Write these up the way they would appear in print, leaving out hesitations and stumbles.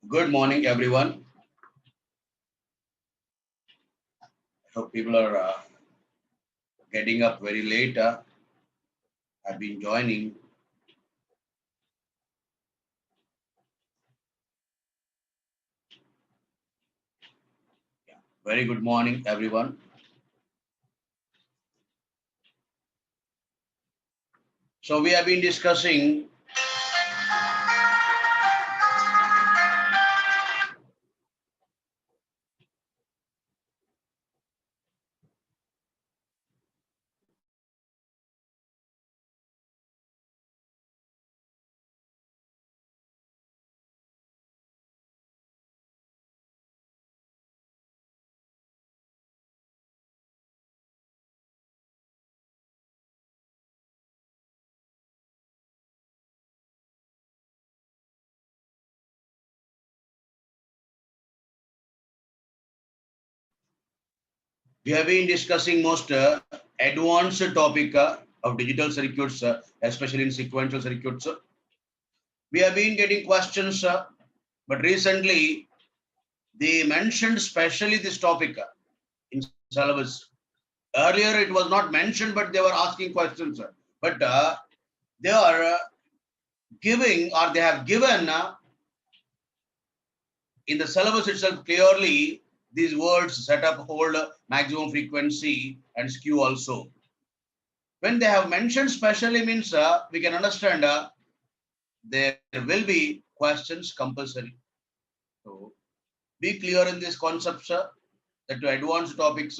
Good morning, everyone. I hope people are getting up very late. I've been joining. Very good morning, everyone. So we have been discussing most advanced topic of digital circuits, especially in sequential circuits. We have been getting questions, but recently they mentioned specially this topic in syllabus. Earlier it was not mentioned, but they were asking questions. But they are giving, or they have given in the syllabus itself clearly these words: set up, hold, maximum frequency, and skew also. When they have mentioned specially means we can understand there will be questions compulsory. So be clear in these concepts, that to advanced topics,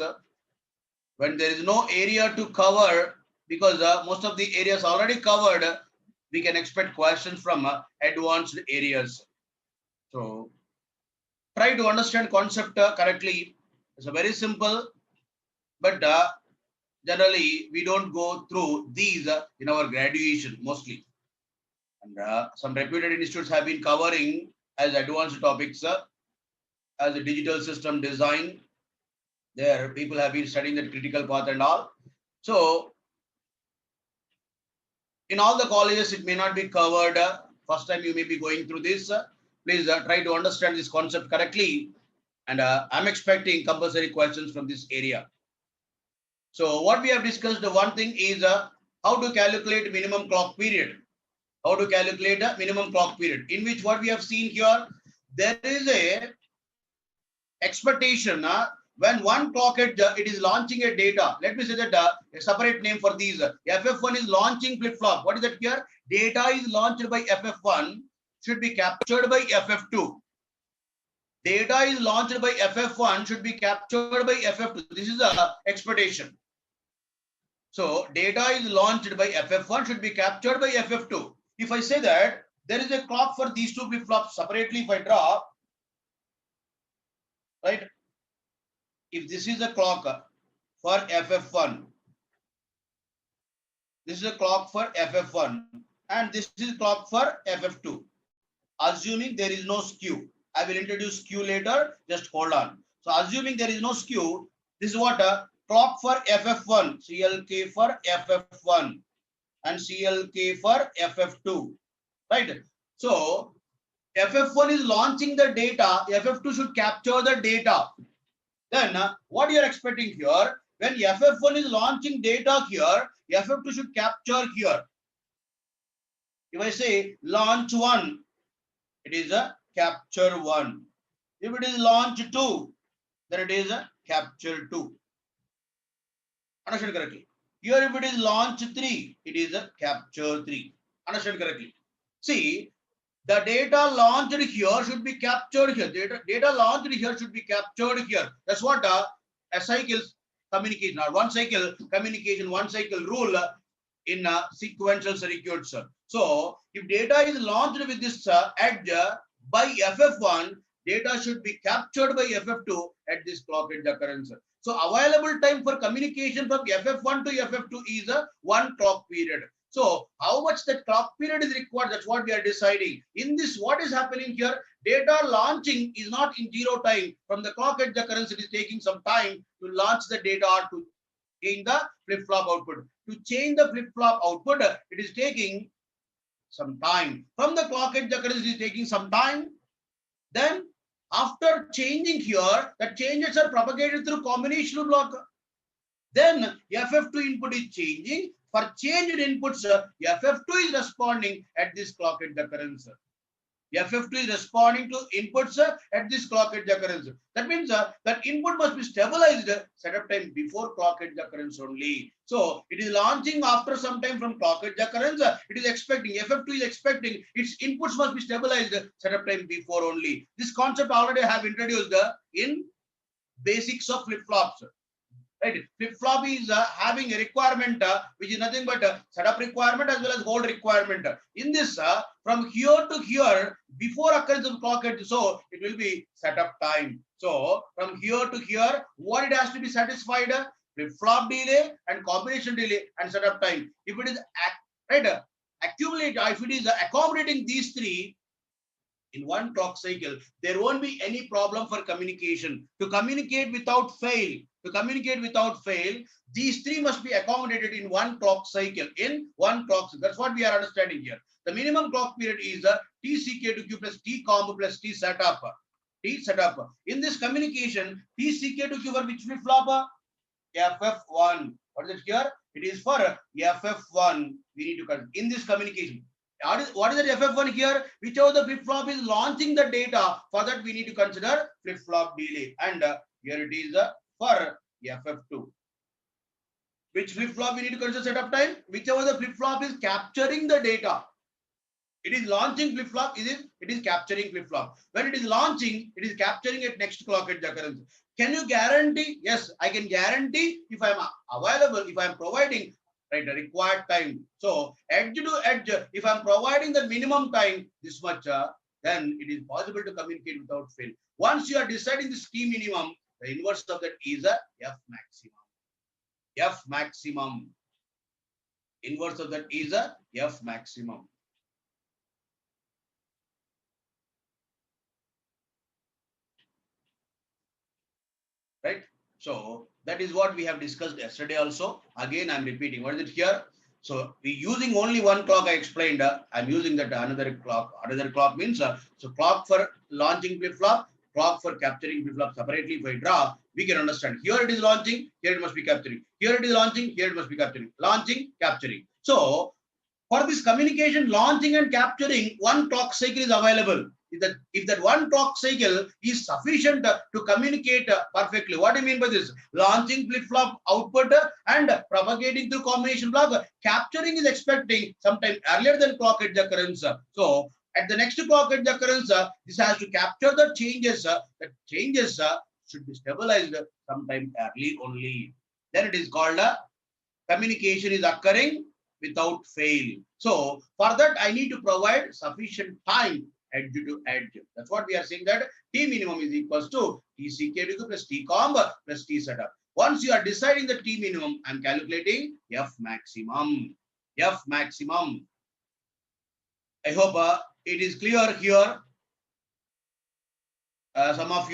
when there is no area to cover, because most of the areas already covered, we can expect questions from advanced areas. So try to understand concept correctly. It's a very simple, but generally we don't go through these in our graduation mostly. And some reputed institutes have been covering as advanced topics as a digital system design. There people have been studying that critical path and all. So in all the colleges it may not be covered. First time you may be going through this. Please try to understand this concept correctly, and I'm expecting compulsory questions from this area. So what we have discussed, the one thing is how to calculate minimum clock period. How to calculate a minimum clock period, in which what we have seen here, there is a expectation when one clock it is launching a data. Let me say that a separate name for these. FF1 is launching flip-flop. What is that here? Data is launched by FF1 should be captured by FF2. Data is launched by FF1 should be captured by FF2. This is a expectation. So data is launched by FF1 should be captured by FF2. If I say that there is a clock for these two flip-flops separately, if I draw, right? If this is a clock for FF1, this is a clock for FF1, and this is clock for FF2. Assuming there is no skew, I will introduce skew later. Just hold on. So assuming there is no skew, this is what a clock for FF1, CLK for FF1, and CLK for FF2, right? So FF1 is launching the data, FF2 should capture the data. Then what you are expecting here, when FF1 is launching data here, FF2 should capture here. If I say launch 1, it is a capture 1. If it is launch 2, then it is a capture 2. Understand correctly? Here if it is launch 3, it is a capture 3. Understand correctly? See, the data launched here should be captured here. Data launched here should be captured here. That's what a cycle communication, or one cycle communication, one cycle rule in sequential circuits. So if data is launched with this edge by FF1, data should be captured by FF2 at this clock edge occurrence. So available time for communication from FF1 to FF2 is a 1 clock period. So how much that clock period is required, that's what we are deciding. In this, what is happening here, data launching is not in zero time. From the clock edge occurrence, it is taking some time to launch the data or to change the flip-flop output. To change the flip-flop output, it is taking some time. From the clock edge occurrence, it is taking some time. Then after changing here, the changes are propagated through combinational block. Then FF2 input is changing. For changed inputs, FF2 is responding at this clock edge occurrence. FF2 is responding to inputs at this clock edge occurrence. That means that input must be stabilized setup time before clock edge occurrence only. So it is launching after some time from clock edge occurrence. It is expecting, FF2 is expecting its inputs must be stabilized setup time before only. This concept already I have introduced in basics of flip-flops. Right, flip-flop is having a requirement which is nothing but setup requirement as well as hold requirement. In this, from here to here, before occurrence of clock edge, so it will be setup time. So from here to here, what it has to be satisfied? Flip-flop delay and combination delay and setup time. If it is right, accumulate, if it is accommodating these three in one clock cycle, there won't be any problem for communication. To communicate without fail, these three must be accommodated in one clock cycle. That's what we are understanding here. The minimum clock period is T CK2Q plus T combo plus T setup. In this communication, T CK2Q for which flip flop? FF1. What is it here? It is for FF1. We need to consider in this communication. What is the FF1 here? Whichever the flip-flop is launching the data, for that we need to consider flip-flop delay. And here it is for FF2. Which flip-flop we need to consider setup time? Whichever the flip-flop is capturing the data. It is launching flip-flop, it is capturing flip-flop. When it is launching, it is capturing at next clock edge occurrence. Can you guarantee? Yes, I can guarantee if I am available, if I am providing right the required time. So edge to edge, if I'm providing the minimum time this much, then it is possible to communicate without fail. Once you are deciding this T minimum, the inverse of that is a F maximum. F maximum. Inverse of that is a F maximum. Right? So that is what we have discussed yesterday also. Again, I'm repeating. What is it here? So we using only one clock. I explained. I'm using that another clock. Another clock means so clock for launching flip flop, clock for capturing flip flop separately. If I draw, we can understand. Here it is launching. Here it must be capturing. Here it is launching. Here it must be capturing. Launching, capturing. So for this communication, launching and capturing, one clock cycle is available. If that one clock cycle is sufficient to communicate perfectly. What do you mean by this? Launching flip-flop output and propagating through combination block. Capturing is expecting sometime earlier than clock edge occurrence. So at the next clock edge occurrence, this has to capture the changes. The changes should be stabilized sometime early only. Then it is called communication is occurring without fail. So for that, I need to provide sufficient time edge to edge. That's what we are saying, that T minimum is equals to T CK2 plus T comb plus T setup. Once you are deciding the T minimum, I'm calculating F maximum. F maximum. I hope it is clear here. Some of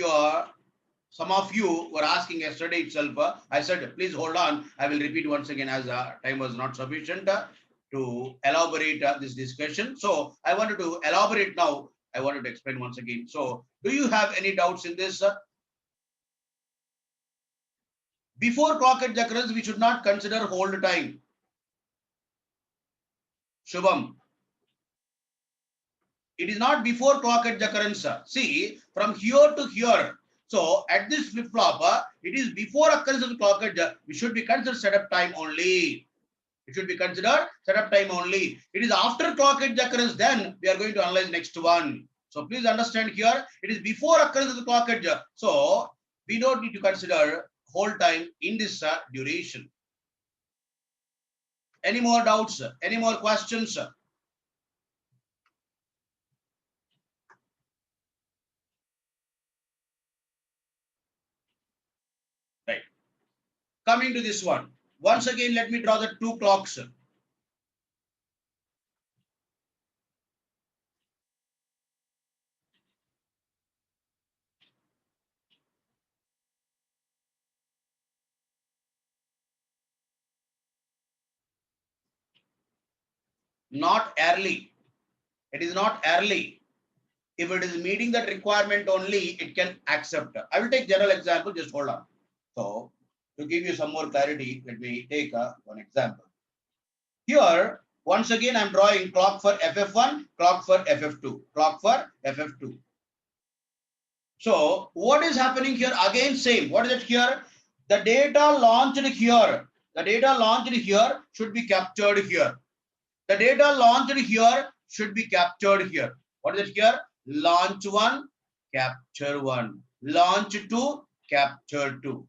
you were asking yesterday itself. I said, please hold on. I will repeat once again as time was not sufficient to elaborate this discussion. So I wanted to elaborate now. I wanted to explain once again. So do you have any doubts in this? Before clock edge occurrence, we should not consider hold time. Shubham. It is not before clock edge occurrence. See, from here to here. So at this flip-flop, it is before occurrence of the clock edge. We should be considered setup time only. It should be considered setup time only. It is after clock edge occurrence, then we are going to analyze next one. So please understand here, it is before occurrence of the clock edge. So we don't need to consider hold time in this duration. Any more doubts? Any more questions? Right. Coming to this one. Once again, let me draw the two clocks. Not early. It is not early. If it is meeting that requirement only, it can accept. I will take general example, just hold on. So to give you some more clarity, let me take one example. Here, once again, I'm drawing clock for FF1, clock for FF2, clock for FF2. So what is happening here? Again, same. What is it here? The data launched here. The data launched here should be captured here. The data launched here should be captured here. What is it here? Launch 1, capture 1. Launch 2, capture 2.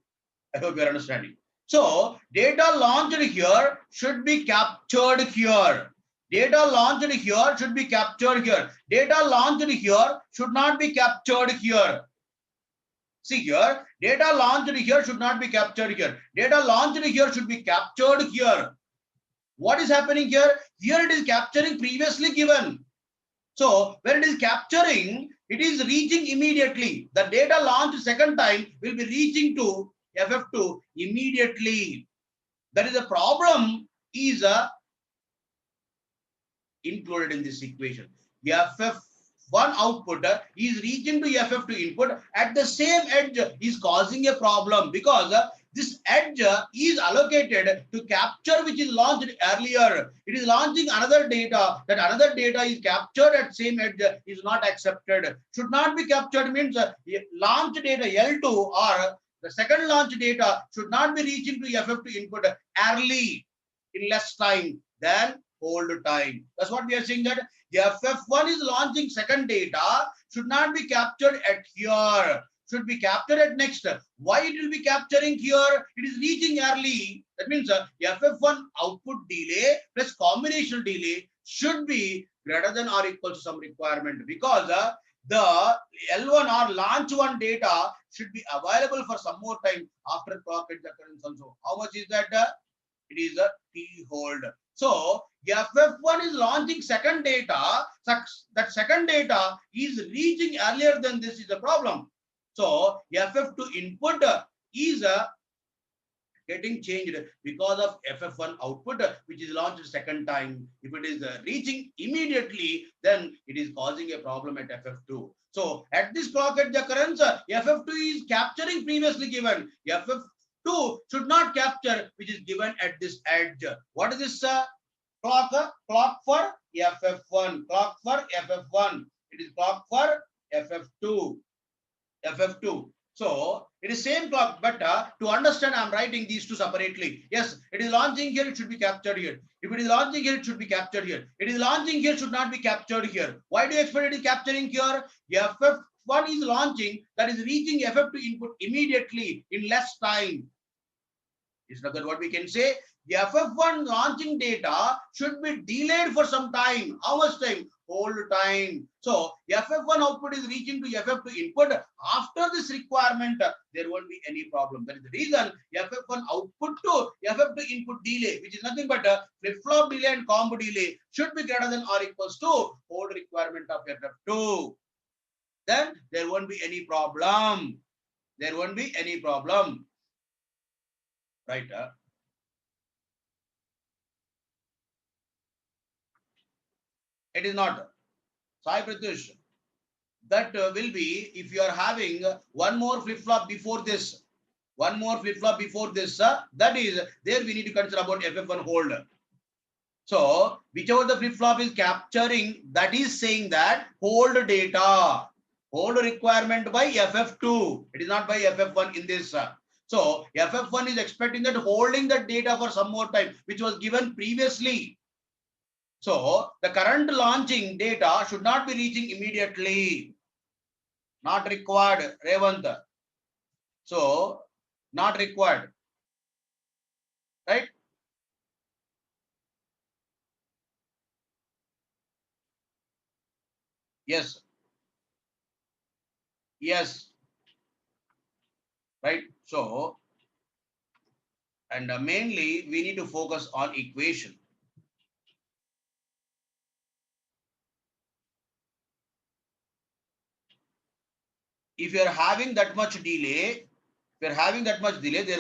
I hope you are understanding. So data launched here should be captured here. Data launched here should be captured here. Data launched here should not be captured here. See here, data launched here should not be captured here. Data launched here should be captured here. What is happening here? Here it is capturing previously given. So when it is capturing, it is reaching immediately. The data launched second time will be reaching to FF2 immediately. That is the problem is included in this equation. FF1 output is reaching to FF2 input at the same edge is causing a problem because this edge is allocated to capture which is launched earlier. It is launching another data. That another data is captured at same edge is not accepted. Should not be captured means launch data L2 or the second launch data should not be reaching to FF2 input early in less time than hold time. That's what we are saying, that FF1 is launching second data should not be captured at here, should be captured at next. Why it will be capturing here? It is reaching early. That means FF1 output delay plus combinational delay should be greater than or equal to some requirement because the L1 or launch 1 data should be available for some more time after clock at the occurrence also. How much is that? It is a T hold. So FF1 is launching second data. That second data is reaching earlier than this is a problem. So FF2 input is getting changed because of FF1 output, which is launched second time. If it is reaching immediately, then it is causing a problem at FF2. So at this clock at the occurrence, FF2 is capturing previously given. FF2 should not capture which is given at this edge. What is this clock? Clock for FF1. Clock for FF1. It is clock for FF2. FF2. So it is same clock, but to understand, I'm writing these two separately. Yes, it is launching here, it should be captured here. If it is launching here, it should be captured here. It is launching here, should not be captured here. Why do you expect it is capturing here? FF1 is launching, that is reaching FF2 input immediately in less time. Is that what we can say? The FF1 launching data should be delayed for some time. How much time? Hold time. So FF1 output is reaching to FF2 input. After this requirement, there won't be any problem. That is the reason FF1 output to FF2 input delay, which is nothing but a flip-flop delay and combo delay, should be greater than or equals to hold requirement of FF2. Then there won't be any problem. There won't be any problem. Right? It is not. Sai Pratush, that will be if you are having one more flip-flop before this. One more flip-flop before this. That is, there we need to consider about FF1 hold. So, whichever the flip-flop is capturing, that is saying that hold data. Hold requirement by FF2. It is not by FF1 in this. So, FF1 is expecting that holding that data for some more time, which was given previously. So the current launching data should not be reaching immediately. Not required, Revant. So not required. Right? Yes. Yes. Right. So, and mainly we need to focus on equation. If you're having that much delay, there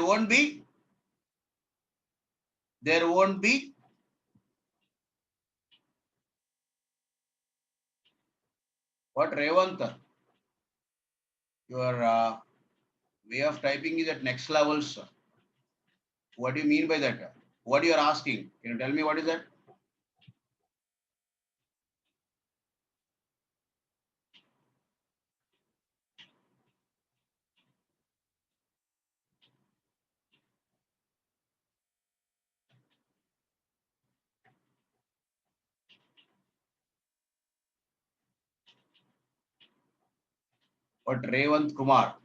won't be What, Revant? Your way of typing is at next level, sir. What do you mean by that? What you are asking? Can you tell me what is that? What, Revant Kumar?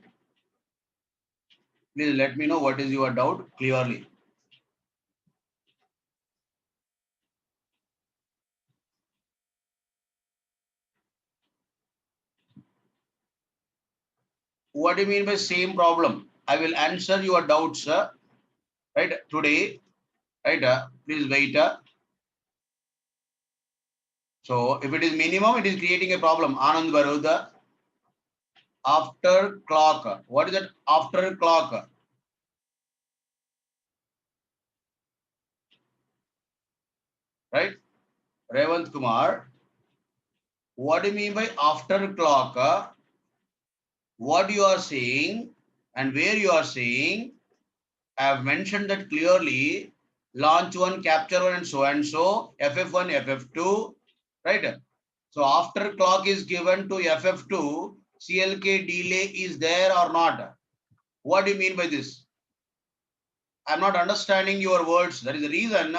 Please let me know what is your doubt clearly. What do you mean by same problem? I will answer your doubts, right, today, right? Please wait. So if it is minimum, it is creating a problem. Anand Baroda, after clock. What is that after clock? Right? Revant Kumar, what do you mean by after clock? What you are saying and where you are saying, I have mentioned that clearly. Launch 1, capture 1, and so, FF1, FF2, right? So after clock is given to FF2, CLK delay is there or not? What do you mean by this? I'm not understanding your words. That is the reason,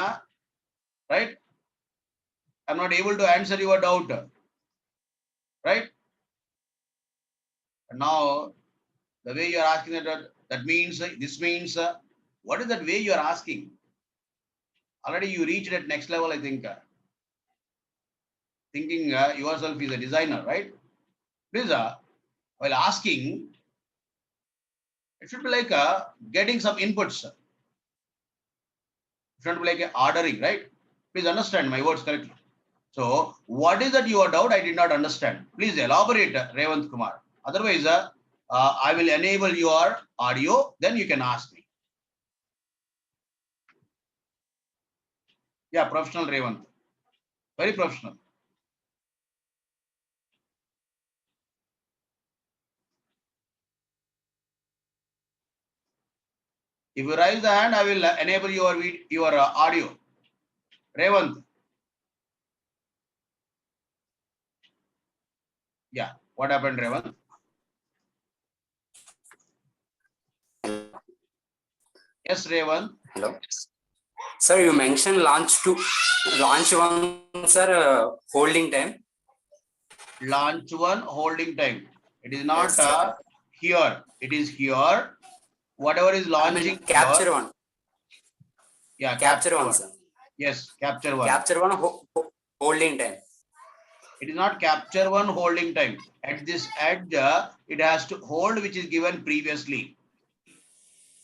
right? I'm not able to answer your doubt, right? And now, the way you are asking that means, this means, what is that way you are asking? Already you reached at next level, I think. Thinking yourself is a designer, right? Please, while asking, it should be like getting some inputs. It should be like ordering, right? Please understand my words correctly. So, what is that your doubt? I did not understand. Please elaborate, Revant Kumar. Otherwise, I will enable your audio, then you can ask me. Yeah, professional Revant. Very professional. If you raise the hand, I will enable your audio. Revant. Yeah, what happened, Revant? Yes, Revant. Hello. Sir, you mentioned launch 1, sir, holding time. Launch 1, holding time. It is not Yes, here. It is here. Whatever is launching. I mean, capture here, 1. Yeah, Capture 1, sir. Yes, capture 1. Capture 1 holding time. It is not capture 1 holding time. At this edge, it has to hold which is given previously.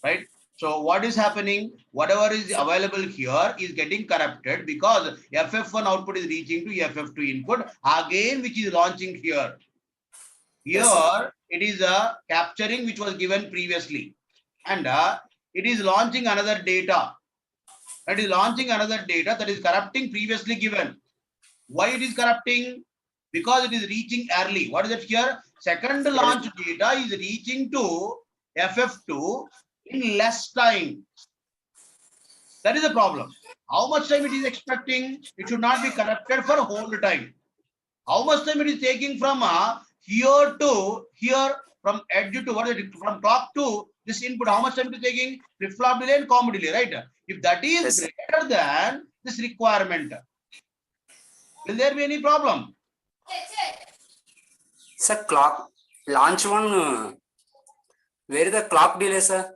Right? So what is happening? Whatever is available here is getting corrupted because FF1 output is reaching to FF2 input again, which is launching here. Here Yes, it is capturing which was given previously, and it is launching another data. That is launching another data that is corrupting previously given. Why it is corrupting? Because it is reaching early. What is it here? Second launch data is reaching to FF2 in less time. That is the problem. How much time it is expecting? It should not be corrupted for whole time. How much time it is taking from here to here, from edge to what is it, from clock to this input? How much time it is taking? Flip-flop delay and combo delay, right? If that is greater than this requirement, will there be any problem? sir, clock launch 1. Where is the clock delay, sir?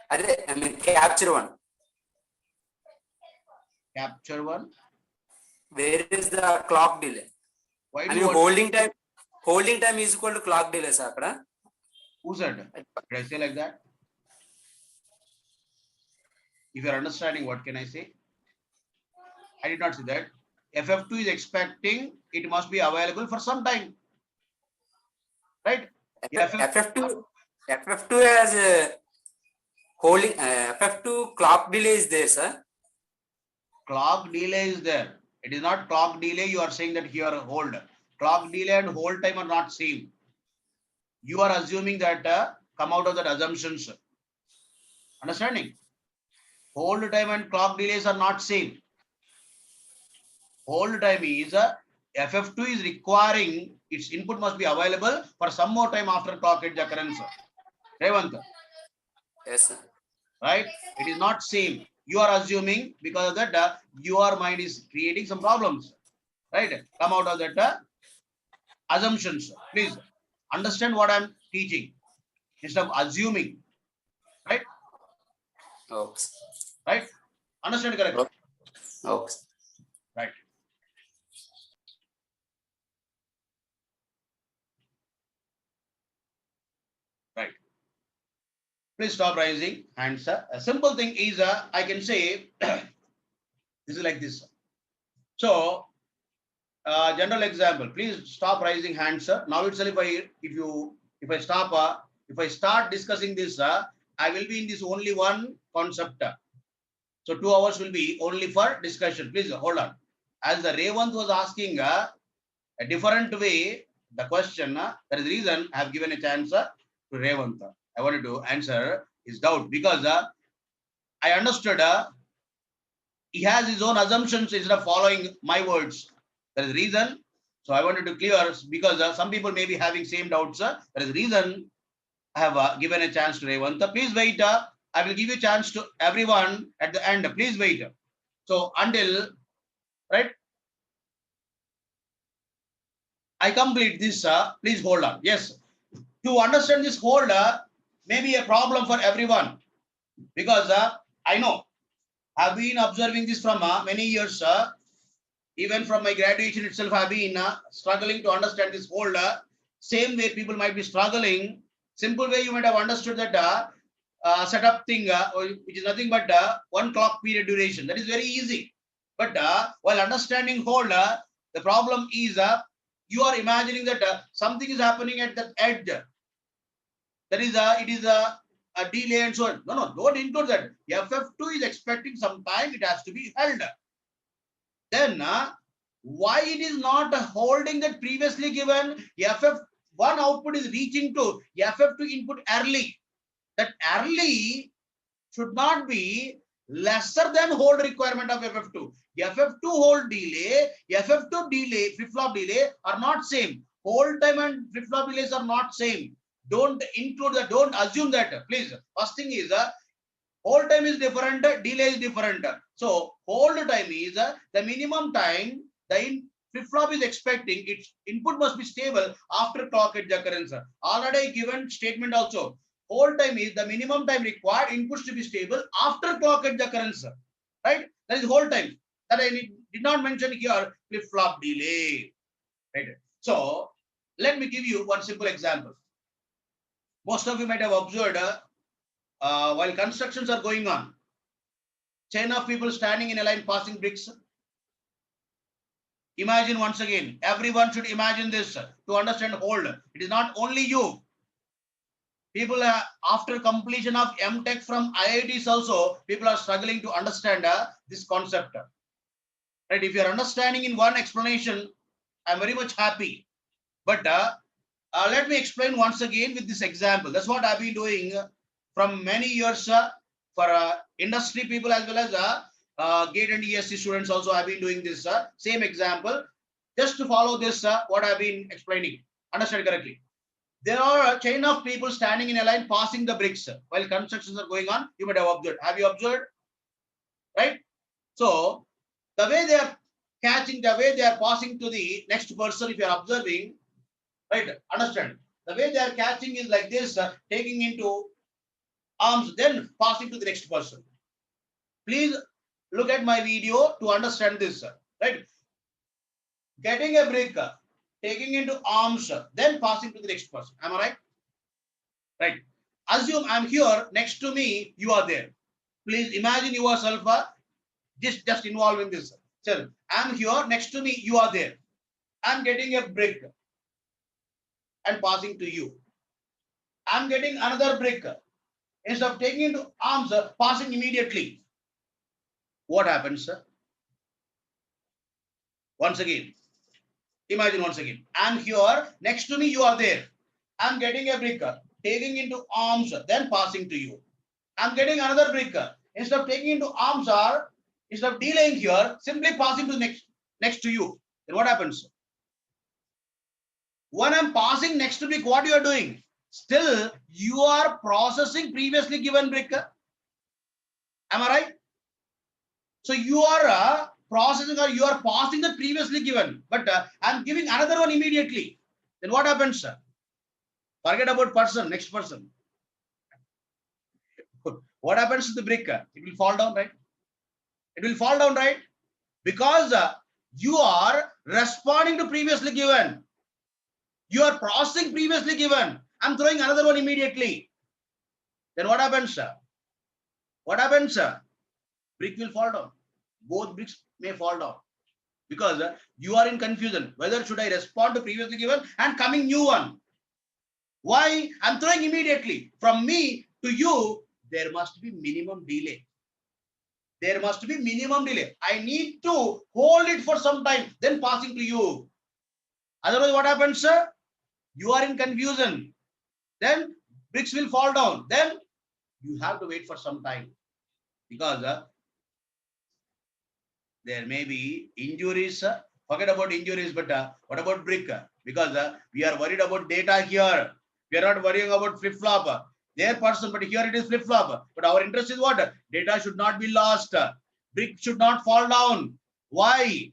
I mean, capture 1. Capture 1. Where is the clock delay? Why I do mean, you holding time is equal to clock delay, sir. Who said? Did I say like that? If you are understanding, what can I say? I did not say that. FF2 is expecting it must be available for some time, right? FF2 has a holding FF2 clock delay is there, sir. Clock delay is there. It is not clock delay. You are saying that here hold. Clock delay and hold time are not same. You are assuming that come out of that assumptions. Understanding? Hold time and clock delays are not same. Hold time is FF2 is requiring its input must be available for some more time after clock edge occurrence. Revant, Yes, sir. right? It is not same. You are assuming because of that your mind is creating some problems, right? Come out of that assumptions. Please understand what I'm teaching instead of assuming, right? Okay. Right? Understand correctly? Okay. Right. Right. Please stop raising hands. A simple thing is I can say this is like this. So general example. Please stop raising hands. Now itself, if I stop if I start discussing this, I will be in this only one concept. So 2 hours will be only for discussion. Please hold on. As the Revant was asking a different way the question, that is the reason I have given a chance to Revant. I wanted to answer his doubt because I understood he has his own assumptions instead of following my words. That is the reason. So I wanted to clear because some people may be having same doubts. That is the reason I have given a chance to Revant. Please wait. I will give you a chance to everyone at the end. Please wait. So until, right, I complete this, please hold on. Yes, to understand this hold may be a problem for everyone because I know I've been observing this from many years. Even from my graduation itself, I've been struggling to understand this hold. Same way people might be struggling. Simple way you might have understood that setup thing, which is nothing but 1 clock period duration. That is very easy. But while understanding hold, the problem is you are imagining that something is happening at that edge. That is it is a delay and so on. No, don't include that. FF2 is expecting some time. It has to be held. Then why it is not holding that previously given FF1 output is reaching to FF2 input early. That early should not be lesser than hold requirement of FF2. FF2 hold delay, FF2 delay, flip-flop delay are not same. Hold time and flip-flop delays are not same. Don't include that. Don't assume that. Please. First thing is hold time is different, delay is different. So hold time is the minimum time the flip-flop is expecting its input must be stable after clock edge occurrence. Already given statement also. Hold time is the minimum time required inputs to be stable after clock edge occurrence. Right? That is hold time. That I did not mention here flip-flop delay. Right? So let me give you one simple example. Most of you might have observed while constructions are going on, chain of people standing in a line passing bricks. Imagine once again, everyone should imagine this to understand hold. It is not only you. People after completion of MTech from IITs also, people are struggling to understand this concept. Right? If you are understanding in one explanation, I'm very much happy. But let me explain once again with this example. That's what I've been doing from many years for industry people as well as GATE and ESC students also. I've been doing this same example just to follow this what I've been explaining. Understand correctly? There are a chain of people standing in a line passing the bricks while constructions are going on. You might have observed. Have you observed? Right? So the way they are catching, the way they are passing to the next person, if you are observing, right? Understand? The way they are catching is like this, taking into arms, then passing to the next person. Please look at my video to understand this, right? Getting a brick, taking into arms, then passing to the next person. Am I right? Right. Assume I'm here, next to me, you are there. Please imagine yourself just involved in this. So I'm here, next to me, you are there. I'm getting a brick and passing to you. I'm getting another brick. Instead of taking into arms, passing immediately. What happens, sir? Once again, imagine once again. I'm here, next to me, you are there. I'm getting a brick, taking into arms, then passing to you. I'm getting another brick. Instead of taking into arms or instead of delaying here, simply passing to next to you. Then what happens? When I'm passing next to brick, what you are doing? Still, you are processing previously given brick. Am I right? So you are processing or you are passing the previously given, but I'm giving another one immediately. Then what happens? Forget about person, next person. What happens to the brick? It will fall down, right? It will fall down, right? Because you are responding to previously given. You are processing previously given. I'm throwing another one immediately. Then what happens? What happens? Brick will fall down. Both bricks may fall down. Because you are in confusion. Whether should I respond to previously given and coming new one? Why? I'm throwing immediately. From me to you, there must be minimum delay. There must be minimum delay. I need to hold it for some time, then passing to you. Otherwise, what happens, sir? You are in confusion. Then bricks will fall down. Then you have to wait for some time because there may be injuries. Forget about injuries, but what about brick? Because we are worried about data here. We are not worrying about flip-flop. Their person, but here it is flip-flop. But our interest is what? Data should not be lost. Brick should not fall down. Why?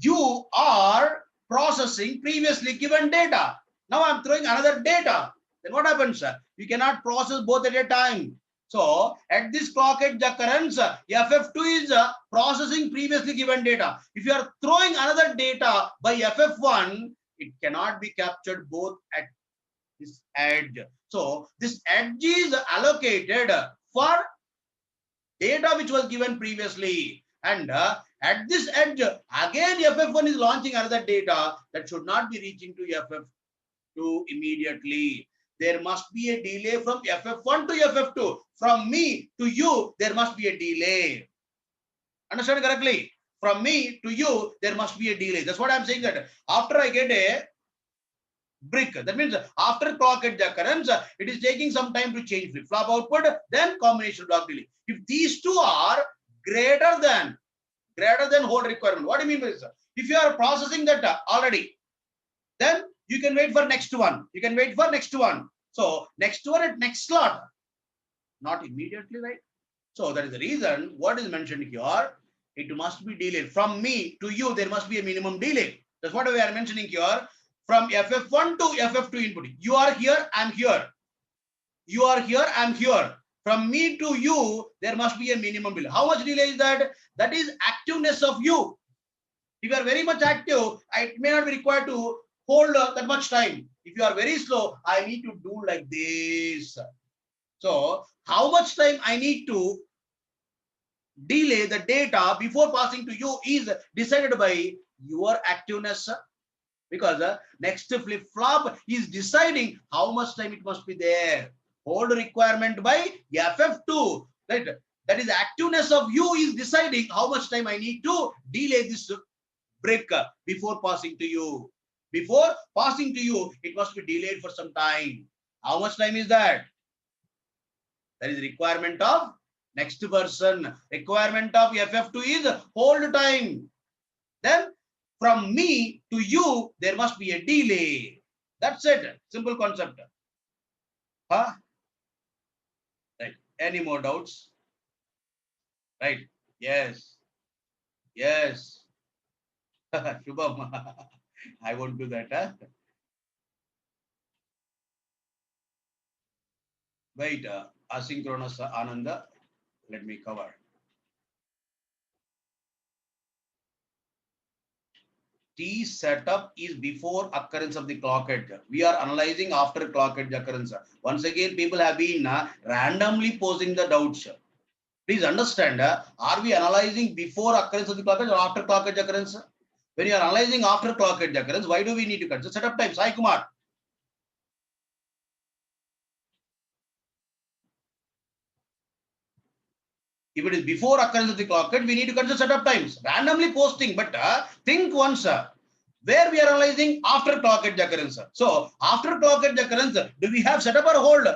You are processing previously given data. Now I'm throwing another data. Then what happens? You cannot process both at a time. So at this clock edge occurrence, FF2 is processing previously given data. If you are throwing another data by FF1, it cannot be captured both at this edge. So this edge is allocated for data which was given previously. And at this edge, again FF1 is launching another data that should not be reaching to FF2 immediately. There must be a delay from FF1 to FF2. From me to you, there must be a delay. Understand correctly? From me to you, there must be a delay. That's what I'm saying, that after I get a brick, that means after clock edge occurrence, it is taking some time to change flip-flop output, then combination block delay. If these two are greater than hold requirement, what do you mean by this? If you are processing that already, then you can wait for next one. You can wait for next one. So next one at next slot, not immediately, right? So that is the reason what is mentioned here. It must be delayed. From me to you, there must be a minimum delay. That's what we are mentioning here. From FF1 to FF2 input. You are here, I'm here. You are here, I'm here. From me to you, there must be a minimum delay. How much delay is that? That is activeness of you. If you are very much active, it may not be required to hold that much time. If you are very slow, I need to do like this. So how much time I need to delay the data before passing to you is decided by your activeness. Because next flip-flop is deciding how much time it must be there. Hold requirement by FF2. Right? That is activeness of you is deciding how much time I need to delay this brick before passing to you. Before passing to you, it must be delayed for some time. How much time is that? That is requirement of next person. Requirement of FF2 is hold time. Then from me to you, there must be a delay. That's it. Simple concept. Huh? Right. Any more doubts? Right. Yes. Yes. Shubham. I won't do that. Huh? Wait. Asynchronous Ananda. Let me cover. T setup is before occurrence of the clock edge. We are analyzing after clock edge occurrence. Once again, people have been randomly posing the doubts. Please understand, are we analyzing before occurrence of the clock edge or after clock edge occurrence? When you are analyzing after clock edge occurrence, why do we need to consider setup time? Sai Kumar. If it is before occurrence of the clock cut, we need to consider setup times. Randomly posting, but think once. Where we are analyzing after clock edge occurrence. So after clock edge occurrence, do we have setup or hold?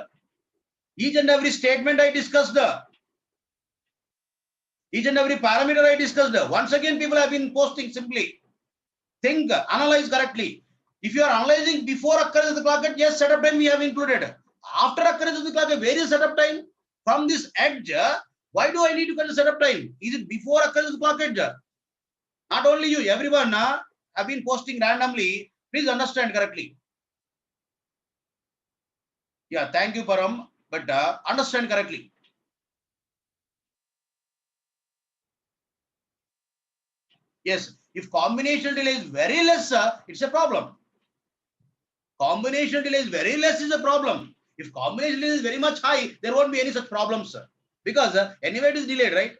Each and every statement I discussed. Each and every parameter I discussed. Once again, people have been posting simply. Think, analyze correctly. If you are analyzing before occurrence of the clock edge, yes, setup time we have included. After occurrence of the clock edge, where is setup time? From this edge, why do I need to consider setup time? Is it before occurrence of the clock edge? Not only you, everyone have been posting randomly. Please understand correctly. Yeah, thank you, Param. But understand correctly. Yes, if combination delay is very less, it's a problem. Combination delay is very less is a problem. If combination delay is very much high, there won't be any such problems, because anyway it is delayed, right?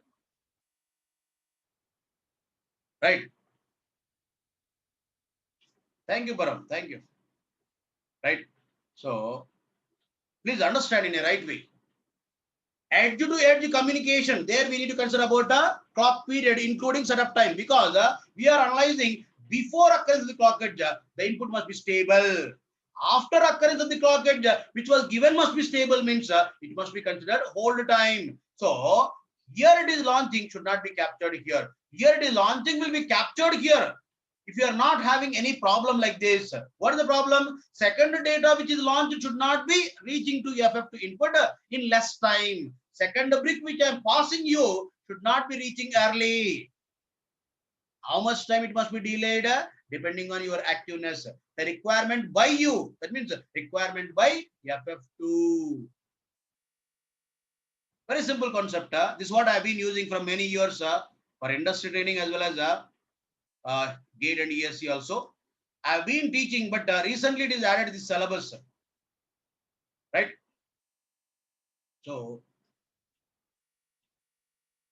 Right. Thank you, Param. Thank you. Right. So please understand in a right way. Edge to edge communication, there we need to consider about the clock period, including setup time, because we are analyzing before occurrence of the clock edge, the input must be stable. After occurrence of the clock edge, which was given must be stable, means it must be considered hold time. So here it is launching, should not be captured here. Here it is launching, will be captured here. If you are not having any problem like this, what is the problem? Second data which is launched should not be reaching to FF2 input in less time. Second brick which I am passing you should not be reaching early. How much time it must be delayed? Depending on your activeness. The requirement by you, that means requirement by FF2. Very simple concept. This is what I have been using for many years for industry training as well as GATE and ESC also. I've been teaching, but recently it is added to the syllabus, right? So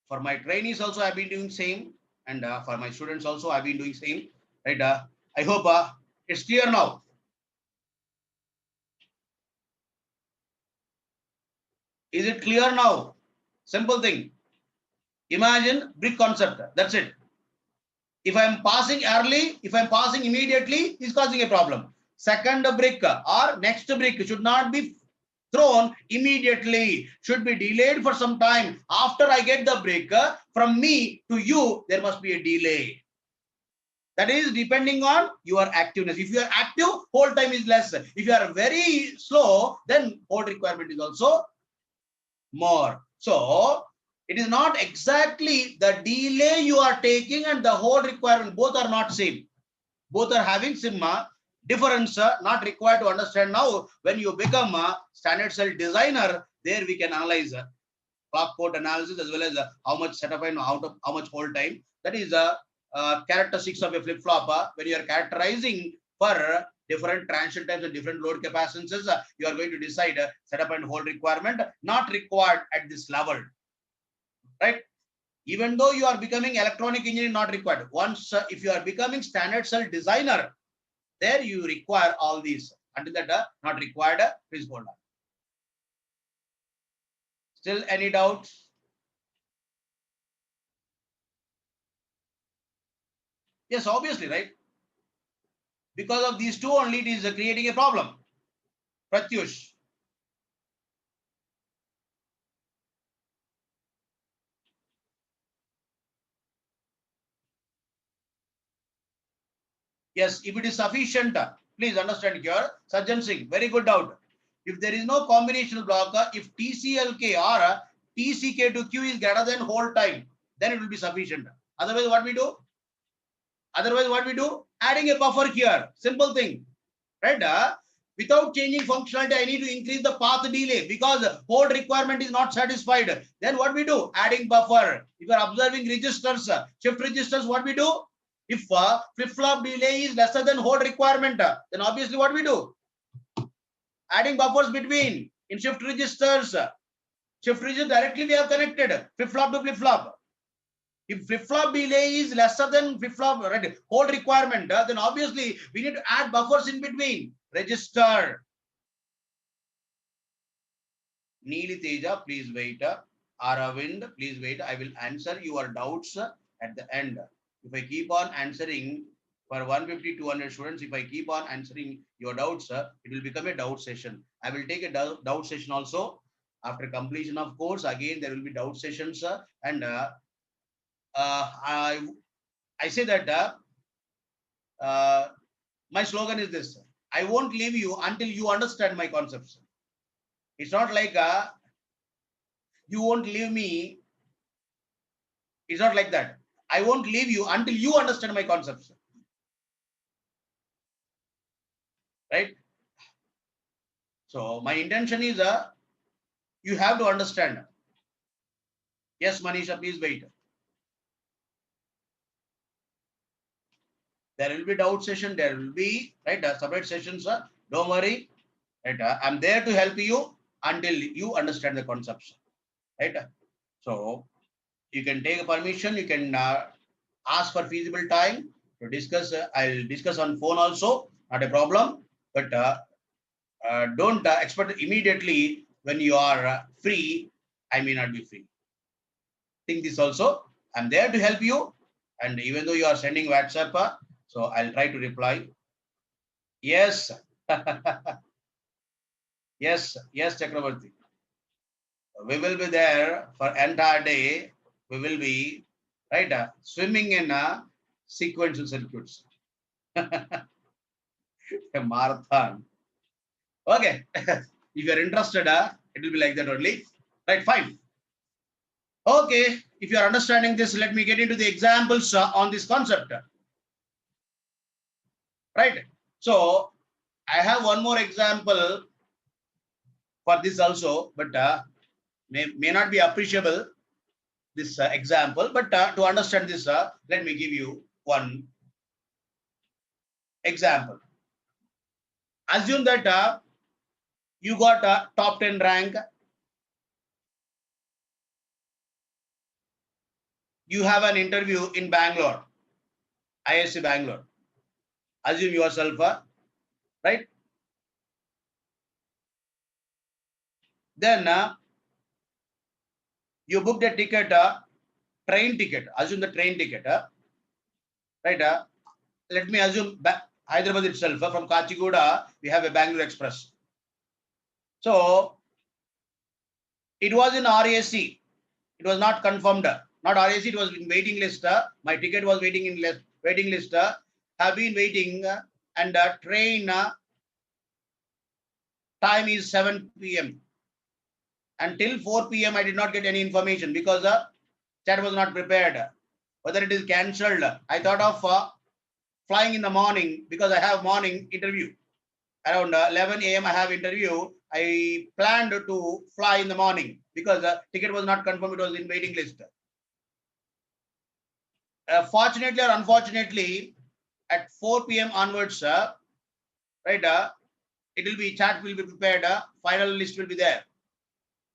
for my trainees also I've been doing same, and for my students also I've been doing same, right? I hope it's clear now. Is it clear now? Simple thing. Imagine brick concept. That's it. If I'm passing early, if I'm passing immediately, is causing a problem. Second brick or next brick should not be thrown immediately, should be delayed for some time. After I get the brick, from me to you, there must be a delay. That is depending on your activeness. If you are active, hold time is less. If you are very slow, then hold requirement is also more. So it is not exactly the delay you are taking and the hold requirement, both are not same. Both are having some difference, not required to understand now. When you become a standard cell designer, there we can analyze clock port analysis as well as how much setup and how much hold time. That is characteristics of a flip-flop. When you are characterizing for different transition times and different load capacitances, you are going to decide setup and hold requirement, not required at this level, right? Even though you are becoming electronic engineering, not required. Once if you are becoming standard cell designer, there you require all these. Until that not required, please hold on. Still any doubts? Yes, obviously, right? Because of these two only, it is creating a problem. Pratyush. Yes, if it is sufficient, please understand here. Sajjan Singh, very good doubt. If there is no combinational block, if TCLK or TCK to Q is greater than hold time, then it will be sufficient. Otherwise, what we do? Otherwise, what we do? Adding a buffer here. Simple thing, right? Without changing functionality, I need to increase the path delay because hold requirement is not satisfied. Then what we do? Adding buffer. If you are observing registers, shift registers, what we do? If flip-flop delay is lesser than hold requirement, then obviously what we do? Adding buffers between in shift registers. Shift register directly we have connected flip-flop to flip-flop. If flip-flop delay is lesser than flip-flop hold requirement, then obviously we need to add buffers in between. Register. Neeli Teja, please wait. Aravind, please wait. I will answer your doubts at the end. If I keep on answering for 150, 200 students, if I keep on answering your doubts, it will become a doubt session. I will take a doubt session also. After completion of course, again, there will be doubt sessions. And I say that my slogan is this: I won't leave you until you understand my concepts. It's not like you won't leave me. It's not like that. I won't leave you until you understand my concepts. Right? So my intention is you have to understand. Yes, Manisha, please wait. There will be doubt session. There will be right separate sessions. Don't worry. Right? I'm there to help you until you understand the concepts. Right? So you can take a permission. You can ask for feasible time to discuss. I'll discuss on phone also. Not a problem. But don't expect immediately when you are free. I may not be free. Think this also. I'm there to help you. And even though you are sending WhatsApp, so I'll try to reply. Yes. Yes, Chakravarti. We will be there for entire day. We will be right swimming in sequential circuits. A marathon. Okay. If you are interested, it will be like that only. Right, fine. Okay, if you are understanding this, let me get into the examples on this concept. Right. So I have one more example for this also, but may not be appreciable this example, but to understand this, let me give you one example. Assume that you got a top 10 rank. You have an interview in Bangalore, ISC Bangalore. Assume yourself, right? Then you booked a ticket, train ticket. Assume the train ticket, right? Let me assume Hyderabad itself. From Kachigoda, we have a Bangalore Express. So it was in RAC. It was not confirmed. Not RAC. It was in waiting list. My ticket was waiting in waiting list. Have been waiting, and train time is 7 p.m. Until 4 p.m. I did not get any information because chat was not prepared. Whether it is cancelled, I thought of flying in the morning because I have morning interview. Around 11 a.m. I have interview. I planned to fly in the morning because the ticket was not confirmed. It was in waiting list. Fortunately or unfortunately, at 4 p.m. onwards, right, it will be chat will be prepared. Final list will be there.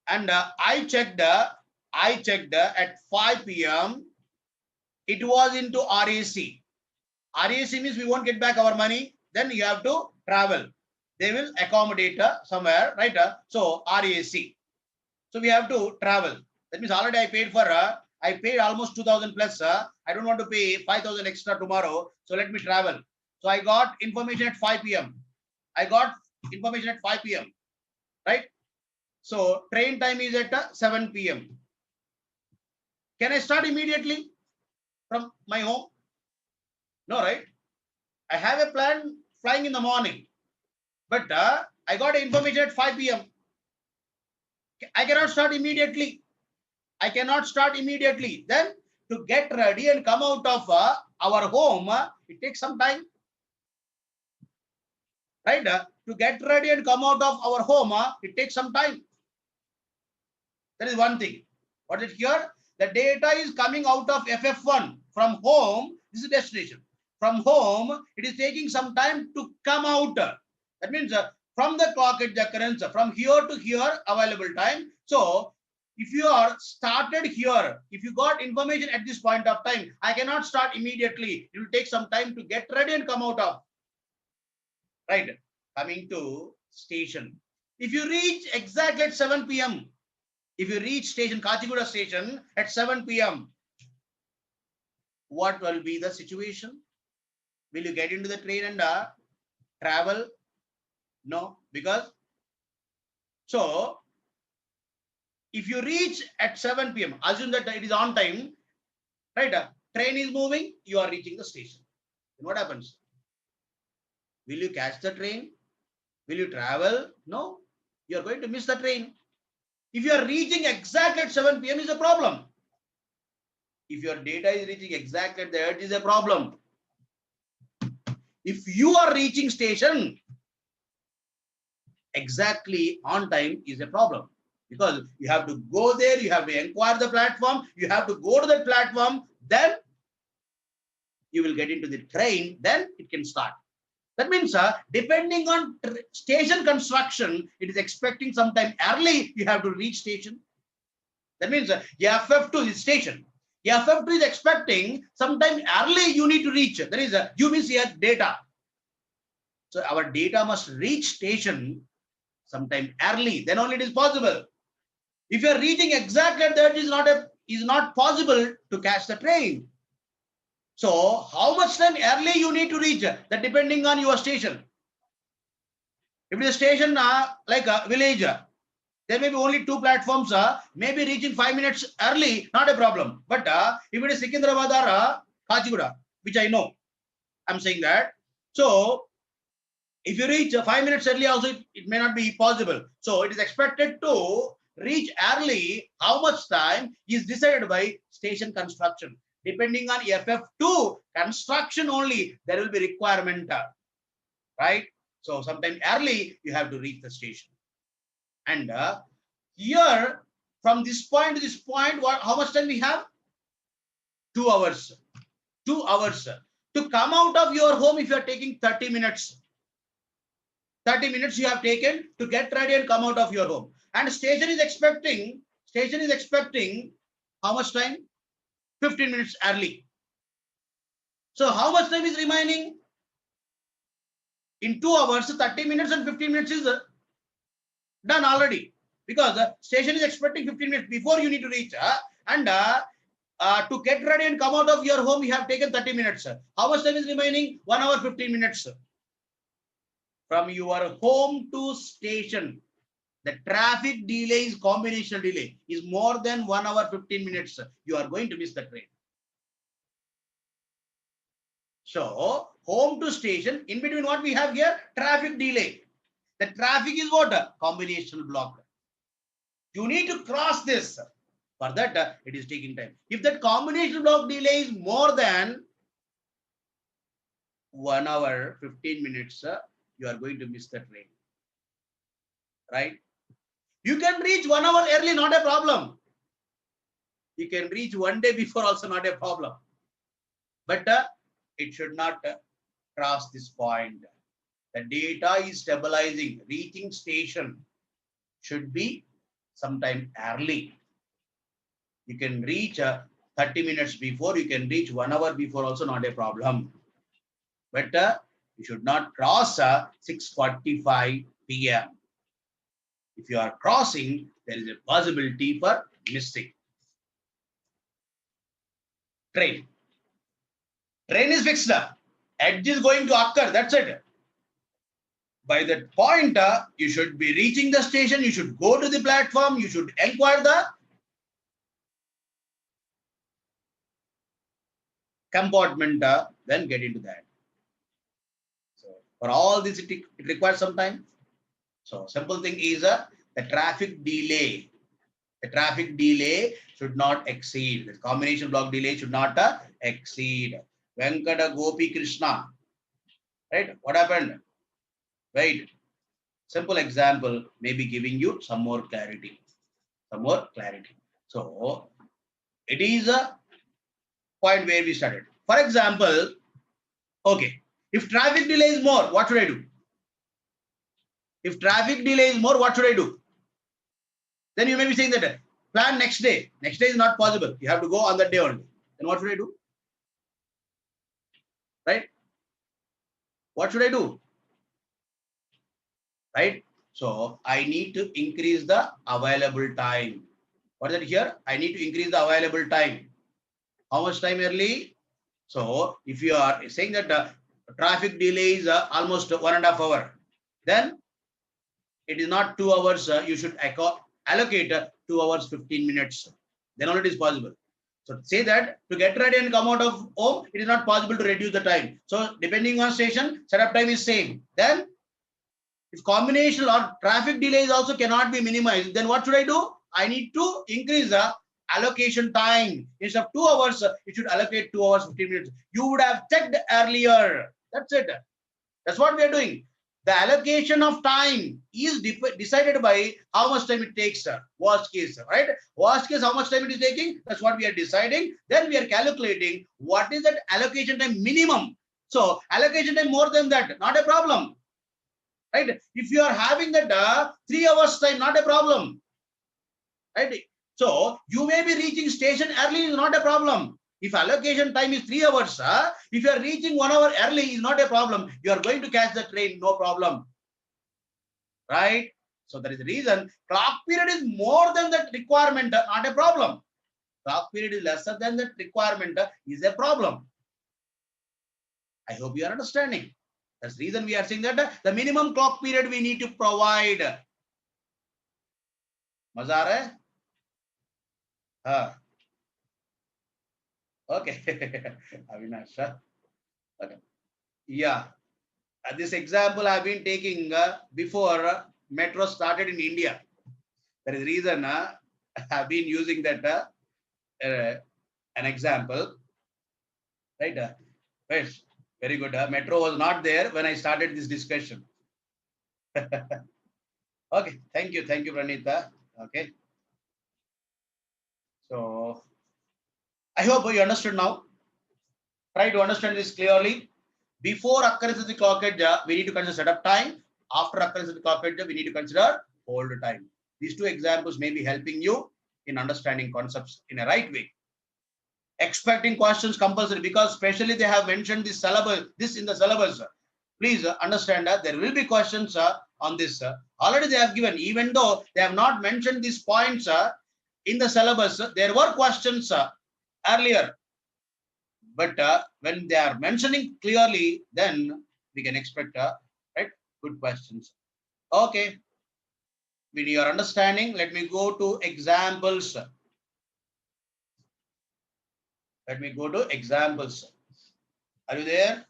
And I checked at 5 p.m. It was into RAC. RAC means we won't get back our money. Then you have to travel. They will accommodate somewhere, right? So RAC. So we have to travel. That means already I paid for. I paid almost 2,000 plus. I don't want to pay 5,000 extra tomorrow. So let me travel. So I got information at 5 p.m. I got information at 5 p.m. Right? So train time is at 7 p.m. Can I start immediately from my home? No, right? I have a plan flying in the morning, but I got information at 5 p.m. I cannot start immediately. I cannot start immediately. Then to get ready and come out of our home, it takes some time. Right? To get ready and come out of our home, it takes some time. That is one thing. What is here? The data is coming out of FF1 from home. This is destination. From home, it is taking some time to come out. That means from the clock at the occurrence, from here to here, available time. So if you are started here, if you got information at this point of time, I cannot start immediately. It will take some time to get ready and come out of. Right. Coming to station. If you reach exactly at 7 p.m., If you reach station, Kachiguda station at 7 p.m., what will be the situation? Will you get into the train and travel? No, because so if you reach at 7 p.m., assume that it is on time, right? Train is moving, you are reaching the station. Then what happens? Will you catch the train? Will you travel? No, you are going to miss the train. If you are reaching exactly at 7 p.m. is a problem. If your data is reaching exactly at the edge is a problem. If you are reaching station exactly on time is a problem, because you have to go there, you have to inquire the platform, you have to go to the platform, then you will get into the train, then it can start. That means depending on station construction, it is expecting sometime early you have to reach station. That means FF2 is station. FF2 is expecting sometime early you need to reach. That is you means here data. So our data must reach station sometime early, then only it is possible. If you are reaching exactly at that, is not possible to catch the train. So how much time early you need to reach? That depending on your station. If it is a station like a village, there may be only 2 platforms, maybe reaching 5 minutes early, not a problem. But if it is Secunderabad or Kachiguda, which I know, I'm saying that. So if you reach 5 minutes early also, it may not be possible. So it is expected to reach early. How much time is decided by station construction. Depending on FF2 construction only, there will be requirement, right? So sometime early, you have to reach the station. And here, from this point to this point, how much time we have? 2 hours. 2 hours. To come out of your home, if you are taking 30 minutes, 30 minutes you have taken to get ready and come out of your home. And station is expecting how much time? 15 minutes early. So how much time is remaining? In 2 hours, 30 minutes and 15 minutes is done already, because the station is expecting 15 minutes before you need to reach, and to get ready and come out of your home, you have taken 30 minutes. How much time is remaining? 1 hour 15 minutes. From your home to station, the traffic delay is combinational delay is more than 1 hour 15 minutes. You are going to miss the train. So home to station, in between what we have here? Traffic delay. The traffic is what? Combinational block. You need to cross this. For that, it is taking time. If that combinational block delay is more than 1 hour 15 minutes, you are going to miss the train. Right? You can reach 1 hour early, not a problem. You can reach 1 day before, also not a problem. But it should not cross this point. The data is stabilizing. Reaching station should be sometime early. You can reach 30 minutes before, you can reach 1 hour before, also not a problem. But you should not cross 6:45 p.m. If you are crossing, there is a possibility for missing. Train. Train is fixed. Edge is going to occur. That's it. By that point, you should be reaching the station. You should go to the platform. You should inquire the compartment, then get into that. So for all this, it requires some time. So simple thing is the traffic delay. The traffic delay should not exceed. The combination block delay should not exceed. Venkata Gopi Krishna. Right? What happened? Wait. Simple example, maybe giving you some more clarity. Some more clarity. So it is a point where we started. For example, okay, if traffic delay is more, what should I do? If traffic delay is more, what should I do? Then you may be saying that plan next day. Next day is not possible. You have to go on that day only. Then what should I do? Right? What should I do? Right? So I need to increase the available time. What is that here? I need to increase the available time. How much time early? So if you are saying that traffic delay is almost 1.5 hours, then it is not 2 hours. You should allocate 2 hours 15 minutes. Then only it is possible. So say that to get ready and come out of home, it is not possible to reduce the time. So depending on station, setup time is same. Then if combination or traffic delays also cannot be minimized, then what should I do? I need to increase the allocation time. Instead of 2 hours, it should allocate 2 hours 15 minutes. You would have checked earlier. That's it. That's what we are doing. The allocation of time is decided by how much time it takes. Worst case, right? Worst case, how much time it is taking? That's what we are deciding. Then we are calculating what is that allocation time minimum. So allocation time more than that, not a problem. Right? If you are having that 3 hours time, not a problem. Right? So you may be reaching station early is not a problem. If allocation time is 3 hours, if you are reaching 1 hour early is not a problem. You are going to catch the train, no problem. Right? So that is the reason clock period is more than that requirement, not a problem. Clock period is lesser than that requirement is a problem. I hope you are understanding. That's the reason we are saying that the minimum clock period we need to provide. Mazar hai? Okay. Avinash. Okay. Yeah. This example I've been taking before metro started in India. That is the reason I've been using that an example. Right? Yes. Very good. Metro was not there when I started this discussion. Okay. Thank you. Thank you, Pranita. Okay. So I hope you understood now. Try to understand this clearly. Before occurrence of the clock edge, we need to consider setup time. After occurrence of the clock edge, we need to consider hold time. These two examples may be helping you in understanding concepts in a right way. Expecting questions compulsory because especially they have mentioned this syllabus, this in the syllabus. Please understand that there will be questions on this. Already they have given, even though they have not mentioned these points in the syllabus, there were questions earlier. But when they are mentioning clearly, then we can expect right good questions. Okay, with your understanding, let me go to examples. Let me go to examples. Are you there?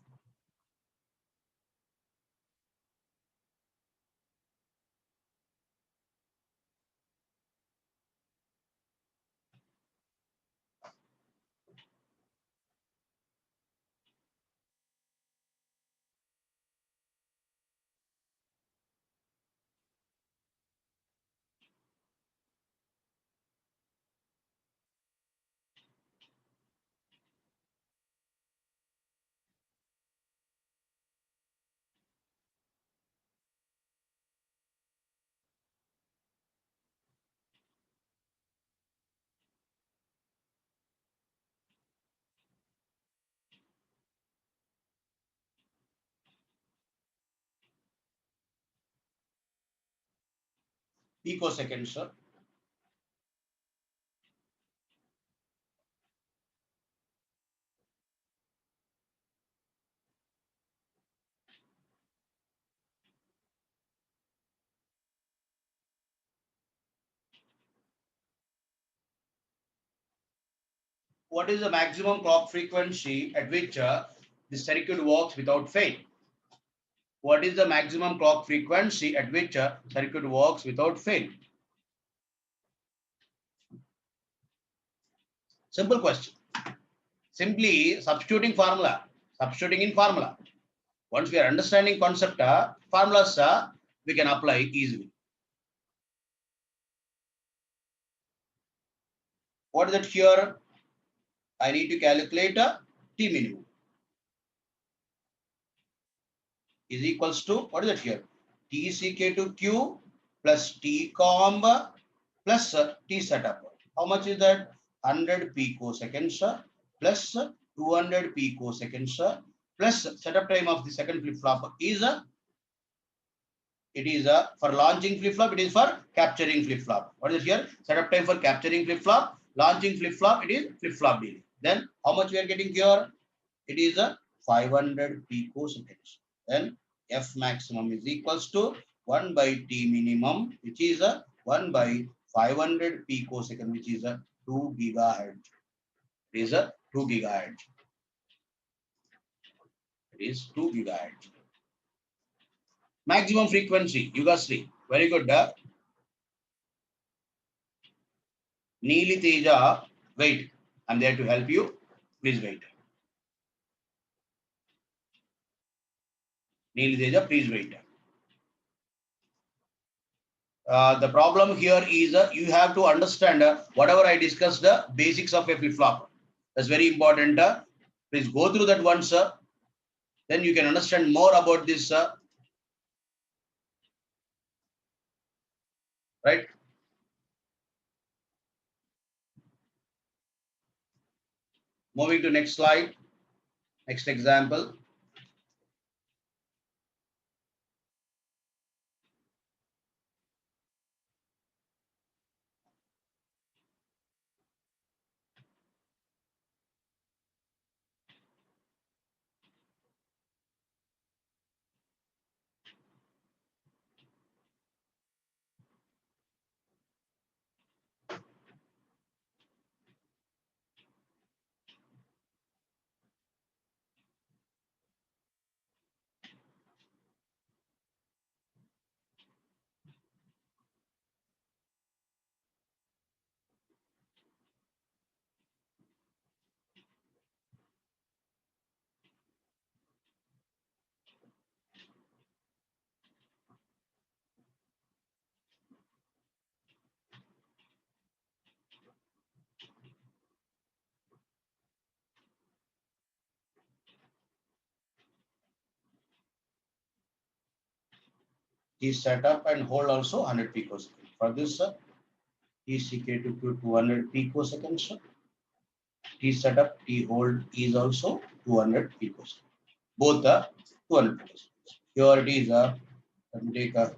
Picoseconds, sir. What is the maximum clock frequency at which the circuit works without fail? What is the maximum clock frequency at which circuit works without fail? Simple question. Simply substituting formula. Substituting in formula. Once we are understanding concept, formulas we can apply easily. What is it here? I need to calculate T minimum is equals to, what is it here? TCK to Q plus T comb plus T setup. How much is that? 100 picoseconds plus 200 picoseconds plus setup time of the second flip flop is it is for launching flip-flop, it is for capturing flip-flop. What is it here? Setup time for capturing flip-flop, launching flip-flop, it is flip-flop delay. Then how much we are getting here? It is a 500 picoseconds. Then F maximum is equals to 1 by T minimum, which is a 1 by 500 picosecond, which is a 2 gigahertz. It is a 2 gigahertz. It is 2 gigahertz. Maximum frequency, Yugasri. Very good. Neeli Teja, wait. I'm there to help you. Please wait. Neeli Teja, please wait. The problem here is you have to understand whatever I discussed, the basics of a flip-flop. That's very important. Please go through that once. Then you can understand more about this. Right? Moving to next slide. Next example. T setup and hold also 100 picoseconds. For this, T CK to 200 picoseconds. T setup, T hold is also 200 picoseconds. Both are 200 picoseconds. Here it is, let me take a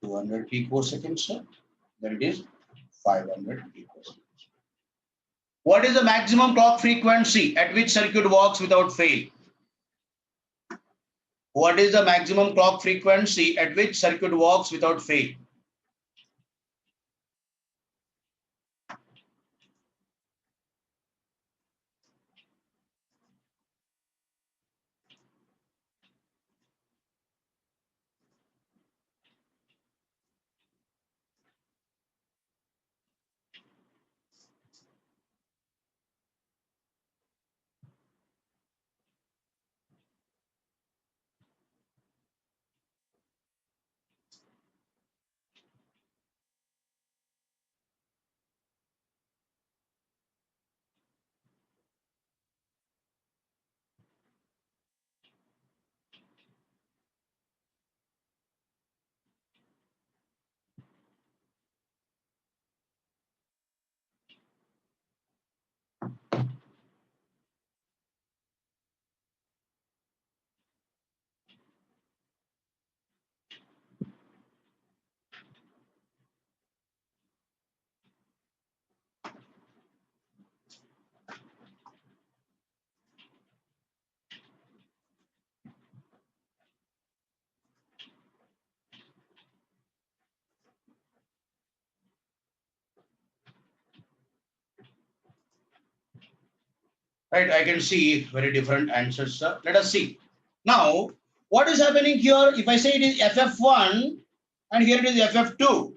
200 picoseconds. Then it is 500 picoseconds. What is the maximum clock frequency at which circuit works without fail? What is the maximum clock frequency at which circuit works without fail? Right, I can see very different answers, sir. Let us see. Now, what is happening here? If I say it is FF1 and here it is FF2.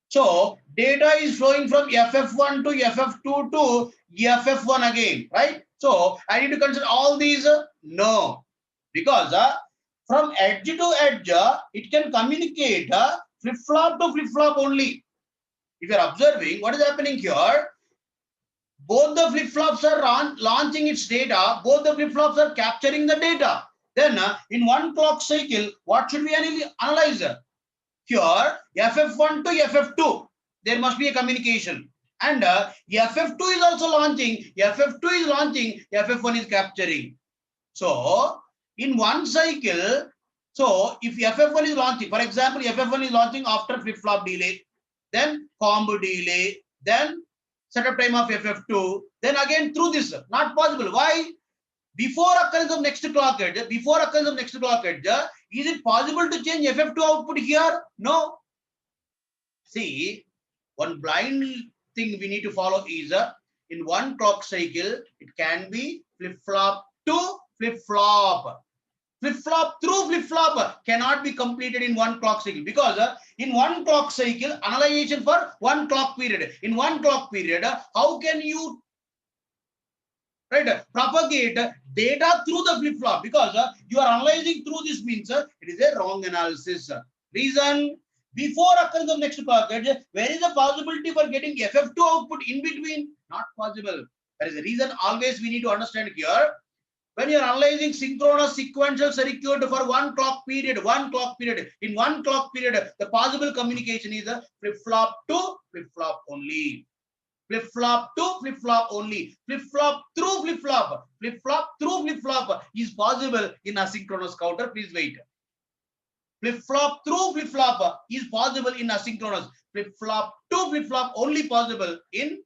So, data is flowing from FF1 to FF2 to FF1 again, right? So, I need to consider all these? No, because from edge to edge, it can communicate flip-flop to flip-flop only. If you are observing, what is happening here? Both the flip-flops are launching its data, both the flip-flops are capturing the data. Then in one clock cycle, what should we analyze? Here, FF1 to FF2, there must be a communication. And FF2 is also launching, FF2 is launching, FF1 is capturing. So, in one cycle, So if FF1 is launching, for example, FF1 is launching after flip-flop delay, then combo delay, then setup time of FF2, then again through this. Not possible. Why? Before occurrence of next clock edge, is it possible to change FF2 output here? No. See, one blind thing we need to follow is in one clock cycle, it can be flip-flop to flip-flop. Flip-flop through flip-flop cannot be completed in one clock cycle, because in one clock cycle, analyzation for one clock period. In one clock period, how can you propagate data through the flip-flop? Because you are analyzing through this means it is a wrong analysis. Reason, before occurrence of next clock edge, where is the possibility for getting FF2 output in between? Not possible. There is a reason always we need to understand here. When you are analyzing synchronous sequential circuit for one clock period, in one clock period, the possible communication is a flip-flop to flip-flop only. Flip-flop to flip-flop only. Flip-flop through flip-flop. Flip-flop through flip-flop is possible in asynchronous counter. Please wait. Flip-flop through flip-flop is possible in asynchronous. Flip-flop to flip-flop only possible in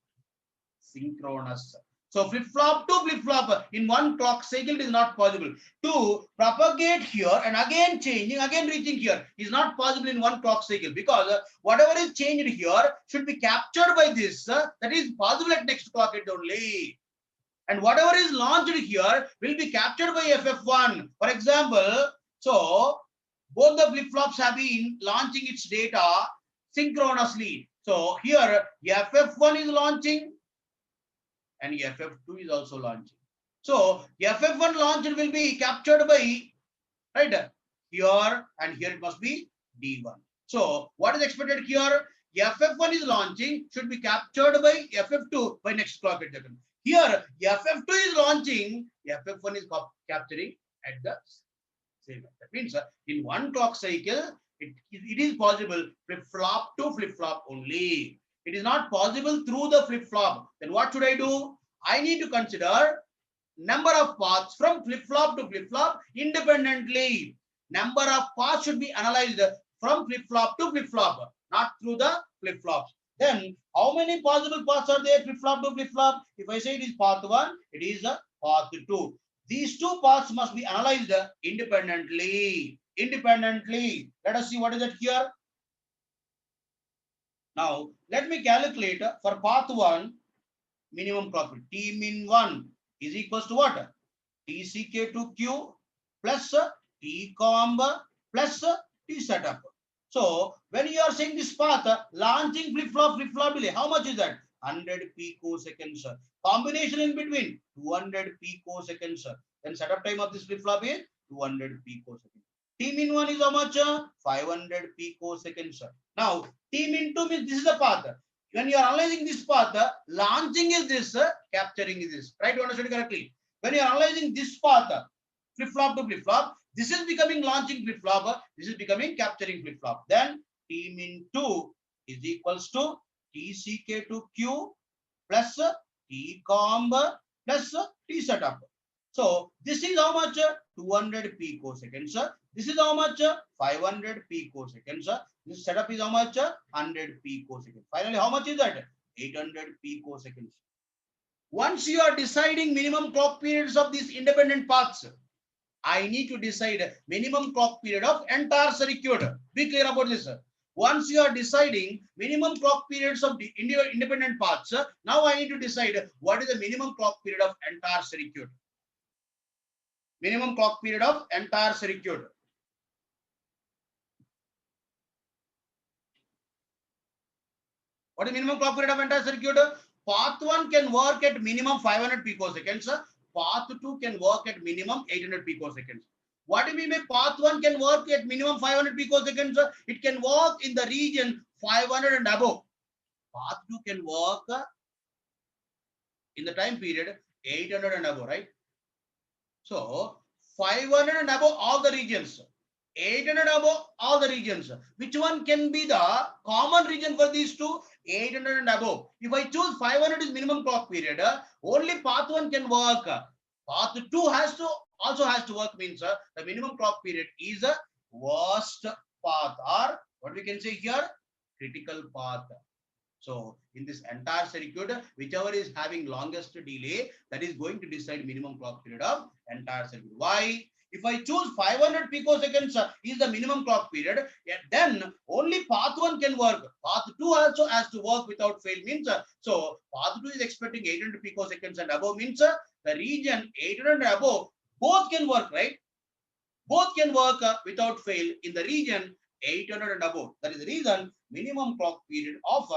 synchronous. So flip-flop to flip-flop in one clock cycle is not possible. To propagate here and again changing, again reaching here is not possible in one clock cycle, because whatever is changed here should be captured by this. That is possible at next clock edge only. And whatever is launched here will be captured by FF1. For example, so both the flip-flops have been launching its data synchronously. So here FF1 is launching and FF2 is also launching. So FF1 launch will be captured by, right, here, and here it must be D1. So what is expected here? FF1 is launching, should be captured by FF2 by next clock edge. Here FF2 is launching, FF1 is capturing at the same. That means in one clock cycle, it is possible flip-flop to flip-flop only. It is not possible through the flip-flop. Then what should I do? I need to consider number of paths from flip-flop to flip-flop independently. Number of paths should be analyzed from flip-flop to flip-flop, not through the flip-flops. Then how many possible paths are there flip-flop to flip-flop? If I say it is path 1, it is path 2. These two paths must be analyzed independently. Let us see what is it here. Now, let me calculate for path 1 minimum clock period. T min 1 is equals to what? TCK2Q plus T comb plus T setup. So, when you are saying this path, launching flip-flop delay, how much is that? 100 picoseconds. Combination in between, 200 picoseconds. Then setup time of this flip-flop is 200 picoseconds. T min 1 is how much? 500 picoseconds. Now, T min 2 means this is the path. When you are analyzing this path, launching is this, capturing is this. Try to understand correctly. When you are analyzing this path, flip-flop to flip-flop, this is becoming launching flip-flop, this is becoming capturing flip-flop. Then T min 2 is equals to TCK2Q plus T comb plus T setup. So this is how much? 200 picoseconds. This is how much? 500 picoseconds. This setup is how much? 100 picoseconds. Finally, how much is that? 800 picoseconds. Once you are deciding minimum clock periods of these independent paths, I need to decide minimum clock period of entire circuit. Be clear about this. Once you are deciding minimum clock periods of the independent paths, now I need to decide what is the minimum clock period of entire circuit. Minimum clock period of entire circuit. What is minimum clock period of entire circuit? Path 1 can work at minimum 500 picoseconds. Path 2 can work at minimum 800 picoseconds. What do you mean by path 1 can work at minimum 500 picoseconds? It can work in the region 500 and above. Path 2 can work in the time period 800 and above, right? So 500 and above all the regions, 800 above all the regions. Which one can be the common region for these two? 800 and above. If I choose 500 is minimum clock period, only path 1 can work. Path 2 also has to work, means the minimum clock period is worst path, or what we can say here, critical path. So in this entire circuit, whichever is having longest delay, that is going to decide minimum clock period of entire circuit. Why? If I choose 500 picoseconds is the minimum clock period, yeah, then only path 1 can work. Path 2 also has to work without fail means, so path 2 is expecting 800 picoseconds and above means the region 800 and above both can work, right? Both can work without fail in the region 800 and above. That is the reason minimum clock period of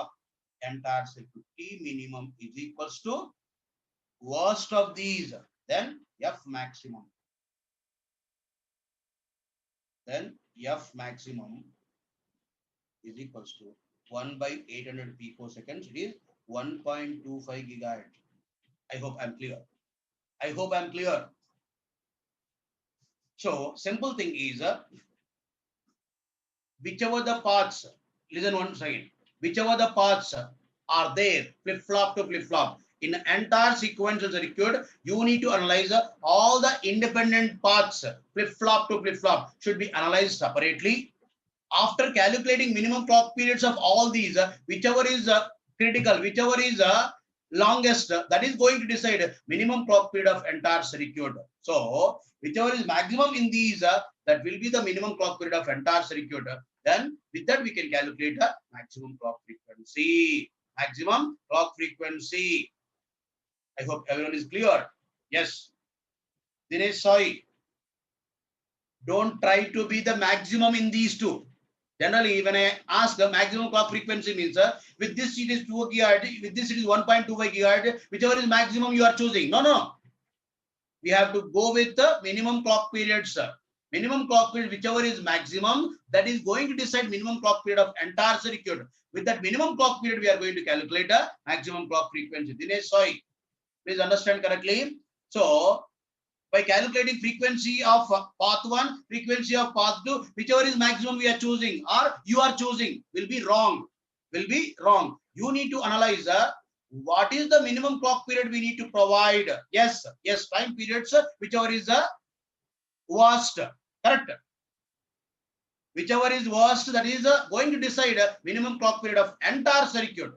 entire circuit T minimum is equals to worst of these, then F maximum. Then F maximum is equals to 1 by 800 picoseconds. It is 1.25 gigahertz. I hope I'm clear. I hope I'm clear. So simple thing is whichever the paths, listen one second, whichever the paths are there, flip flop to flip flop, in the entire sequential circuit, you need to analyze all the independent paths, flip flop to flip flop, should be analyzed separately. After calculating minimum clock periods of all these, whichever is critical, whichever is longest, that is going to decide minimum clock period of entire circuit. So whichever is maximum in these, that will be the minimum clock period of entire circuit. Then with that we can calculate the maximum clock frequency. Maximum clock frequency. I hope everyone is clear. Yes. Dinesh, sorry. Don't try to be the maximum in these two. Generally, when I ask the maximum clock frequency means with this it is 2 gigahertz, with this it is 1.25 gigahertz, whichever is maximum you are choosing. No. We have to go with the minimum clock periods. Minimum clock period, whichever is maximum, that is going to decide minimum clock period of entire circuit. With that minimum clock period, we are going to calculate a maximum clock frequency. Dinesh, sorry, please understand correctly. So by calculating frequency of path 1, frequency of path 2, whichever is maximum we are choosing or you are choosing will be wrong. Will be wrong. You need to analyze what is the minimum clock period we need to provide. Yes, time periods, whichever is the worst. Correct. Whichever is worst, that is going to decide minimum clock period of entire circuit.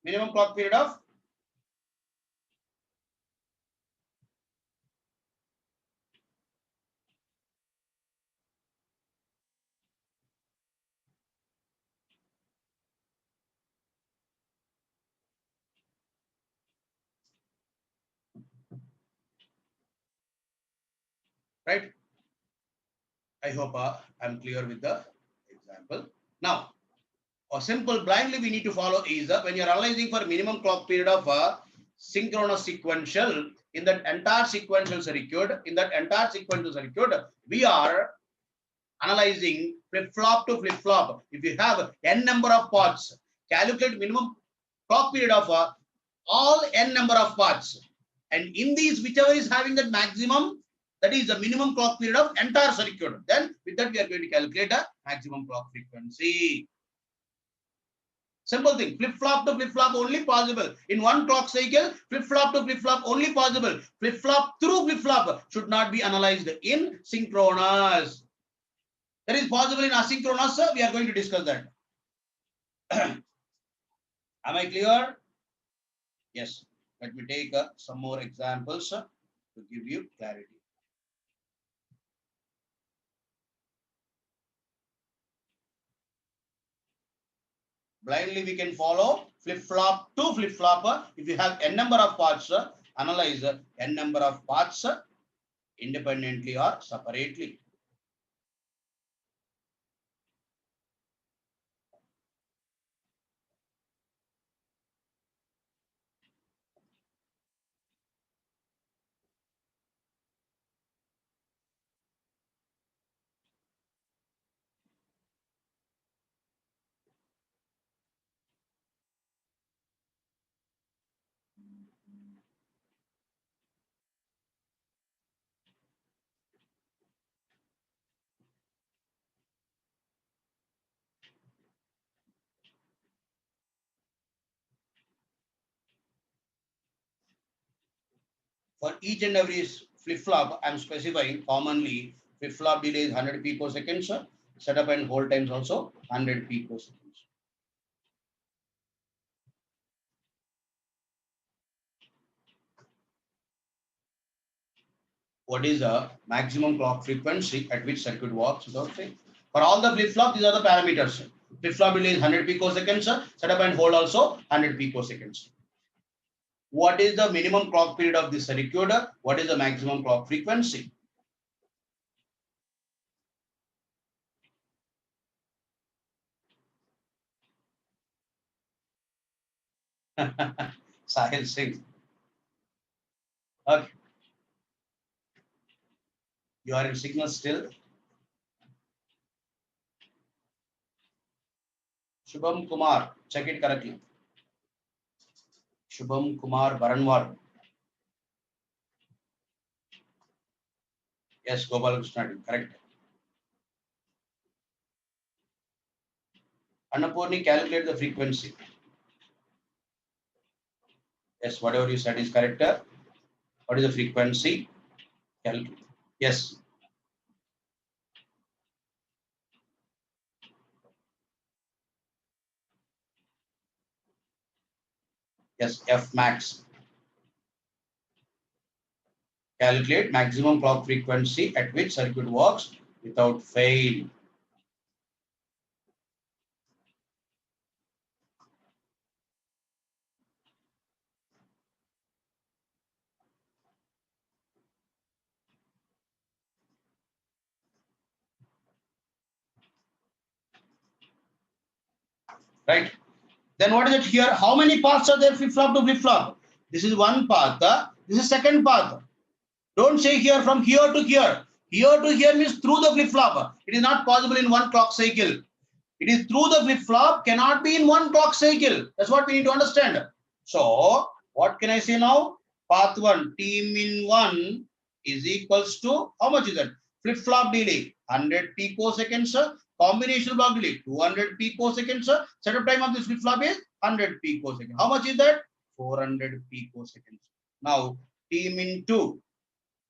Minimum clock period of right. I hope I'm clear with the example. Now, or simple blindly we need to follow is when you're analyzing for minimum clock period of synchronous sequential, in that entire sequential circuit, we are analyzing flip flop to flip flop. If you have n number of parts, calculate minimum clock period of all n number of parts, and in these whichever is having that maximum, that is the minimum clock period of entire circuit, then with that we are going to calculate a maximum clock frequency. Simple thing, flip flop to flip flop only possible in one clock cycle. Flip flop to flip flop only possible. Flip flop through flip flop should not be analyzed in synchronous. That is possible in asynchronous. We are going to discuss that. Am I clear? Yes. Let me take some more examples to give you clarity. Blindly we can follow flip flop to flip flop. If you have n number of parts, analyze n number of parts independently or separately. For each and every flip flop, I'm specifying commonly Flip-flop delay is 100 picoseconds. Setup and hold times also 100 picoseconds. What is the maximum clock frequency at which circuit works without fail? For all the flip-flop, these are the parameters. Flip-flop delay is 100 picoseconds. Setup and hold also 100 picoseconds. What is the minimum clock period of this circuit? What is the maximum clock frequency? Sahil Singh. Okay. You are in signal still. Shubham Kumar, check it correctly. Shubham Kumar Baranwal. Yes, Gopal Krishna, correct. Annapurni, calculate the frequency. Yes, whatever you said is correct. What is the frequency? Calculate. Yes. Yes, F max. Calculate maximum clock frequency at which circuit works without fail. Right? Then what is it here? How many paths are there flip-flop to flip-flop? This is one path. This is second path. Don't say here from here to here. Here to here means through the flip-flop. It is not possible in one clock cycle. It is through the flip-flop, cannot be in one clock cycle. That's what we need to understand. So, what can I say now? Path 1, T min 1 is equals to, how much is that? Flip-flop delay, 100 picoseconds. Combination block delay, 200 picoseconds. Setup time of this flip-flop is 100 picoseconds. How much is that? 400 picoseconds. Now, T min 2.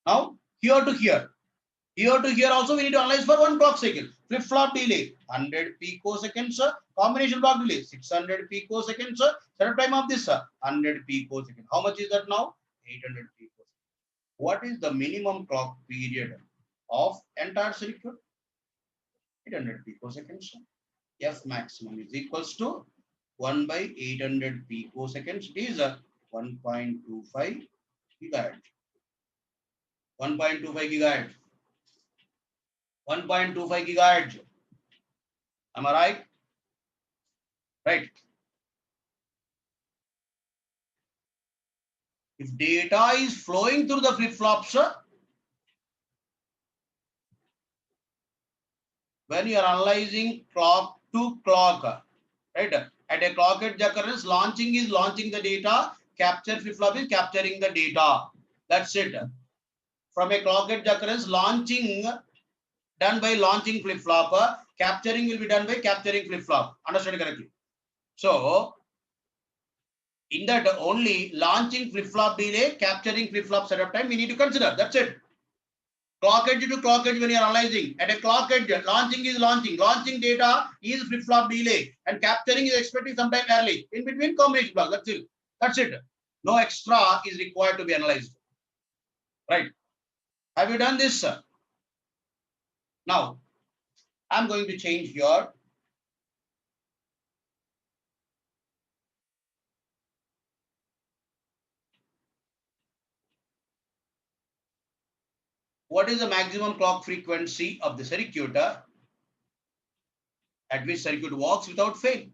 Now, here to here. Here to here also we need to analyze for one clock cycle. Flip-flop delay, 100 picoseconds. Combination block delay, 600 picoseconds. Setup time of this, 100 picoseconds. How much is that now? 800 picoseconds. What is the minimum clock period of entire circuit? 800 picoseconds. F maximum is equals to 1 by 800 picoseconds. It is 1.25 gigahertz. 1.25 gigahertz. 1.25 gigahertz. Am I right? Right. If data is flowing through the flip-flops, when you are analyzing clock to clock, right? At a clock edge occurrence, launching is launching the data, capture flip-flop is capturing the data. That's it. From a clock edge occurrence, launching done by launching flip-flop, capturing will be done by capturing flip-flop. Understand correctly? So, in that only launching flip-flop delay, capturing flip-flop setup time, we need to consider. That's it. Clock edge to clock edge when you are analyzing. At a clock edge, launching is launching. Launching data is flip-flop delay. And capturing is expecting sometime early. In between combination block. That's it. That's it. No extra is required to be analyzed. Right. Have you done this? Now, I'm going to change here. What is the maximum clock frequency of the circuit at which circuit works without fail?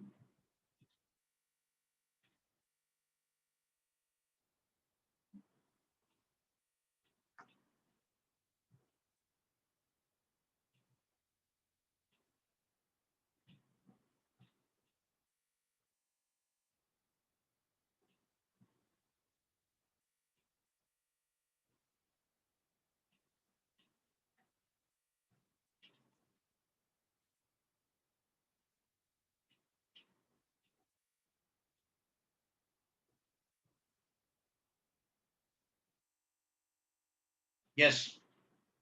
Yes.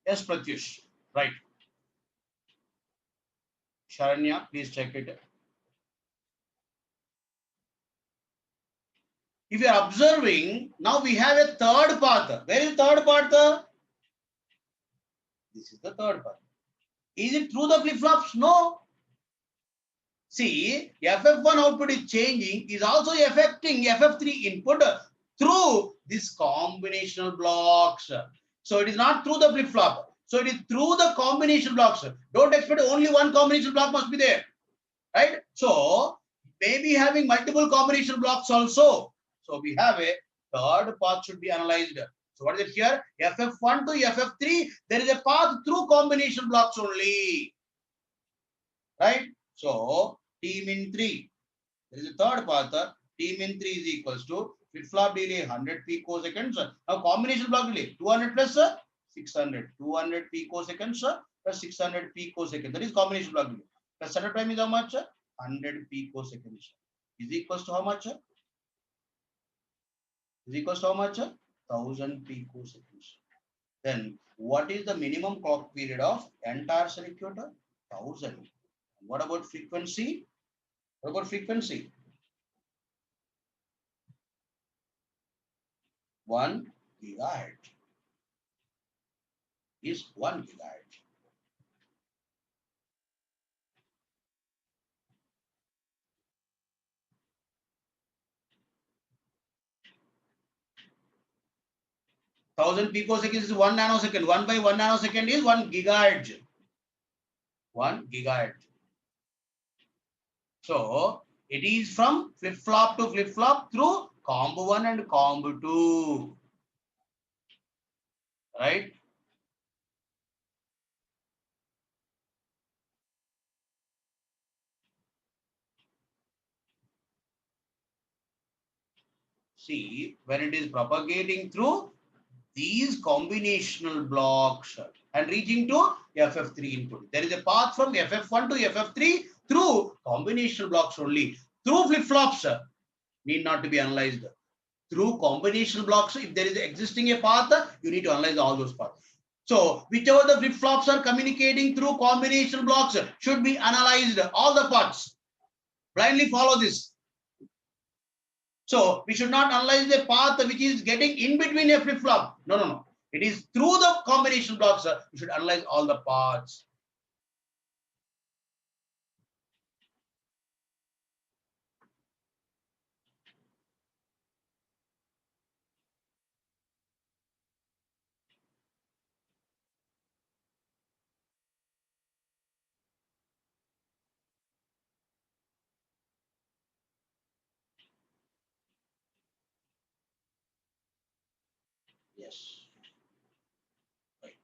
Yes, Pratyush. Right. Sharanya, please check it. If you are observing, now we have a third path. Where is the third path? This is the third path. Is it through the flip-flops? No. See, FF1 output is changing, is also affecting FF3 input through this combinational blocks. So it is not through the flip-flop. So it is through the combination blocks. Don't expect only one combination block must be there. Right? So maybe having multiple combination blocks also. So we have a third path should be analyzed. So what is it here? FF1 to FF3, there is a path through combination blocks only. Right? So T min 3. There is a third path. T min 3 is equals to flip-flop delay 100 picoseconds. Now combination block delay 200 plus 600. 200 picoseconds plus 600 picoseconds. That is combination block delay. The setup time is how much? 100 picoseconds. Is equals to how much? Is equals to how much? 1000 picoseconds. Then what is the minimum clock period of entire circuit? 1000. What about frequency? What about frequency? 1 gigahertz is 1 gigahertz. Thousand picoseconds is 1 nanosecond. 1 by 1 nanosecond is 1 gigahertz. 1 gigahertz. So it is from flip-flop to flip-flop through combo 1 and combo 2. Right? See, when it is propagating through these combinational blocks and reaching to FF3 input. There is a path from FF1 to FF3 through combinational blocks only. Through flip-flops need not to be analyzed. Through combinational blocks, if there is existing a path, you need to analyze all those paths. So whichever the flip-flops are communicating through combination blocks should be analyzed, all the parts. Blindly follow this. So we should not analyze the path which is getting in between a flip-flop. No, no, no. It is through the combination blocks. You should analyze all the parts. Yes. Right.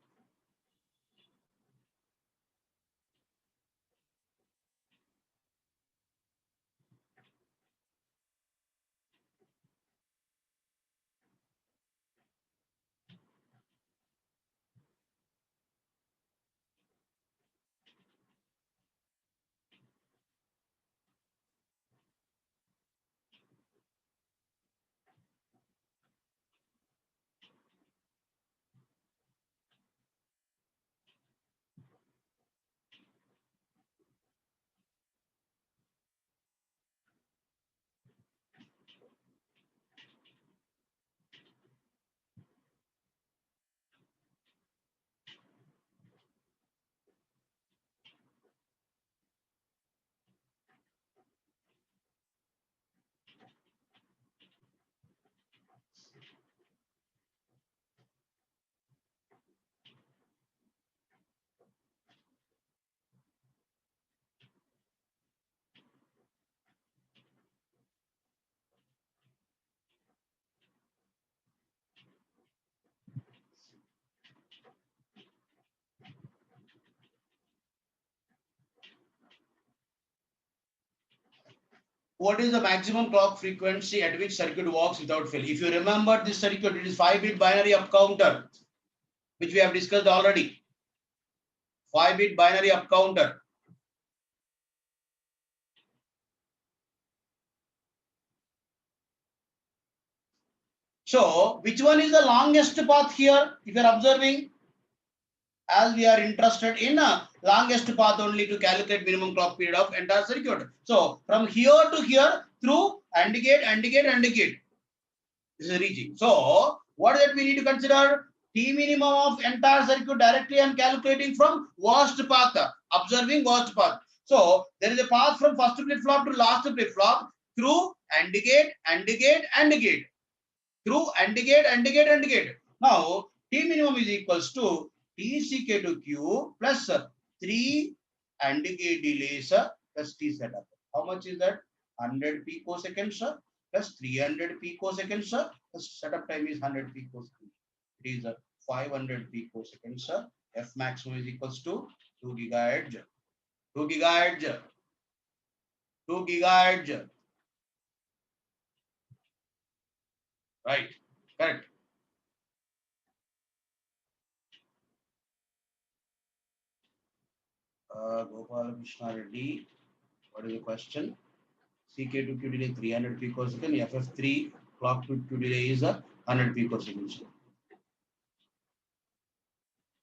What is the maximum clock frequency at which circuit works without fail? If you remember this circuit, it is 5-bit binary up counter, which we have discussed already. 5-bit binary up counter. So which one is the longest path here? If you are observing, as we are interested in longest path only to calculate minimum clock period of entire circuit. So from here to here through AND gate, AND gate, AND gate. This is reaching. So what is that we need to consider? T minimum of entire circuit directly and calculating from worst path, observing worst path. So there is a path from first flip flop to last flip flop through AND gate, AND gate, AND gate. Through AND gate, AND gate, AND gate. Now T minimum is equals to TCK to Q plus 3 AND gate delays plus T setup. How much is that? 100 picoseconds plus 300 picoseconds plus setup time is 100 picoseconds. It is 500 picoseconds. F maximum is equals to 2 gigahertz. 2 gigahertz. 2 gigahertz. Right. Correct. Gopal Krishna Reddy. What is the question? CK to Q delay 300 picosecond. FF3 clock to Q delay is 100 picoseconds.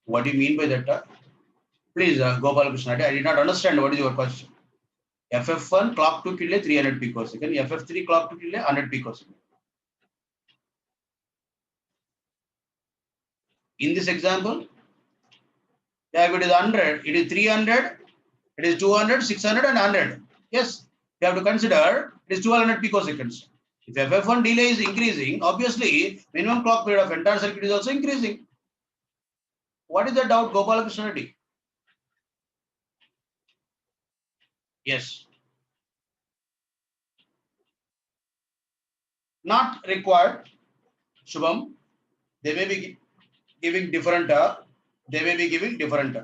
What do you mean by that? Please, Gopal Krishna Reddy, I did not understand what is your question. FF1 clock to Q delay 300 picosecond. FF3 clock to Q delay 100 picosecond. In this example, if it is 100, it is 300, it is 200, 600 and 100. Yes, you have to consider it is 1200 picoseconds. If FF1 delay is increasing, obviously minimum clock period of entire circuit is also increasing. What is the doubt, Gopal Krishna Reddy? Yes. Not required, Shubham. They may be giving different. They may be giving different.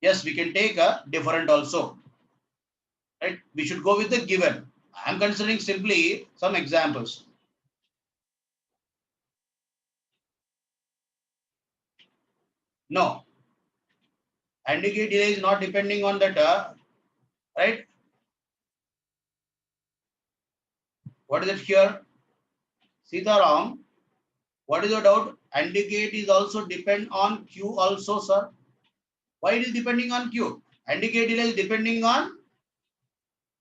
Yes, we can take a different also. Right? We should go with the given. I am considering simply some examples. No. AND gate delay is not depending on that. Right? What is it here? Sitaram, what is your doubt? AND gate is also depend on Q also, sir. Why it is depending on Q? AND gate delay is depending on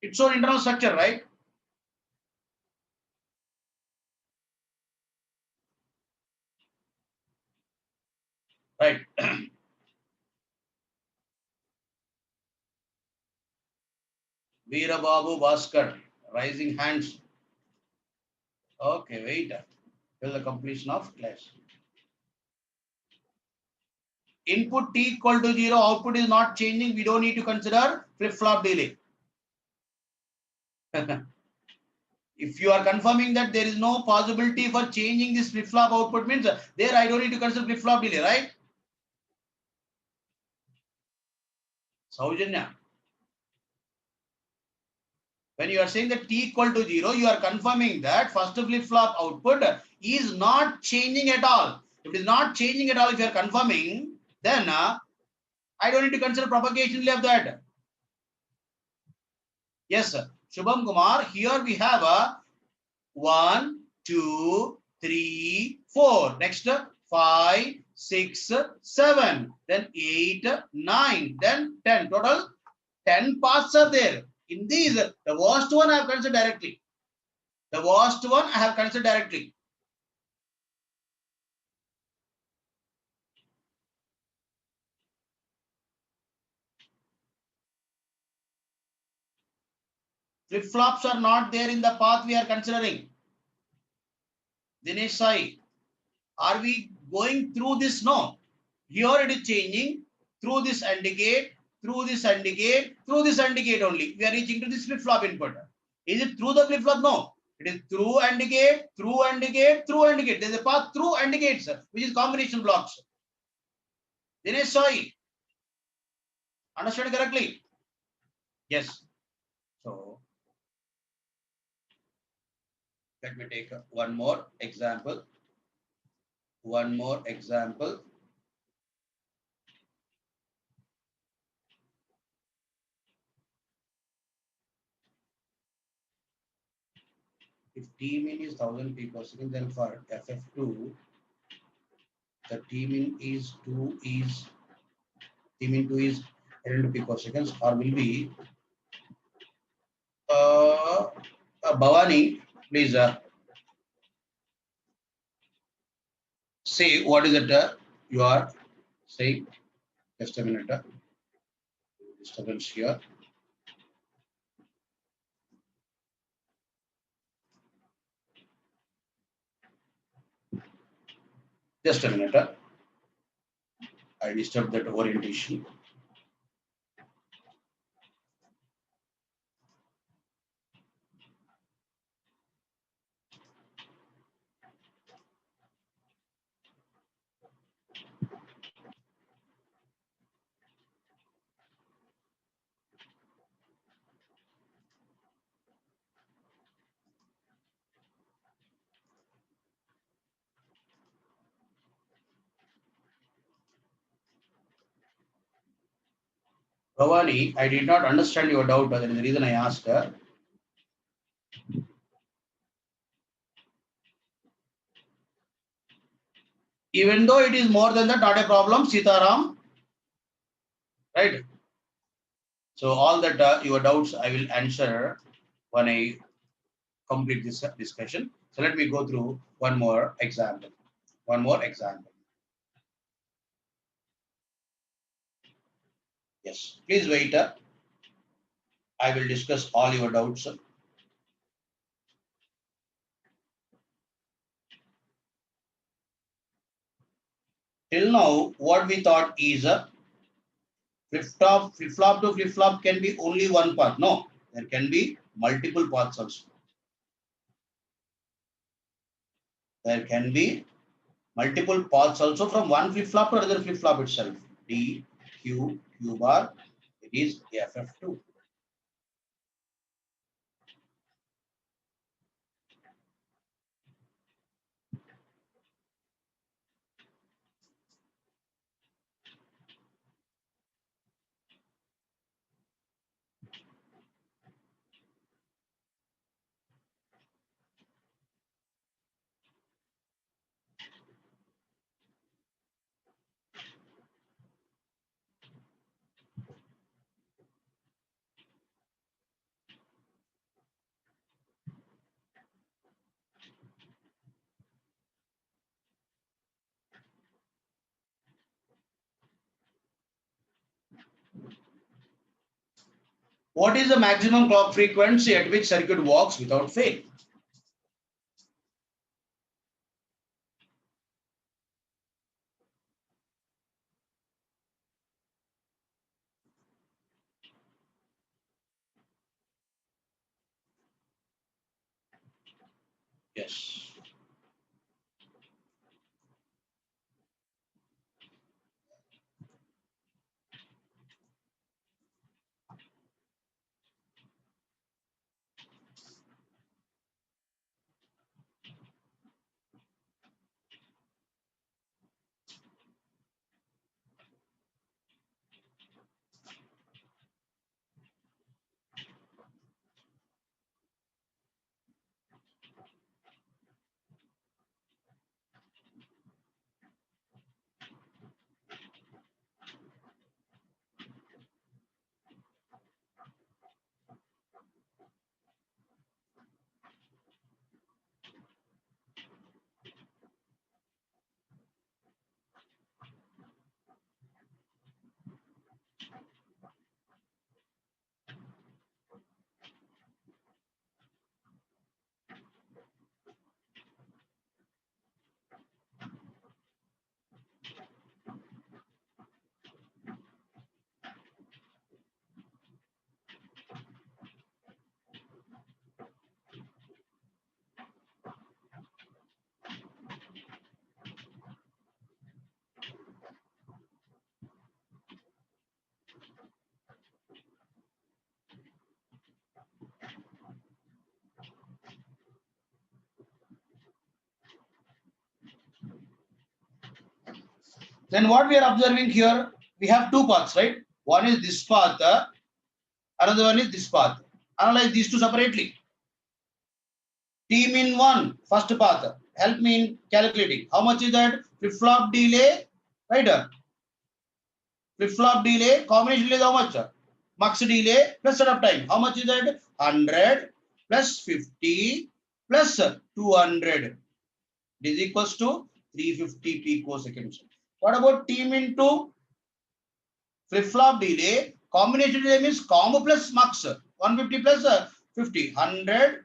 its own internal structure, right? Right. Veerababu Bhaskar, rising hands. Okay, wait. Till the completion of class. Input T equal to 0, output is not changing. We don't need to consider flip-flop delay. If you are confirming that there is no possibility for changing this flip-flop output, means there I don't need to consider flip-flop delay, right? Saujanya. When you are saying that T equal to 0, you are confirming that first flip-flop output is not changing at all. If it is not changing at all, if you are confirming, then I don't need to consider propagation delay of that. Yes, sir. Shubham Kumar, here we have a 1, 2, 3, 4. Next, 5, 6, 7. Then 8, 9. Then 10. Total 10 paths are there. In these, the worst one I have considered directly. The worst one I have considered directly. Flip-flops are not there in the path we are considering. Dinesh Sai, are we going through this? No. Here it is changing through this AND gate, through this AND gate, through this AND gate only. We are reaching to this flip-flop input. Is it through the flip-flop? No. It is through AND gate, through AND gate, through AND gate. There is a path through AND gates, which is combination blocks. Dinesh Sai, understand correctly? Yes. So let me take one more example. One more example. If T mean is 1000 picoseconds, then for FF2, the T min is 2 is T min 2 is 10 picoseconds, or will be Bhavani, please say what is it you are saying. Just a minute. Disturbance here. Just a minute. I disturbed that orientation. Bhavani, I did not understand your doubt. That is the reason I asked. Even though it is more than that, not a problem, Sitaram. Right? So all that your doubts I will answer when I complete this discussion. So let me go through one more example. One more example. Yes, please wait. I will discuss all your doubts. Till now, what we thought is flip-flop to flip-flop can be only one path. No, there can be multiple paths also. There can be multiple paths also from one flip-flop to another flip-flop itself. D, Q, Q bar, it is FF2. What is the maximum clock frequency at which circuit works without fail? Yes. Then what we are observing here, we have two paths, right? One is this path, another one is this path. Analyze these two separately. T min 1, first path. help me in calculating. How much is that? Flip-flop delay, right? Flip-flop delay, combination delay is how much? Mux delay plus setup time. How much is that? 100 plus 50 plus 200. It is equals to 350 picoseconds. What about T min 2? Flip-flop delay, combination delay means combo plus mux. 150 plus 50, 100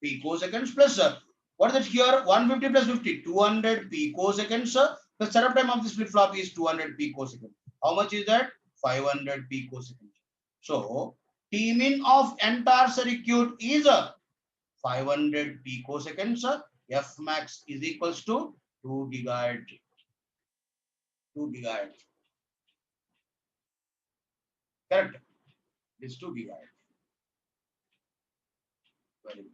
picoseconds plus what is it here? 150 plus 50, 200 picoseconds. The setup time of this flip-flop is 200 picoseconds. How much is that? 500 picoseconds. So T min of entire circuit is 500 picoseconds. F max is equals to 2 gigahertz. 2 gigahertz. Correct. This 2 gigahertz. Very good.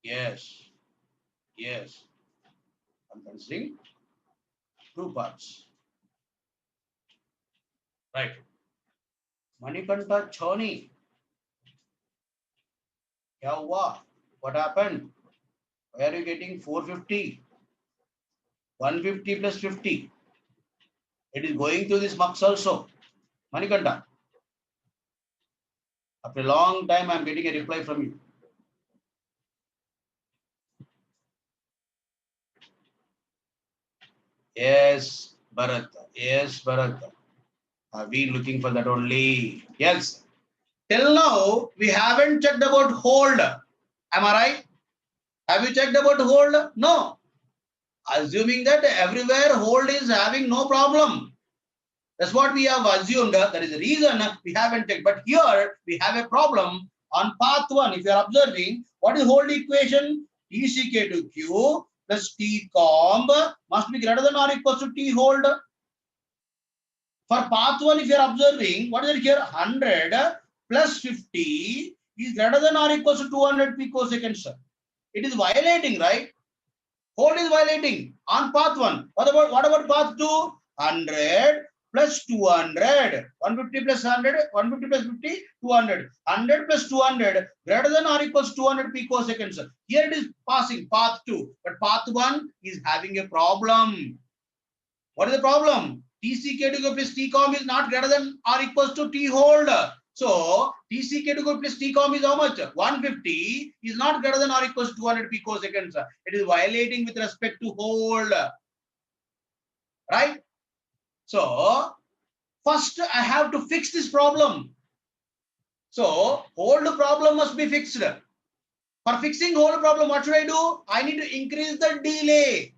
Yes. Yes. I'm considering two parts. Right. Manikanta Choni. Kya hua? What happened? Why are you getting 450? 150 plus 50. It is going to this mux also. Manikanta. After a long time, I am getting a reply from you. Yes, Bharat. Yes, Bharat. Are we looking for that only? Yes. Till now, we haven't checked about hold. Am I right? Have you checked about hold? No. Assuming that everywhere hold is having no problem. That's what we have assumed. That is the reason we haven't checked. But here we have a problem on path 1. If you are observing, what is hold equation? TCK to Q plus T comb must be greater than or equals to T hold. For path 1, if you are observing, what is it here? 100 plus 50 is greater than or equals to 200 picoseconds. It is violating, right? Hold is violating on path 1. What about path 2? 100 plus 200. 150 plus 100, 150 plus 50, 200. 100 plus 200 greater than or equals to 200 picoseconds. Here it is passing path 2, but path 1 is having a problem. What is the problem? TCK to go plus TCOM is not greater than or equals to T hold. So TCK to go plus TCOM is how much? 150 is not greater than or equals to 200 picoseconds. It is violating with respect to hold. Right? So first I have to fix this problem. So hold problem must be fixed. For fixing hold problem, what should I do? I need to increase the delay.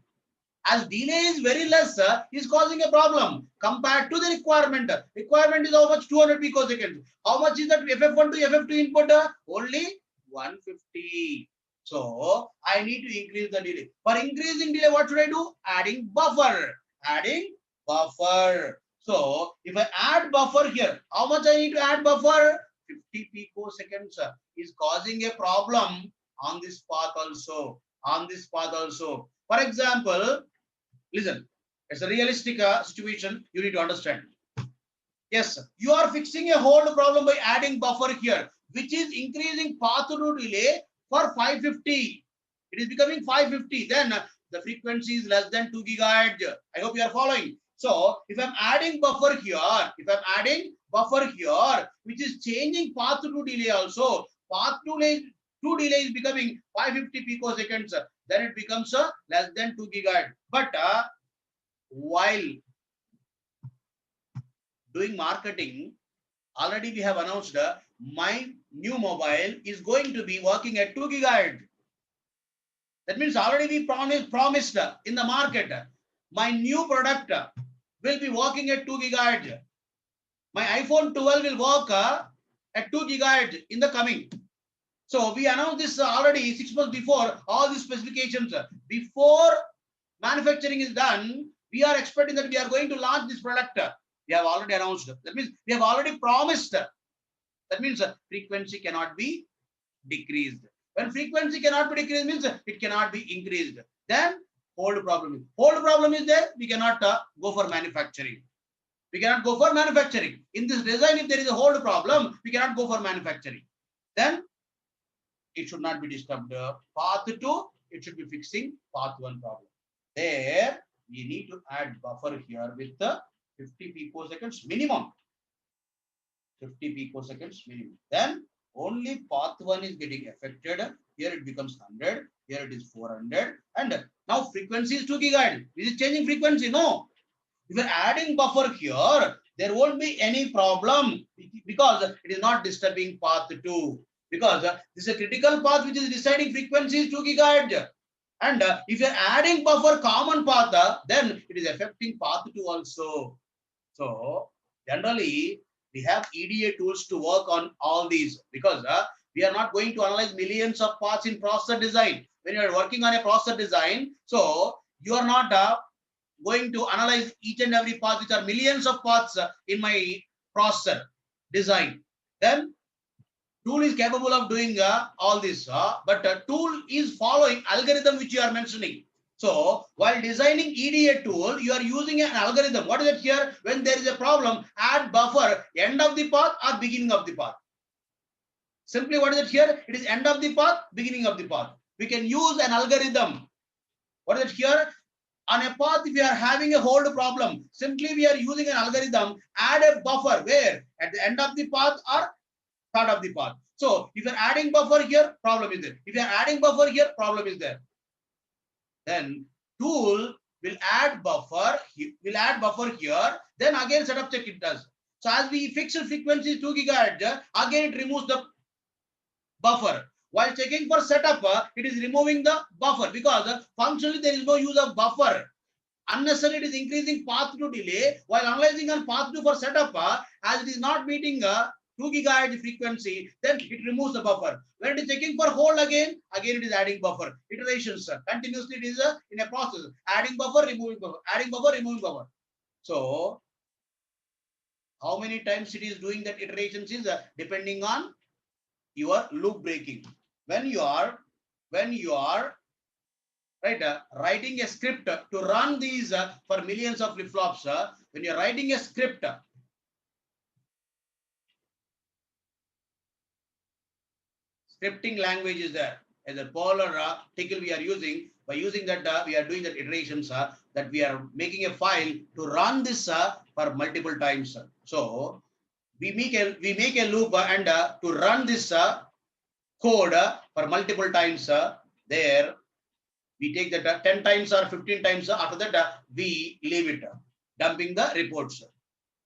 As delay is very less, is causing a problem compared to the requirement. Requirement is how much? 200 picoseconds. How much is that FF1 to FF2 input? Only 150. So I need to increase the delay. For increasing delay, what should I do? Adding buffer. Adding buffer. So if I add buffer here, how much I need to add buffer? 50 picoseconds is causing a problem on this path also. On this path also. For example, listen, it's a realistic situation you need to understand. Yes, you are fixing a hold problem by adding buffer here, which is increasing path through delay for 550. It is becoming 550. Then the frequency is less than 2 gigahertz. I hope you are following. So if I'm adding buffer here, which is changing path through delay also, path to delay is becoming 550 picoseconds. Then it becomes less than 2 gigahertz. But while doing marketing, already we have announced my new mobile is going to be working at 2 gigahertz. That means already we promised in the market, my new product will be working at 2 gigahertz. My iPhone 12 will work at 2 gigahertz in the coming. So we announced this already 6 months before, all these specifications. Before manufacturing is done, we are expecting that we are going to launch this product. We have already announced. That means we have already promised. That means frequency cannot be decreased. When frequency cannot be decreased means it cannot be increased. Then hold problem is there. We cannot go for manufacturing. We cannot go for manufacturing. In this design, if there is a hold problem, we cannot go for manufacturing. Then it should not be disturbed. Path 2, it should be fixing path 1 problem. There, we need to add buffer here with the 50 picoseconds minimum. 50 picoseconds minimum. Then only path 1 is getting affected. Here it becomes 100. Here it is 400. And now frequency is 2 gigahertz. Is it changing frequency? No. If you're adding buffer here, there won't be any problem because it is not disturbing path 2. Because this is a critical path which is deciding frequency is 2 gigahertz. And if you're adding buffer common path, then it is affecting path 2 also. So generally, we have EDA tools to work on all these because we are not going to analyze millions of paths in processor design. When you are working on a processor design, so you are not going to analyze each and every path, which are millions of paths in my processor design. Then tool is capable of doing all this, but tool is following algorithm which you are mentioning. So while designing EDA tool, you are using an algorithm. What is it here? When there is a problem, add buffer, end of the path or beginning of the path. Simply what is it here? It is end of the path, beginning of the path. We can use an algorithm. What is it here? On a path, if we are having a hold problem, simply we are using an algorithm, add a buffer where? At the end of the path or start of the path. So if you are adding buffer here, problem is there. If you are adding buffer here, problem is there. Then tool will add buffer here, then again setup check it does. So as we fix the frequency 2 gigahertz, again it removes the buffer. While checking for setup, it is removing the buffer because functionally there is no use of buffer. Unnecessarily it is increasing path 2 delay. While analyzing on path 2 for setup, as it is not meeting 2 gigahertz frequency, then it removes the buffer. When it is checking for hold again it is adding buffer. Iterations, continuously it is in a process. Adding buffer, removing buffer, adding buffer, removing buffer. So, how many times it is doing that iterations is depending on your loop breaking. When you are right writing a script to run these for millions of flip-flops, when you are writing a script, scripting language is there. As a Perl or Tcl we are using. By using that, we are doing that iterations that we are making a file to run this for multiple times. So we make a loop and to run this code for multiple times. There we take that 10 times or 15 times. After that, we leave it, dumping the reports.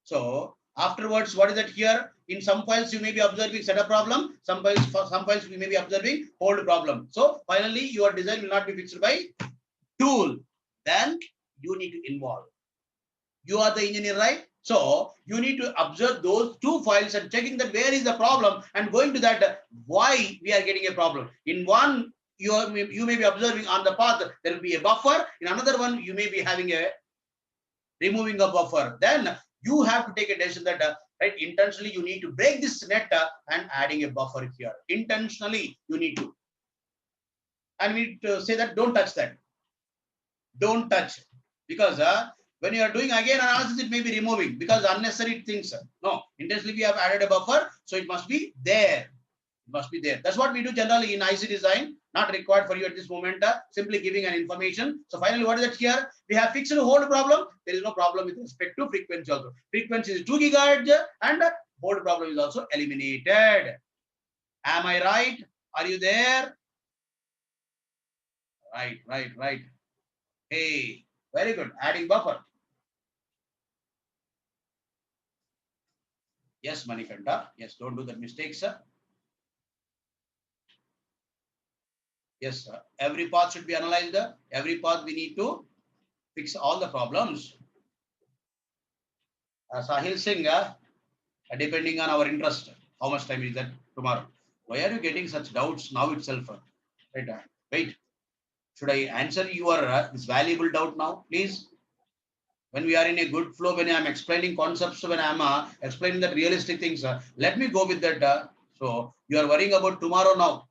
So afterwards, what is that here? In some files, you may be observing setup problem. Some files we may be observing hold problem. So finally, your design will not be fixed by tool. Then you need to involve. You are the engineer, right? So you need to observe those two files and checking that where is the problem and going to that why we are getting a problem. In one, you may be observing on the path there will be a buffer. In another one, you may be having a removing a buffer. Then you have to take a decision that right intentionally you need to break this net and adding a buffer here. Intentionally you need to, and we need to say that don't touch that. Don't touch, because when you are doing again analysis, it may be removing because unnecessary things. No, intentionally we have added a buffer, so it must be there. It must be there. That's what we do generally in IC design. Not required for you at this moment. Simply giving an information. So finally, what is that here? We have fixed a hold problem. There is no problem with respect to frequency also. Frequency is 2 gigahertz and hold problem is also eliminated. Am I right? Are you there? Right. Hey, very good. Adding buffer. Yes, Manikanta. Yes, don't do that mistake, sir. Yes, sir. Every path should be analyzed. Every path we need to fix all the problems. Sahil Singh, depending on our interest, how much time is that tomorrow? Why are you getting such doubts now itself? Right, wait. Should I answer your this valuable doubt now, please? When we are in a good flow, when I am explaining concepts, when I am explaining the realistic things, let me go with that. So you are worrying about tomorrow now.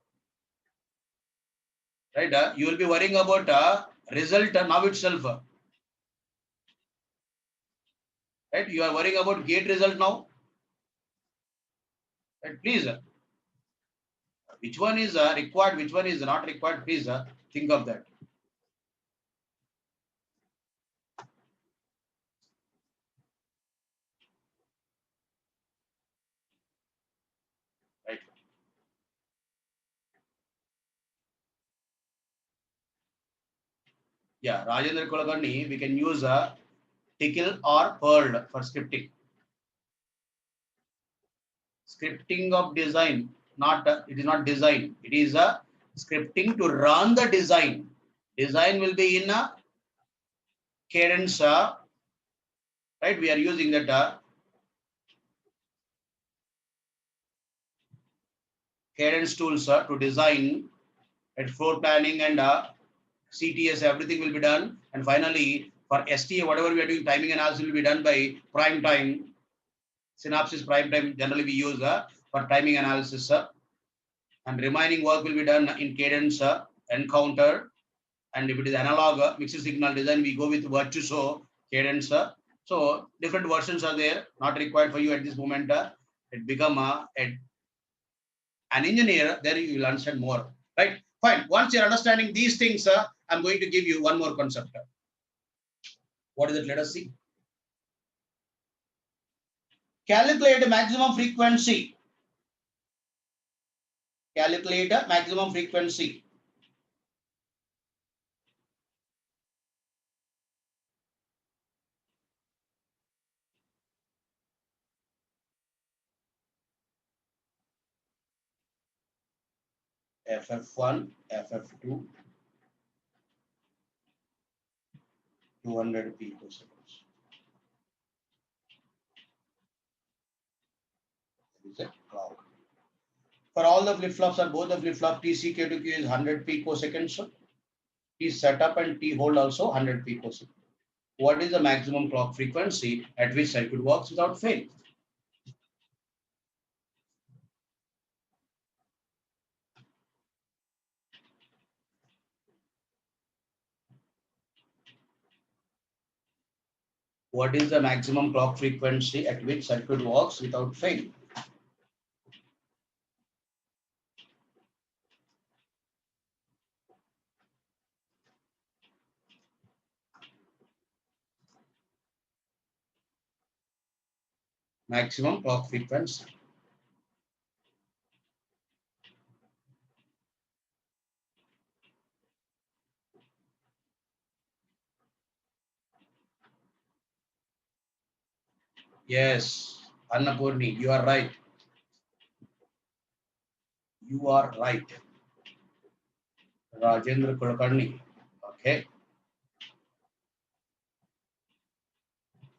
Right? You will be worrying about result now itself. Right? You are worrying about gate result now. Right? Please, which one is required, which one is not required? Please think of that. Right? Yeah, Rajendra Kulkarni, we can use Tickle or Perl for scripting. Scripting of design, not it is not design. It is a scripting to run the design. Design will be in a cadence, right? We are using that cadence tools to design at floor planning and CTS, everything will be done. And finally, for STA, whatever we are doing, timing analysis will be done by prime time. Synopsis prime time generally we use for timing analysis. And remaining work will be done in cadence, encounter. And if it is analog mixed signal design, we go with virtuoso cadence. So different versions are there, not required for you at this moment. It become an engineer, there you will understand more. Right? Fine. Once you're understanding these things, I'm going to give you one more concept. What is it? Let us see. Calculate maximum frequency. Calculate maximum frequency. FF1, FF2, 200 picoseconds. That is a clock. For all the flip-flops or both the flip-flop, TCK to Q is 100 picoseconds. T setup and T hold also 100 picoseconds. What is the maximum clock frequency at which circuit works without fail? What is the maximum clock frequency at which circuit works without fail? Maximum clock frequency. Yes, Annapurni, you are right. You are right. Rajendra Kulkarni. Okay.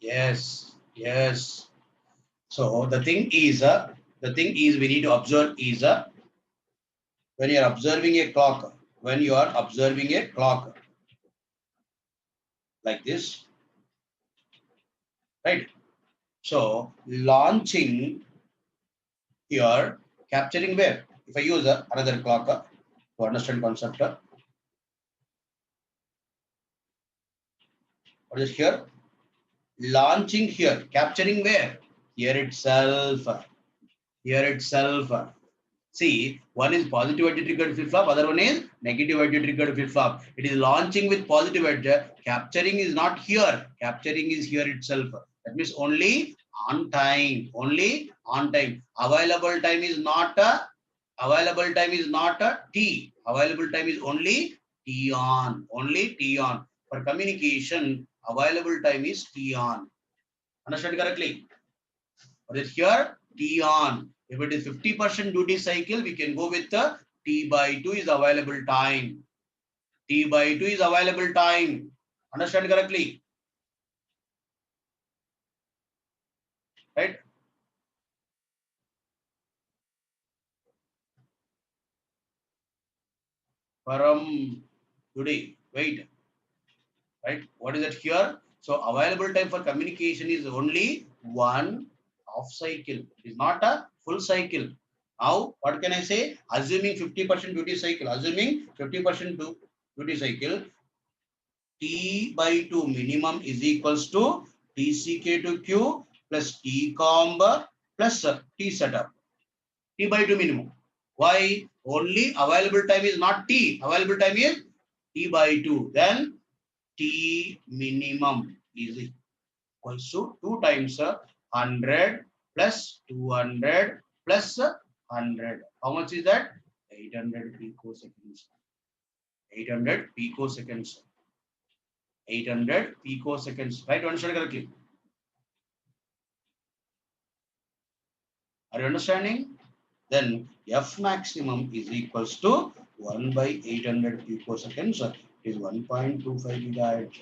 Yes, yes. So the thing is we need to observe is when you are observing a clock, like this, right? So launching here, capturing where? If I use another clock to understand concept, what is here? Launching here, capturing where? Here itself. Here itself. See, one is positive edge triggered flip flop, other one is negative edge triggered flip flop. It is launching with positive edge. Capturing is not here. Capturing is here itself. That means only on time. Only on time. Available time is not a T. Available time is only T on. Only T on. For communication, available time is T on. Understand correctly? What is here? T on. If it is 50% duty cycle, we can go with the T by 2 is available time. T by 2 is available time. Understand correctly? Right? From today. Wait. Right? What is it here? So available time for communication is only one half cycle. It is not a full cycle. Now, what can I say? Assuming 50% duty cycle, assuming 50% duty cycle, T by 2 minimum is equals to TCK to Q plus TComb plus T setup. T by 2 minimum. Why? Only available time is not T. Available time is T by 2. Then T minimum is equals to 2 times 100 plus 200 plus 100. How much is that? 800 picoseconds. 800 picoseconds. 800 picoseconds. Right? Understand correctly? Are you understanding? Then F maximum is equals to 1 by 800 picoseconds. It is 1.25 gigahertz.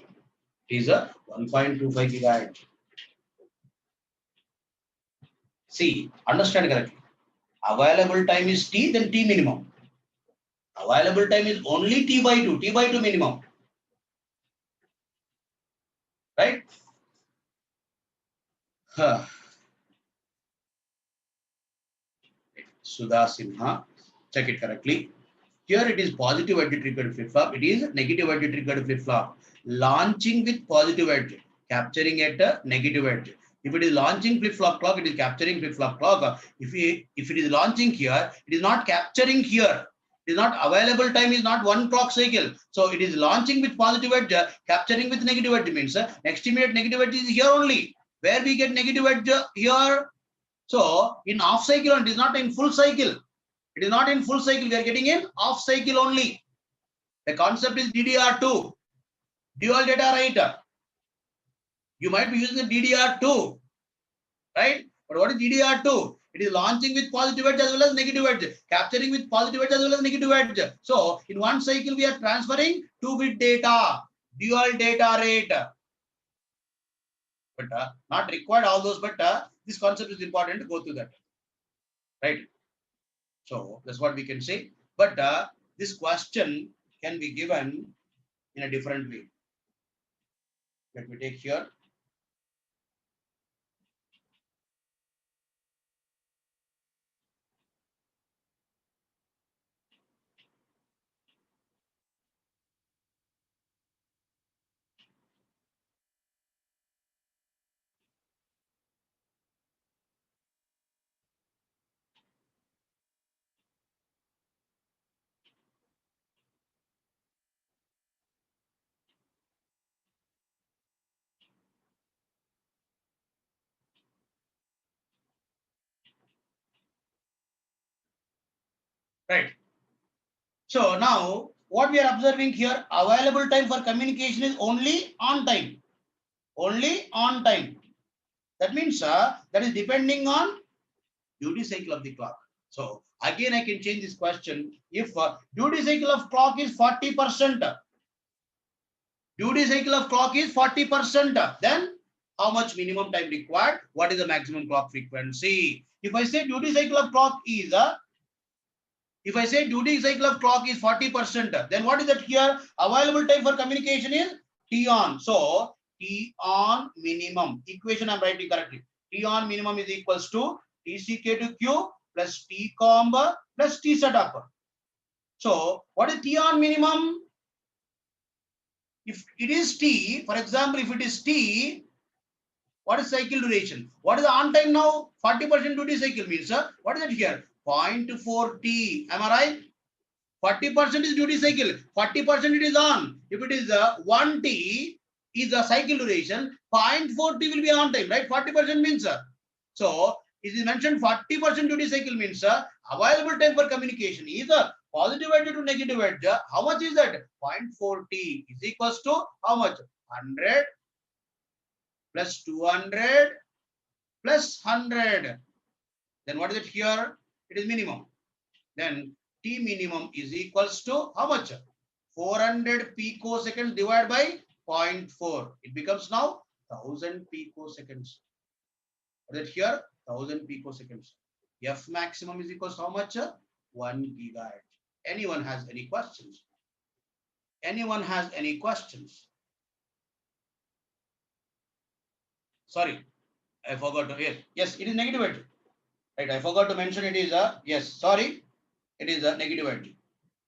It is a 1.25 gigahertz. See, understand correctly. Available time is T, then T minimum. Available time is only T by 2, T by 2 minimum. Right? Sudha Sinha, check it correctly. Here it is positive edge triggered flip flop. It is negative edge triggered flip flop. Launching with positive edge, capturing at a negative edge. If it is launching flip flop clock, it is capturing flip flop clock. If it is launching here, it is not capturing here. It is not available time is not one clock cycle. So it is launching with positive edge, capturing with negative edge means next immediate negative edge is here only. Where we get negative edge here. So in off cycle, it is not in full cycle. It is not in full cycle. We are getting in off cycle only. The concept is DDR2, dual data rate. You might be using the DDR2, right? But what is DDR2? It is launching with positive edge as well as negative edge, capturing with positive edge as well as negative edge. So in one cycle, we are transferring 2-bit data, dual data rate. But not required all those, but this concept is important to go through that, right? So that's what we can say. But this question can be given in a different way. Let me take here. Right. So now what we are observing here, available time for communication is only on time. Only on time. That means that is depending on duty cycle of the clock. So again, I can change this question. If duty cycle of clock is 40%, duty cycle of clock is 40%, then how much minimum time required? What is the maximum clock frequency? If I say duty cycle of clock is if I say duty cycle of clock is 40%, then what is that here? Available time for communication is T on. So T on minimum. Equation I'm writing correctly. T on minimum is equals to TCK to Q plus TComb plus T setup. So what is T on minimum? If it is T, for example, if it is T, what is cycle duration? What is the on time now? 40% duty cycle means, what is it here? 0.4 T. Am I right? 40% is duty cycle. 40% it is on. If it is 1 T is the cycle duration, 0.4 T will be on time, right? 40% means. So it is mentioned 40% duty cycle means available time for communication is positive edge to negative edge. How much is that? 0.4 T is equals to how much? 100 plus 200 plus 100. Then what is it here? It is minimum. Then T minimum is equals to how much? 400 picoseconds divided by 0.4. It becomes now 1000 picoseconds. What is it here? 1000 picoseconds. F maximum is equals to how much? 1 gigahertz. Anyone has any questions? Anyone has any questions? Sorry, I forgot to. Yes, it is negative edge. Right, I forgot to mention it is a yes. Sorry, it is a negative edge.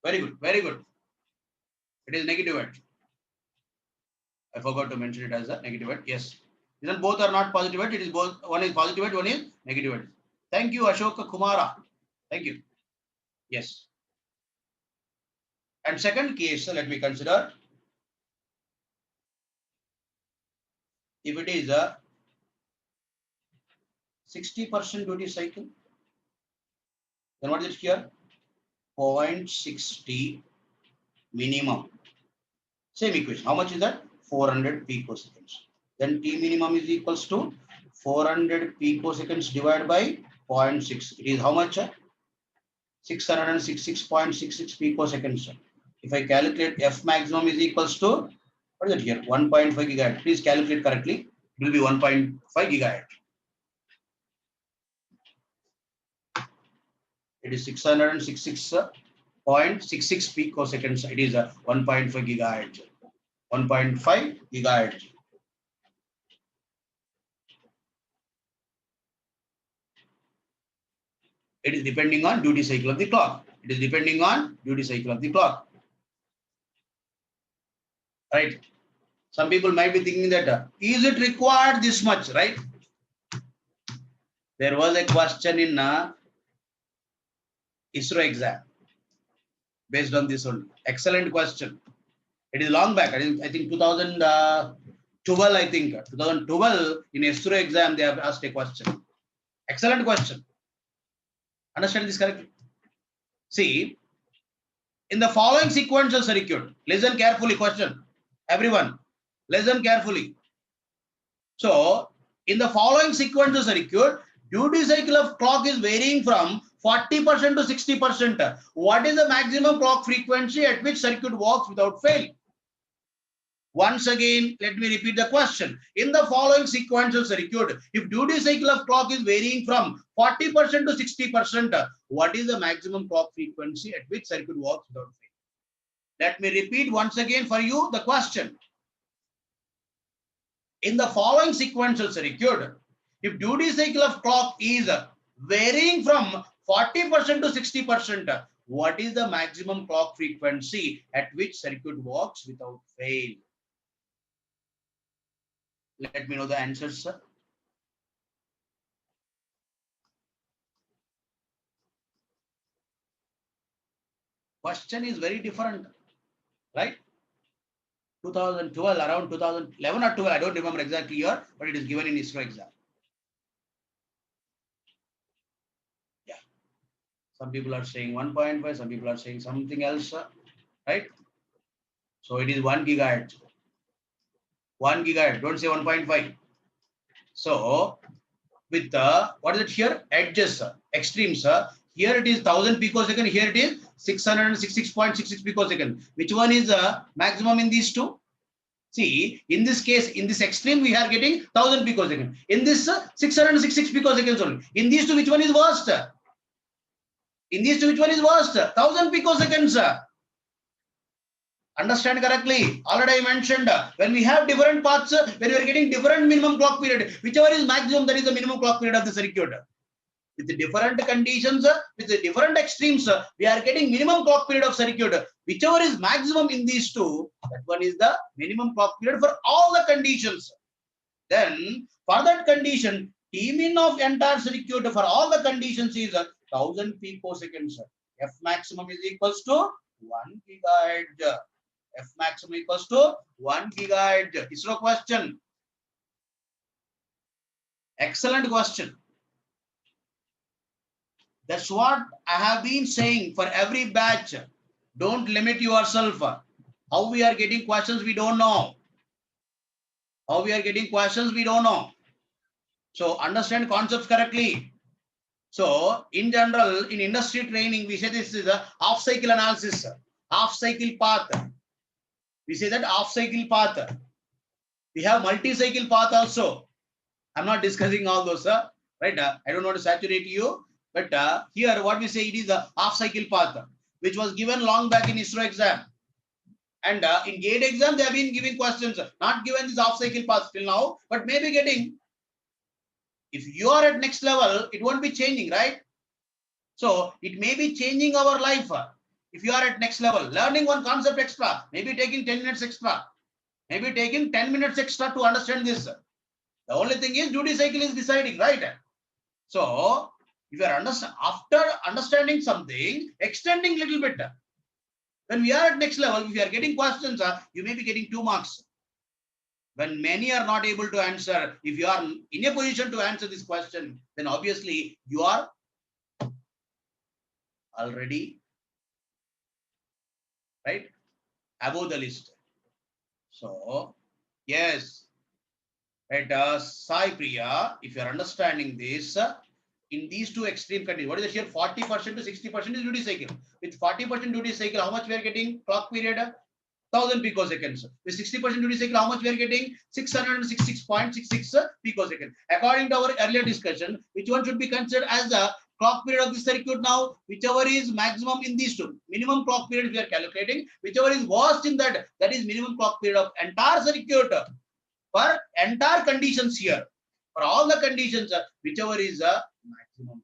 Very good, very good. It is negative edge. I forgot to mention it as a negative edge. Yes. Then both are not positive edge. It is both, one is positive edge, one is negative edge. Thank you, Ashoka Kumara. Thank you. Yes. And second case, let me consider. If it is a 60% duty cycle, then what is it here? 0.60 minimum. Same equation. How much is that? 400 picoseconds. Then T minimum is equals to 400 picoseconds divided by 0.6. It is how much? 666.66 picoseconds. If I calculate F maximum is equals to, what is it here? 1.5 gigahertz. Please calculate correctly. It will be 1.5 gigahertz. It is 666.66 picoseconds. It is a 1.5 gigahertz. 1.5 gigahertz. It is depending on duty cycle of the clock. It is depending on duty cycle of the clock. Right? Some people might be thinking that, is it required this much, right? There was a question in ISRO exam based on this one. Excellent question. It is long back. I think 2012, I think. 2012 in ISRO exam, they have asked a question. Excellent question. Understand this correctly? See, in the following sequential circuit, listen carefully, question. Everyone, listen carefully. So, in the following sequential circuit, duty cycle of clock is varying from 40% to 60%. What is the maximum clock frequency at which circuit works without fail? Once again, let me repeat the question. In the following sequential circuit, if duty cycle of clock is varying from 40% to 60%, what is the maximum clock frequency at which circuit works without fail? Let me repeat once again for you the question. In the following sequential circuit, if duty cycle of clock is varying from 40% to 60%, what is the maximum clock frequency at which circuit works without fail? Let me know the answers, sir. Question is very different, right? 2012, around 2011 or 12, I don't remember exactly year, but it is given in ISRO exam. Yeah. Some people are saying 1.5, some people are saying something else, right? So it is 1 gigahertz. 1 gigahertz, don't say 1.5. So with what is it here? Edges, extremes. Here it is 1000 picosecond, here it is 666.66 picosecond. Which one is maximum in these two? See, in this case, in this extreme, we are getting 1000 picosecond. In this 666 picoseconds only. In these two, which one is worst? In these two, which one is worst? 1000 picoseconds. Understand correctly. Already I mentioned, when we have different paths, when we are getting different minimum clock period, whichever is maximum, that is the minimum clock period of the circuit. With the different conditions, with the different extremes, we are getting minimum clock period of circuit. Whichever is maximum in these two, that one is the minimum clock period for all the conditions. Then for that condition, T min of entire circuit for all the conditions is 1000 picoseconds. F maximum is equals to 1 gigahertz. F maximum equals to 1 gigahertz. ISRO question. Excellent question. That's what I have been saying for every batch. Don't limit yourself. How we are getting questions, we don't know. How we are getting questions, we don't know. So understand concepts correctly. So in general, in industry training, we say this is a half cycle analysis, half cycle path. We say that half cycle path. We have multi-cycle path also. I'm not discussing all those, right? I don't want to saturate you, but here what we say, it is a half cycle path, which was given long back in ISRO exam. And in GATE exam, they have been giving questions, not given this half cycle path till now, but maybe getting. If you are at next level, it won't be changing, right? So it may be changing our life. If you are at next level, learning one concept extra, maybe taking 10 minutes extra, maybe taking 10 minutes extra to understand this. The only thing is duty cycle is deciding, right? So if you are after understanding something, extending little bit. When we are at next level, if you are getting questions, you may be getting 2 marks. When many are not able to answer, if you are in a position to answer this question, then obviously you are already right above the list. So yes, right, Sai Priya, if you are understanding this, in these two extreme conditions, what is the here? 40% to 60% is duty cycle. With 40% duty cycle, how much we are getting clock period? 1000 picoseconds. With 60% duty cycle, how much we are getting? 666.66 picosecond. According to our earlier discussion, which one should be considered as the clock period of the circuit now? Whichever is maximum in these two. Minimum clock period we are calculating. Whichever is worst in that, that is minimum clock period of entire circuit for entire conditions here. For all the conditions, whichever is a maximum.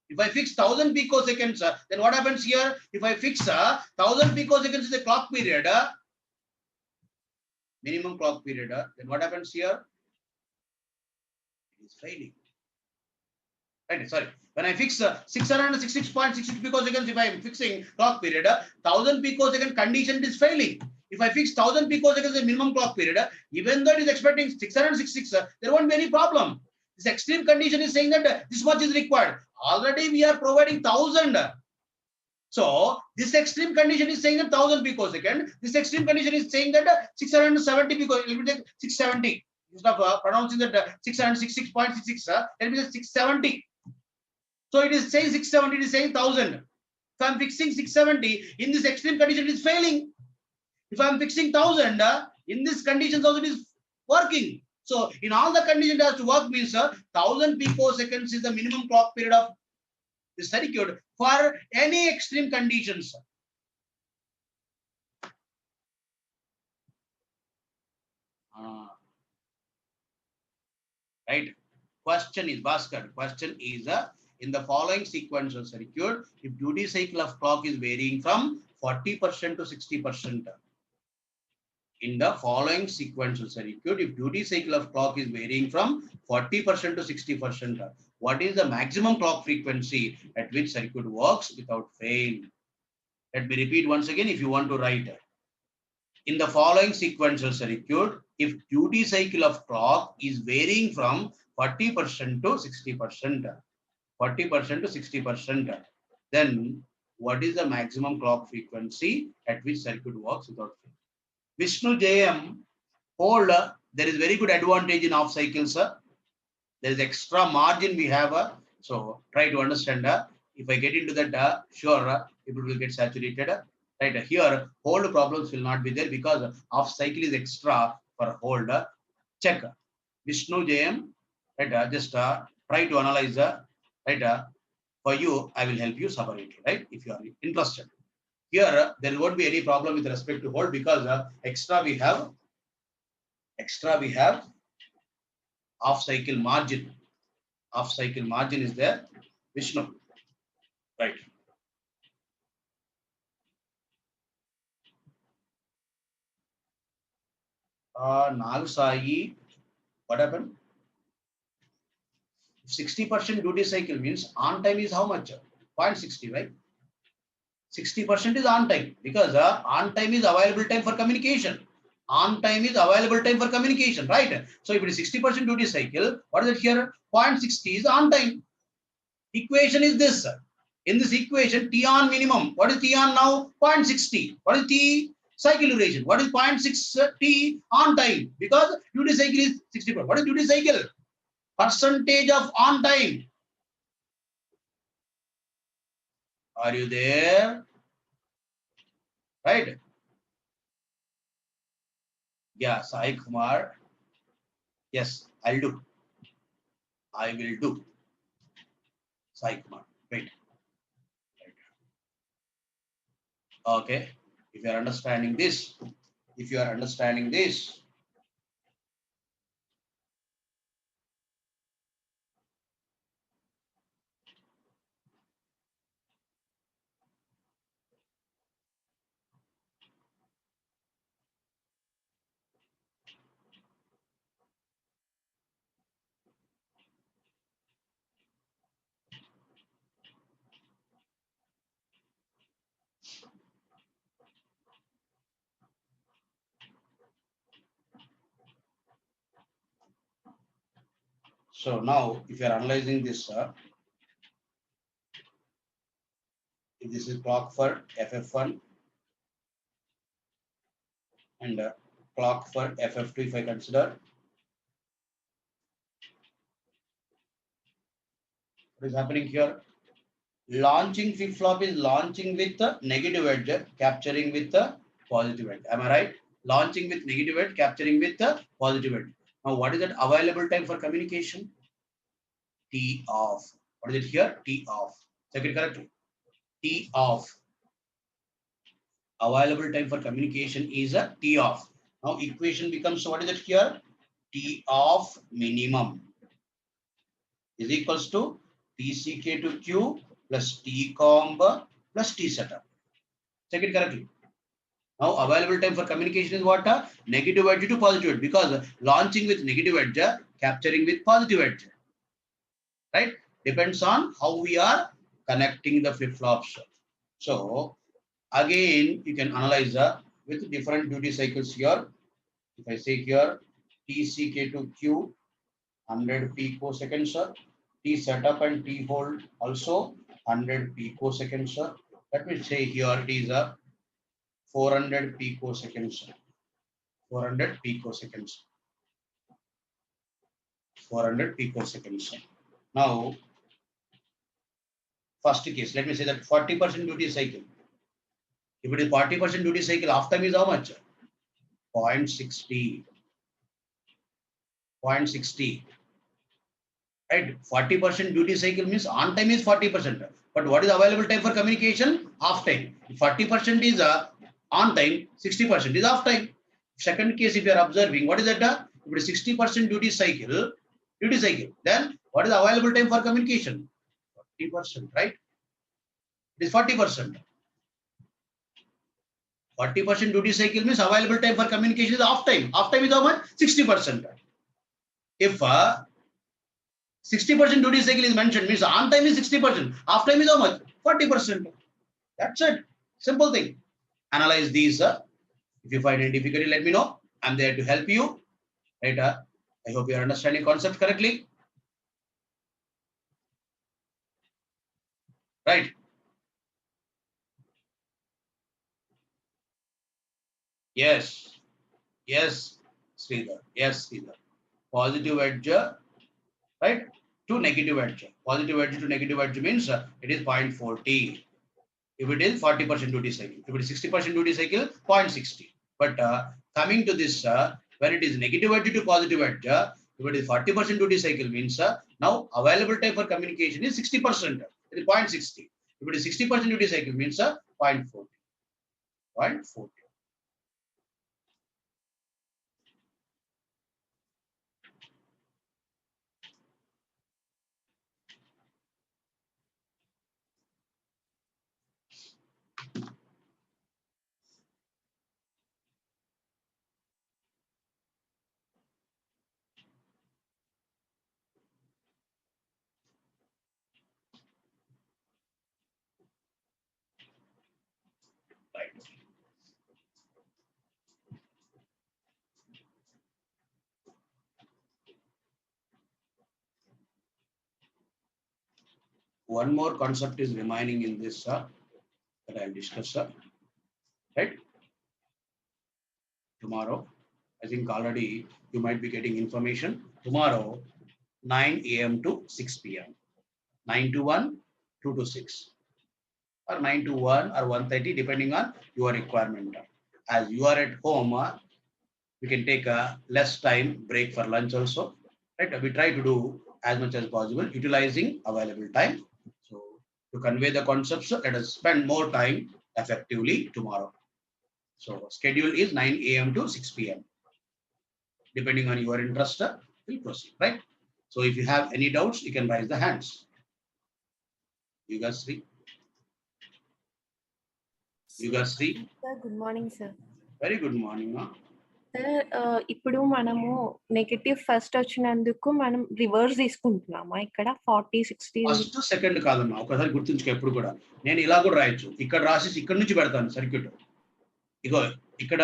If I fix 1000 picoseconds, then what happens here? If I fix 1000 picoseconds is the clock period, minimum clock period, then what happens here? It is failing. Right, sorry. When I fix 666.66 picoseconds, if I am fixing clock period, 1000 picosecond condition, it is failing. If I fix 1000 picoseconds the minimum clock period, even though it is expecting 666, there won't be any problem. This extreme condition is saying that this much is required. Already we are providing 1000. So this extreme condition is saying that 1000 picosecond. This extreme condition is saying that 670 picosecond. Let me take 670. Instead of pronouncing that 666.66, let me say 670. So it is saying 670, it is saying 1000. If I'm fixing 670, in this extreme condition, it is failing. If I'm fixing 1000, in this conditions also it is working. So in all the conditions it has to work means 1000 picoseconds is the minimum clock period of the circuit for any extreme conditions. Right? Question is, Bhaskar, question is in the following sequential circuit, if duty cycle of clock is varying from 40% to 60%. In the following sequential circuit, if duty cycle of clock is varying from 40% to 60%, what is the maximum clock frequency at which circuit works without fail? Let me repeat once again if you want to write. In the following sequential circuit, if duty cycle of clock is varying from 40% to 60%, 40% to 60%, then what is the maximum clock frequency at which circuit works without fail? Vishnu JM, hold, there is very good advantage in off cycles. There is extra margin we have. So try to understand. If I get into that, sure, people will get saturated. Right here, hold problems will not be there because off cycle is extra for hold. Check. Vishnu JM, right? Just try to analyze. Right? For you, I will help you separately. Right? If you are interested. Here, there won't be any problem with respect to hold because extra we have off cycle margin. Off cycle margin is there. Vishnu, right? Nagasai, what happened? 60% duty cycle means on time is how much? 0.60, right? 60% is on time because on time is available time for communication. On time is available time for communication, right? So if it is 60% duty cycle, what is it here? 0.60 is on time. Equation is this. In this equation, T on minimum. What is T on now? 0.60. What is T cycle duration? What is 0.6 T on time? Because duty cycle is 60%. What is duty cycle? Percentage of on time. Are you there? Right? Yeah, Sai Kumar. Yes, I'll do. I will do. Sai Kumar. Wait. Right. Okay. If you are understanding this, So now if you are analyzing this, if this is clock for FF1 and clock for FF2, if I consider, what is happening here? Launching flip-flop is launching with the negative edge, capturing with the positive edge. Am I right? Launching with negative edge, capturing with the positive edge. Now, what is that available time for communication? T off. What is it here? T off. Check it correctly. T off. Available time for communication is a T off. Now, equation becomes, what is it here? T off minimum is equals to TCK to Q plus T comb plus T setup. Check it correctly. Now available time for communication is what? Negative edge to positive edge, because launching with negative edge, capturing with positive edge. Right? Depends on how we are connecting the flip-flops. So again, you can analyze with different duty cycles here. If I say here TCK to Q 100 picoseconds, T setup and T hold also 100 picoseconds. Let me say here it is a 400 picoseconds. 400 picoseconds. 400 picoseconds. Now, first case, let me say that 40% duty cycle. If it is 40% duty cycle, off time is how much? 0.60. 0.60. Right? 40% duty cycle means on time is 40%. But what is available time for communication? Off time. If 40% is on time, 60% is off time. Second case, if you are observing, what is that? If it is 60% duty cycle, then what is available time for communication? 40%, right? It is 40%. 40% duty cycle means available time for communication is off time. Off time is how much? 60%. If 60% duty cycle is mentioned, means on time is 60%. Off time is how much? 40%. That's it. Simple thing. Analyze these. If you find any difficulty, let me know. I'm there to help you. Right? I hope you are understanding concept correctly. Right? Yes. Yes, Sridhar. Yes, Sridhar. Positive edge, right? To negative edge. Positive edge to negative edge means it is 0.40. If it is 40% duty cycle. If it is 60% duty cycle, 0.60. But coming to this, when it is negative edge to positive edge, if it is 40% duty cycle means now available time for communication is 60%. It is 0.60. If it is 60% duty cycle means 0.40. 0.40. Right. One more concept is remaining in this that I'll discuss. Right? Tomorrow, I think already you might be getting information. Tomorrow, 9 a.m. to 6 p.m. 9 to 1, 2 to 6. Or 9 to 1 or 1:30, depending on your requirement. As you are at home, we can take a less time break for lunch also. Right? We try to do as much as possible, utilizing available time. So to convey the concepts, let us spend more time effectively tomorrow. So schedule is 9 a.m. to 6 p.m. Depending on your interest, we'll proceed, right? So if you have any doubts, you can raise the hands. Yugasri. Yugasri. Sir, good morning, sir. Very good morning. Sir ఇప్పుడు మనము negative first వచ్చినందుకు మనం reverse తీసుకుంటున్నామా ఇక్కడ 40-60 first second కాదమ్మా, ఒకసారి గుర్తుంచుకో. ఎప్పుడు కూడా నేను ఇలా కూడా రాయొచ్చు. ఇక్కడ రాసేసి ఇక్కడ నుంచి పెడతాను సర్క్యూట్. ఇగో ఇక్కడ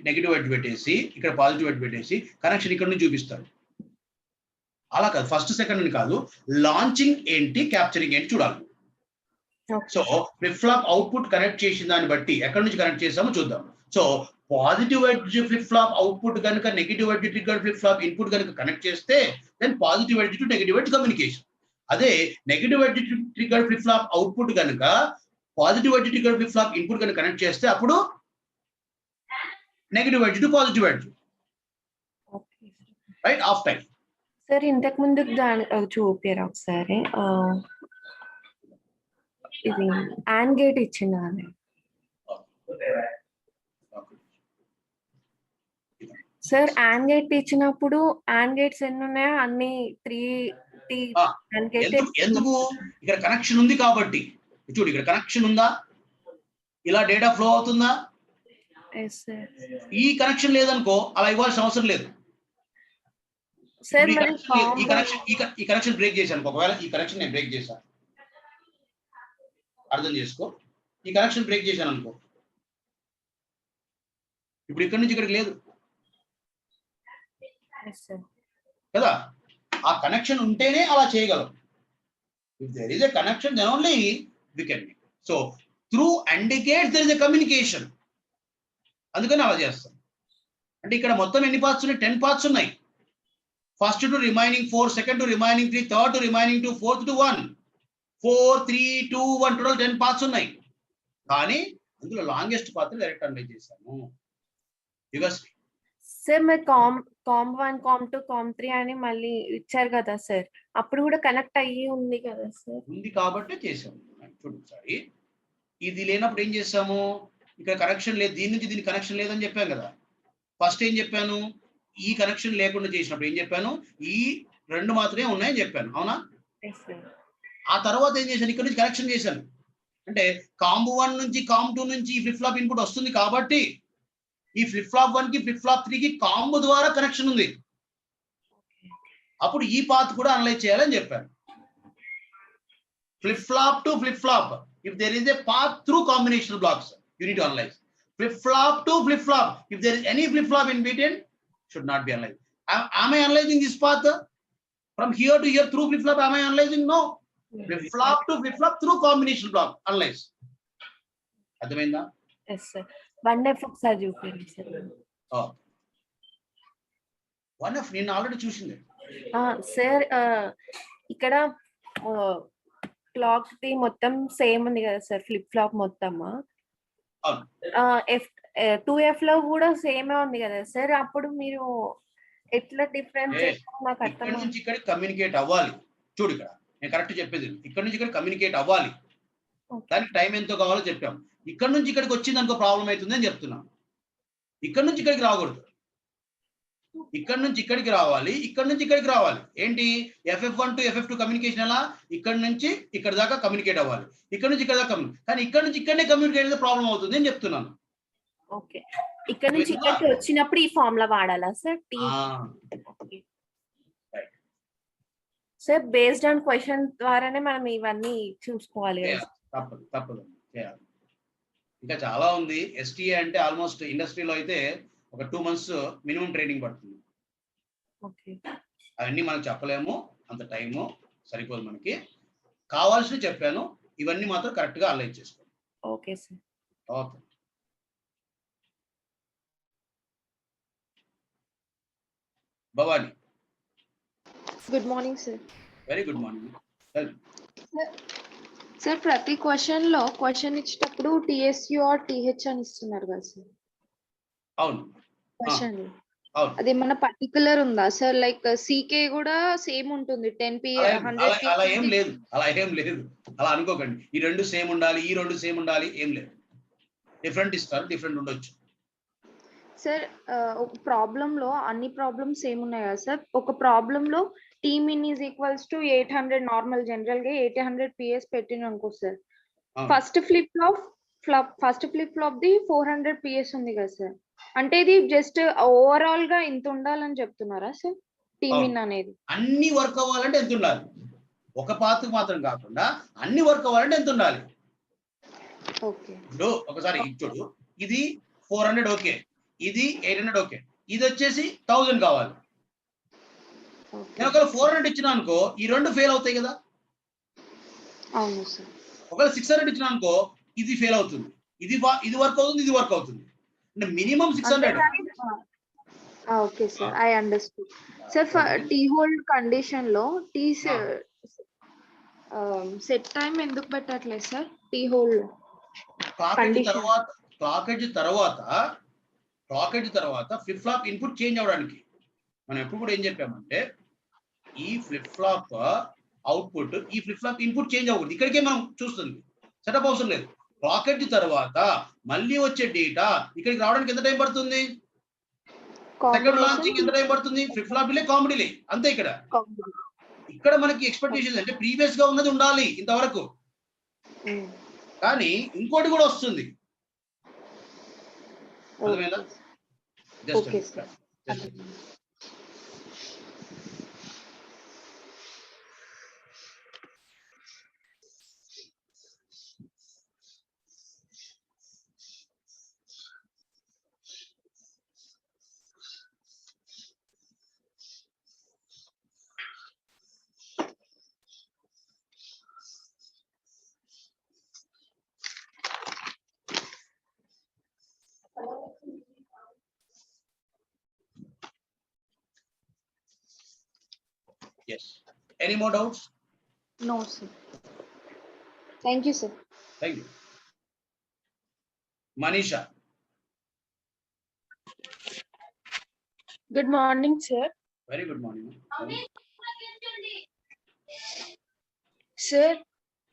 నెగిటివ్ ఎడ్జ్ పెట్టేసి ఇక్కడ పాజిటివ్ ఎడ్జ్ పెట్టేసి కనెక్షన్ ఇక్కడ నుంచి చూపిస్తాను. అలా కాదు, ఫస్ట్ సెకండ్ అని కాదు, లాంచింగ్ ఏంటి క్యాప్చరింగ్ ఏంటి చూడాలి. So flip flop output connect చేసిన దాన్ని బట్టి ఎక్కడి నుంచి కనెక్ట్ చేసామో చూద్దాం. So positive edge flip flop output కనుక negative edge trigger flip flop input కనుక కనెక్ట్ చేస్తే then positive edge to negative edge communication. అదే negative edge trigger flip flop output కనుక positive edge trigger flip flop input కనుక connect చేస్తే అప్పుడు negative edge to positive edge, right? Off time. Sir ఇంతకు ముందు దాని చూపారు ఒకసారి, ఇది AND గేట్ ఇచ్చింది. సార్ AND గేట్ ఇచ్చినప్పుడు AND గేట్స్ ఎన్ని ఉన్నాయో అన్ని 3 AND గేట్. ఎందుకు? ఇక్కడ కనెక్షన్ ఉంది కాబట్టి. చూడు, ఇక్కడ కనెక్షన్ ఉందా, ఇలా డేటా ఫ్లో అవుతుందా? ఈ కనెక్షన్ లేదనుకో అలా ఇవ్వాల్సిన అవసరం లేదు. సార్ ఈ కనెక్షన్ బ్రేక్ చేశాను, ఒకవేళ ఈ కనెక్షన్ నేను బ్రేక్ చేశాను, అర్థం చేసుకో, ఈ కనెక్షన్ బ్రేక్ చేశాను అనుకో, ఇప్పుడు ఇక్కడి నుంచి ఇక్కడికి లేదు కదా, ఆ కనెక్షన్ ఉంటేనే అలా చేయగలం. If there is a connection then only we can make. So through AND gates there is a communication, అందుకని అలా చేస్తాం. అంటే ఇక్కడ మొత్తం ఎన్ని పార్ట్స్ ఉన్నాయి? 10 పార్ట్స్ ఉన్నాయి. First to remaining 4, second to remaining 3, third to remaining 2, fourth to 1, 4, 3, 2, 1 total 10 parts ఉన్నాయి. కానీ అందులో లాంగెస్ట్ పార్ట్ డైరెక్ట్ అనలైజ్ చేశాము. యుగశ్రీ సార్ మీరు COM1, COM2, COM3 అని మళ్ళీ ఇచ్చారు కదా సార్, అప్పుడు కూడా కనెక్ట్ అయ్యి ఉంది కదా సార్? ఉంది కాబట్టి చేసాము. చూడు ఒకసారి, ఇది లేనప్పుడు ఏం చేసాము, ఇక్కడ కనెక్షన్ లేదు, దీని నుంచి దీనికి కనెక్షన్ లేదని చెప్పాను కదా. ఫస్ట్ ఏం చెప్పాను, ఈ కనెక్షన్ లేకుండా చేసినప్పుడు ఏం చెప్పాను, ఈ 2 మాత్రమే ఉన్నాయని చెప్పాను, అవునా? ఆ తర్వాత ఏం చేశాను, ఇక్కడ నుంచి కనెక్షన్ చేశాను. అంటే COM1 నుంచి COM2 నుంచి ఈ ఫ్లిప్ ఫ్లాప్ ఇన్పుట్ వస్తుంది కాబట్టి ఈ ఫ్లిప్ ఫ్లాప్ 1 కి ఫ్లిప్ ఫ్లాప్ 3 కి COM ద్వారా కనెక్షన్ ఉంది. అప్పుడు ఈ పాత్ కూడా అనలైజ్ చేయాలని చెప్పాను. Flip flop to flip flop, if there is a path through combinational blocks you need to analyse. Flip flop to flip flop, if there is any flip flop in between should not be analyzed. Am I analyzing this path from here to here through flip flop? Am I analyzing? No. Flip flop to flip flop through combination block analyze. అర్థమైందా? yes sir. One F ఒకసారి చూపించండి sir. One F నేను already చూసింది sir. ఇక్కడ clock the మొత్తం same ఉంది కదా sir, flip flop మొత్తమా? F2F లో కూడా సేమే ఉంది కదా సార్, అప్పుడు మీరు ఎట్లా డిఫరెన్స్ నాకు అర్థం. ఇక్కడ నుంచి ఇక్కడ కమ్యూనికేట్ అవ్వాలి. చూడు, ఇక్కడ నేను కరెక్ట్ చెప్పేది, ఇక్కడ నుంచి ఇక్కడ కమ్యూనికేట్ అవ్వాలి, దానికి టైం ఎంతో కావాలో చెప్పాం. ఇక్కడ నుంచి ఇక్కడికి వచ్చింది అనుకో ప్రాబ్లం అవుతుంది అని చెప్తున్నాం. ఇక్కడ నుంచి ఇక్కడికి రాకూడదు, ఇక్కడ నుంచి ఇక్కడికి రావాలి, ఇక్కడ నుంచి ఇక్కడికి రావాలి. ఏంటి, FF1 టు FF2 కమ్యూనికేషన్ ఎలా, ఇక్కడ నుంచి ఇక్కడ దాకా కమ్యూనికేట్ అవ్వాలి, ఇక్కడ నుంచి ఇక్కడ దాకా. కానీ ఇక్కడ నుంచి ఇక్కడనే కమ్యూనికేట్ అయితే ప్రాబ్లం అవుతుంది అని చెప్తున్నాను. ఓకే, ఇక్కడ నుంచి ఇక్కడికి వచ్చినప్పుడు ఈ ఫార్ములా వాడాలా sir? Sir based on question ద్వారానే మనం ఇవన్నీ చూసుకోవాలి. తప్పదు చేయాలి. ఇంకా చాలా ఉంది. STA అంటే ఆల్మోస్ట్ ఇండస్ట్రీలో అయితే ఒక 2 months మినిమం ట్రైనింగ్ పడుతుంది. అవన్నీ మనం చెప్పలేము, అంత టైము సరిపోదు మనకి. కావాల్సి చెప్పాను, ఇవన్నీ మాత్రం కరెక్ట్ గా అనలైజ్ చేసుకోండి. Okay sir. Okay, Bhavani. Good morning sir. Very good morning. Sir ప్రతి క్వశ్చన్ లో క్వశ్చన్ ఇచ్చేటప్పుడు TSU ఆర్ TH అని ఇస్తున్నారు కదా సార్? అవును, క్వశ్చన్ అది మన పర్టికులర్ ఉందా సార్? లైక్ CK కూడా సేమ్ ఉంటుంది 10P 100P? అలా ఏం లేదు, అలా అనుకోకండి. ఈ 2 సేమ్ ఉండాలి, ఈ 2 సేమ్ ఉండాలి, ఏం లేదు. డిఫరెంట్ ఇస్తారు, డిఫరెంట్ ఉండొచ్చు సార్. ఒక ప్రాబ్లం లో అన్ని ప్రాబ్లమ్స్ సేమ్ ఉన్నాయి కదా సార్? ఒక ప్రాబ్లం లో Tmin is equals to 800 normal general గా 800 PS పెట్టిన అనుకో sir, first flip flop the 400 PS ఉంది కదా సార్, అంటే ఇది జస్ట్ ఓవరాల్ గా ఇంత ఉండాలని చెప్తున్నారా సార్? Tmin అనేది అన్ని వర్క్ అవ్వాలంటే ఎంత ఉండాలి? ఒక పాత్కు మాత్రం కాకుండా అన్ని వర్క్ అవ్వాలంటే ఎంత ఉండాలి? ఓకే, ఇప్పుడు ఒకసారి చూడు, ఇది 400 ఓకే, ఇది 800 ఓకే, ఇది వచ్చేసి 1000 కావాలి. నేను ఒకవేళ 400 ఇచ్చినా అనుకో ఈ రెండు ఫెయిల్ అవుతాయి కదా. అవును సార్. ఒకవేళ 600 ఇచ్చినా అనుకో ఇది ఫెయిల్ అవుతుంది, ఇది వర్క్ అవుతుంది, ఇది వర్క్ అవుతుంది. అంటే minimum 600. Okay sir, I understood. Sir for T hold condition లో సెట్ టైం ఎందుకు పెట్టట్లేదు sir T hold? Clock edge తర్వాత ఫ్లిప్ ఫ్లాప్ ఇన్పుట్ చేంజ్ అవడానికి మనం ఎప్పుడు కూడా ఏం చెప్పామంటే ఈ ఫ్లిప్ ఫ్లాప్ అవుట్పుట్ ఈ ఫ్లిప్ ఫ్లాప్ ఇన్పుట్ చేంజ్ అవ్వకూడదు. ఇక్కడికే మనం చూస్తుంది, సెటప్ అవసరం లేదు. క్లాక్ ఎడ్జ్ తర్వాత మళ్ళీ వచ్చే డేటా ఇక్కడికి రావడానికి ఎంత టైం పడుతుంది? సెకండ్ లాంచింగ్ ఎంత టైం పడుతుంది? Flip flop delay, comb delay, అంతే. ఇక్కడ మనకి ఎక్స్పెక్టేషన్ అంటే ప్రీవియస్ గా ఉన్నది ఉండాలి ఇంతవరకు, కానీ ఇంకోటి కూడా వస్తుంది. అర్థమైందా? Yes. Any more doubts? No, sir. Thank you, sir. Thank you. Manisha. Good morning, sir. Very good morning. Sir,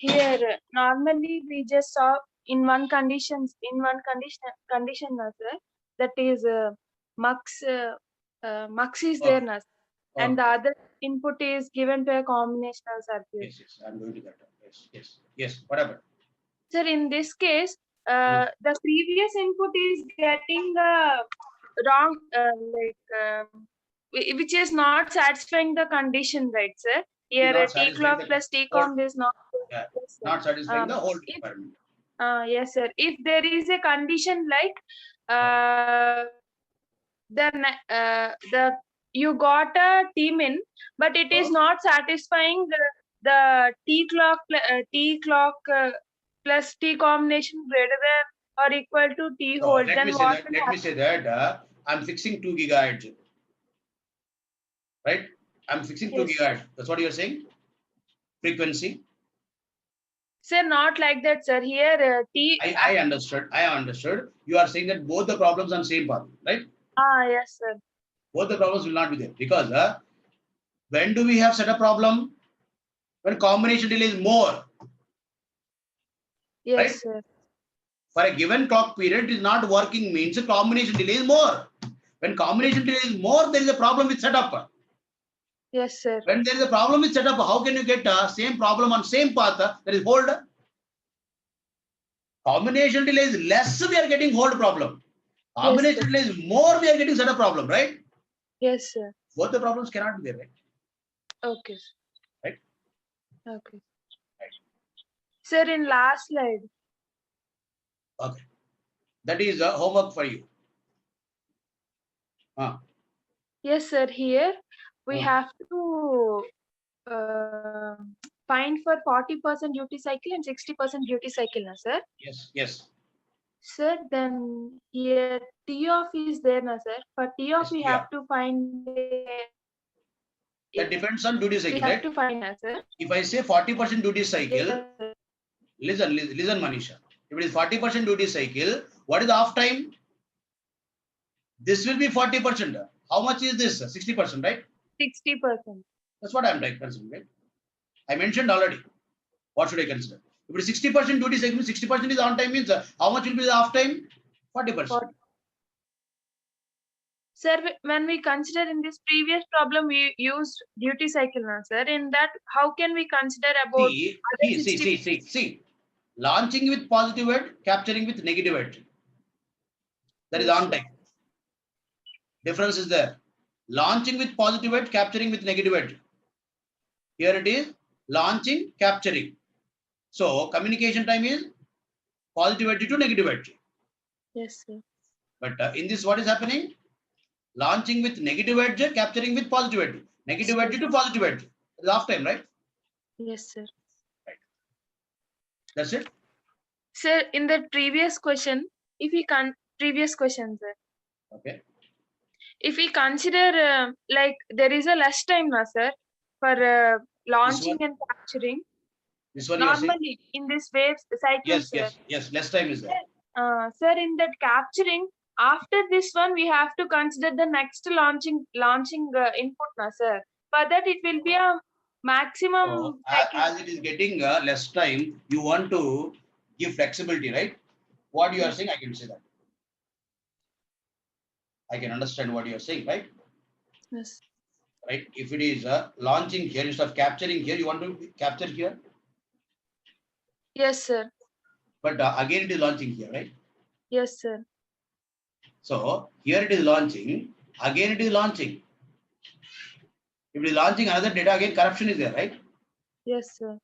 here normally we just saw in one condition, na, sir. That is mux is there, na, and the other input is given to a combinational circuit. Yes, I'm going to that. Yes. Whatever. Sir, in this case, the previous input is getting wrong, which is not satisfying the condition, right, sir? Here, T clock plus T com is not. Yeah, not satisfying the whole requirement. Yes, sir. If there is a condition like you got a T min, but it is not satisfying the T clock plus T combination greater than or equal to T hold. Let me say that I'm fixing 2 gigahertz. Right? I'm fixing 2 gigahertz. That's what you're saying? Frequency? Sir, not like that, sir. Here, I understood. You are saying that both the problems on same path, right? Yes, sir. Both the problems will not be there because when do we have set a problem? When combination delay is more. Yes, right? sir. For a given clock period, it is not working means a combination delay is more. When combination delay is more, there is a problem with setup. Yes, sir. When there is a problem with setup, how can you get same problem on same path? That is hold. Combination delay is less, we are getting hold problem. Combination delay is more, we are getting setup problem, right? Yes, sir. Both the problems cannot be there, right? Okay. Right? Okay. Right. Sir, in last slide. Okay. That is homework for you. Yes, sir. Here we have to find for 40% duty cycle and 60% duty cycle, na, sir? Yes. Sir, then here T off is there, na, sir? For T off, we have to find. That depends on duty cycle, we have right? to find, na, sir? If I say 40% duty cycle, listen, Manisha. If it is 40% duty cycle, what is the off time? This will be 40%. How much is this? 60%, right? 60%. That's what I'm considering, right? I mentioned already. What should I consider? If it is 60% duty cycle, 60% is on time means how much will be the off time? 40%. Sir, when we consider in this previous problem, we used duty cycle, na, sir. In that, how can we consider about? See. Launching with positive edge, capturing with negative edge. That is on time. Difference is there. Launching with positive edge, capturing with negative edge. Here it is launching, capturing. So communication time is positive edge to negative edge. Yes, sir. But in this, what is happening? Launching with negative edge, capturing with positive edge. Negative edge to positive edge. It's half time, right? Yes, sir. That's it. Sir, in the previous question, previous question, sir. Okay. If we consider like there is a less time now, sir, for launching and capturing. This one you are saying? Normally, in this wave cycle, Yes, sir. yes. Less time is there. Sir, in that capturing, after this one, we have to consider the next launching input, na, sir. For that, it will be a maximum. So, cycle. as it is getting less time, you want to give flexibility, right? What you are saying, I can say that. I can understand what you are saying, right? Yes. Right. If it is launching here instead of capturing here, you want to capture here, Yes, sir. but again it is launching here, right? Yes, sir. So here it is launching, again it is launching. If it is launching another data, again corruption is there, right? Yes, sir.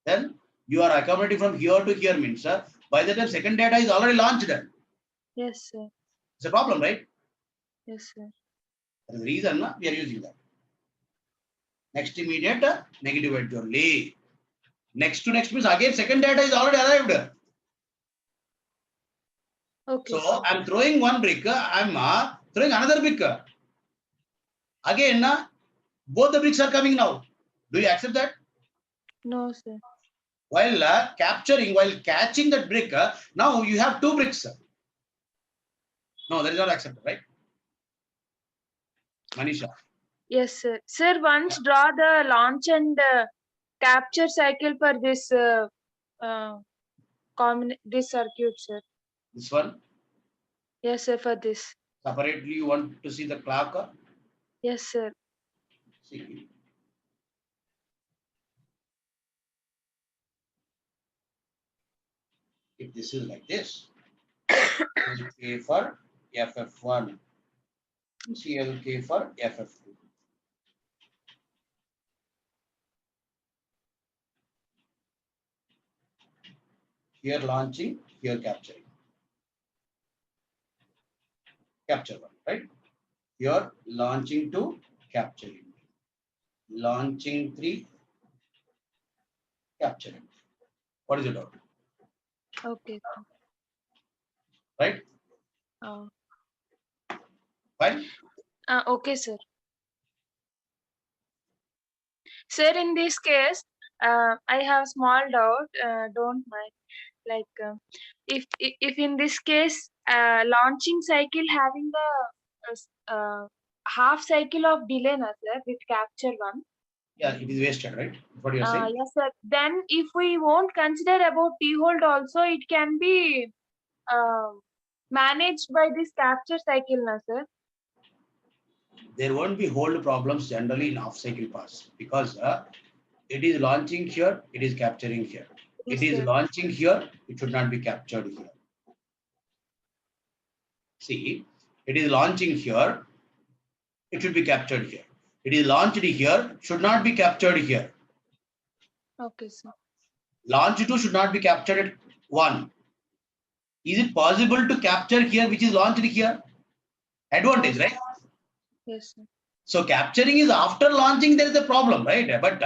Then you are accommodating from here to here means by the time second data is already launched. Yes, sir. It's a problem, right? Yes, sir. That is the reason we are using that. Next immediate negative edge only. Next to next means again second data is already arrived. Okay. So sir. I'm throwing one brick, I'm throwing another brick. Again, both the bricks are coming now. Do you accept that? No, sir. While while catching that brick, now you have two bricks. No, that is not accepted, right? Manisha. Yes, sir. Sir, once draw the launch and capture cycle for this this circuit, sir. This one, Yes, sir. For this. separately you want to see the clock. Yes, sir. See. If this is like this, CLK for FF1, CLK for FF2. Here launching, here capturing. Capture one, right? Here launching 2, capturing. Launching 3, capturing. What is the doubt? Okay. Right? Fine? Okay, sir. Sir, in this case, I have small doubt. Don't mind. Like, if in this case, launching cycle having the half cycle of delay, na, sir, with capture one. Yeah, it is wasted, right? What you are saying? Yes, sir. Then, if we won't consider about T-hold also, it can be managed by this capture cycle, na, sir. There won't be hold problems generally in off-cycle pass because it is launching here, it is capturing here. Yes, It is sir. launching here, it should not be captured here. See, it is launching here, it should be captured here. It is launched here, should not be captured here. Okay, sir. Launch 2 should not be captured at 1. Is it possible to capture here, which is launched here? Advantage, right? Yes, sir. So capturing is after launching, there is a problem, right? But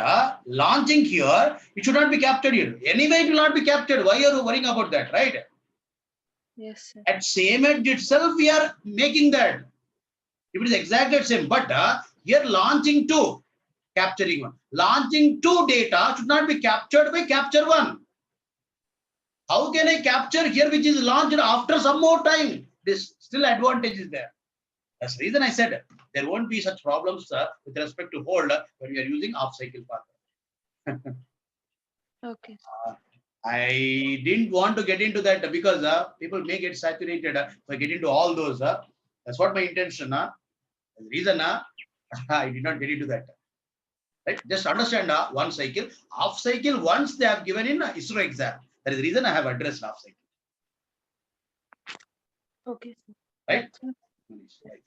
launching here, it should not be captured here. Anyway, it will not be captured. Why are you worrying about that, right? Yes, sir. At same edge itself, we are making that. It is exactly the same. But here launching 2, capturing 1. Launching 2 data should not be captured by capture 1. How can I capture here, which is launched after some more time? This still advantage is there. That's the reason I said there won't be such problems with respect to hold when we are using off-cycle path. Okay. I didn't want to get into that because people may get saturated if I get into all those. That's what my intention. The reason I did not get into that. Right? Just understand one cycle. Off-cycle once they have given in ISRO exam. That is the reason I have addressed off-cycle. Okay, sir. Right? Right.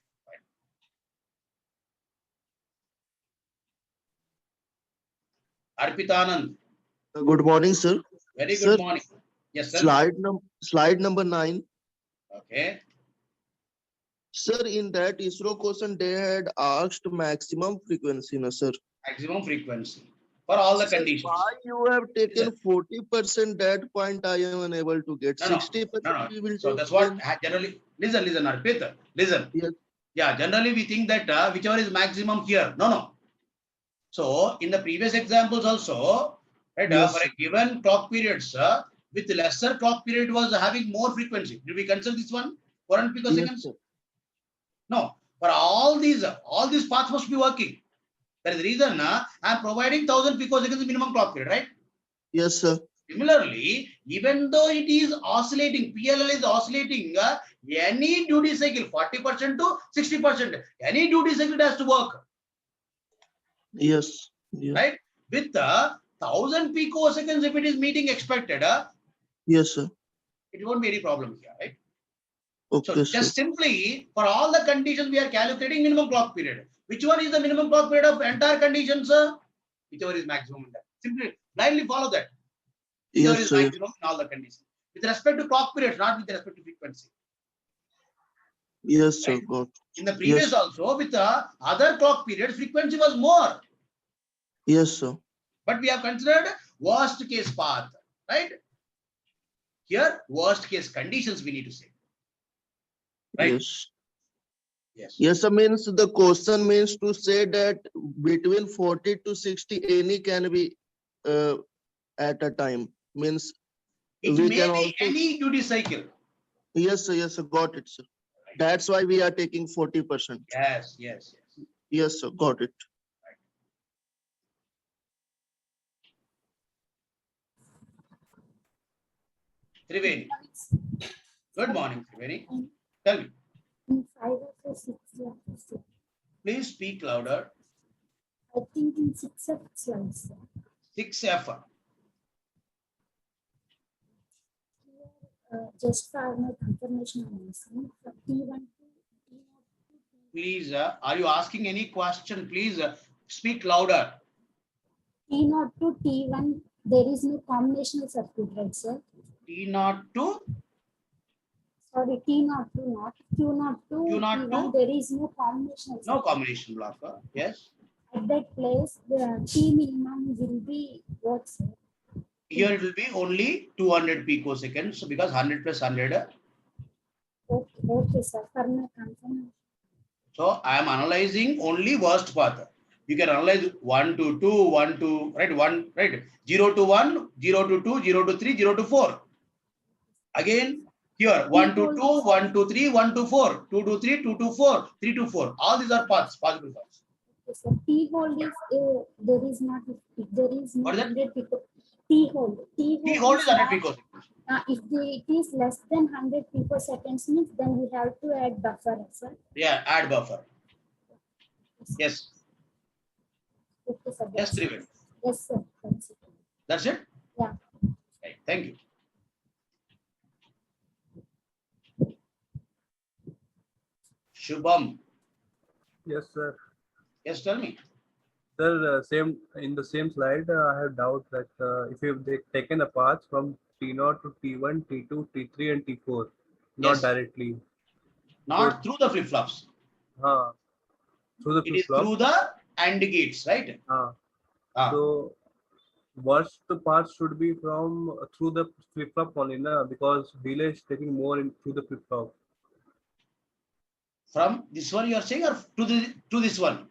Arpitanand. Good morning, sir. Very Sir, good morning. Yes, sir. Slide number 9. Okay. Sir, in that ISRO question, they had asked maximum frequency, no, sir. Maximum frequency for all the Sir, conditions. why you have taken 40%? That point I am unable to get. No, no, 60% no, we will so take that's what then. generally, listen, Arpit, listen. Yes. Yeah, generally we think that whichever is maximum here. No. So in the previous examples also, right, Yes, for sir. a given clock periods, with lesser clock period was having more frequency. Did we consider this one? 400 Yes, picoseconds? sir. No. For all these paths must be working. That is the reason I am providing 1000 picoseconds minimum clock period, right? Yes, sir. Similarly, even though it is oscillating, PLL is oscillating, any duty cycle 40% to 60%, any duty cycle has to work, Yes. Yes. right? With 1000 picoseconds, if it is meeting expected, Yes, sir. it won't be any problem here, right? Okay, So sir. just simply for all the conditions, we are calculating minimum clock period. Which one is the minimum clock period of entire conditions? Whichever is maximum in that. Simply blindly follow that. Whichever Yes, is sir. maximum in all the conditions. With respect to clock periods, not with respect to frequency. Yes, sir. Right. Got. In the previous Yes. also, with the other clock periods, frequency was more. Yes, sir. But we have considered worst case path, right? Here, worst case conditions we need to say. Right? Yes. Yes. Yes, sir. Means the question means to say that between 40 to 60, any can be at a time. Means It we may can be also. any duty cycle. Yes, sir. Yes, sir. Got it, sir. That's why we are taking 40%. Yes. Yes, sir. Got it. Triveni. Good morning, Triveni. Tell me. In 5 or 6, yeah. Please speak louder. I think in 6 of slides. 6F. Just for my confirmation, I'm asking from T1 to Please, are you asking any question? Please speak louder. T0 to T1, there is no combinational circuit, right, sir? T0 to Sorry, T0 to not, Q0 to Q0 T1, to? there is no combinational No circuit. combination blocker. Yes. At that place, the T minimum will be what, sir? Here it will be only 200 picoseconds because 100 plus 100. Okay, sir, for my confirmation. So I am analyzing only worst path. You can analyze 1 to 2, 1 to, right, 1, right, 0 to 1, 0 to 2, 0 to 3, 0 to 4. Again, here 1 to 2, 1 to 3, 1 to 4, 2 to 3, 2 to 4, 3 to 4. All these are paths, possible paths. Okay, sir. T hold is there is not, if there is no What is that? 100 people. T hold. T hold is 100 not- picoseconds. If it is less than 100 picoseconds means then we have to add buffer, sir. Yeah, add buffer. Yes. Okay, sir. Yes, Triveni. Yes, sir. That's it. That's it? Yeah. Right. Thank you. Shubham. Yes, sir. Yes, tell me. Sir, same in the same slide, I have doubt that if you've taken the paths from T0 to T1, T2, T3, and T4, not Yes. directly. Not through the flip-flops. Through the It is flip-flop. through the AND gates, right? So, worst path should be from through the flip-flop only, na? Because delay is taking more in through the flip-flop. From this one you are saying or to this one?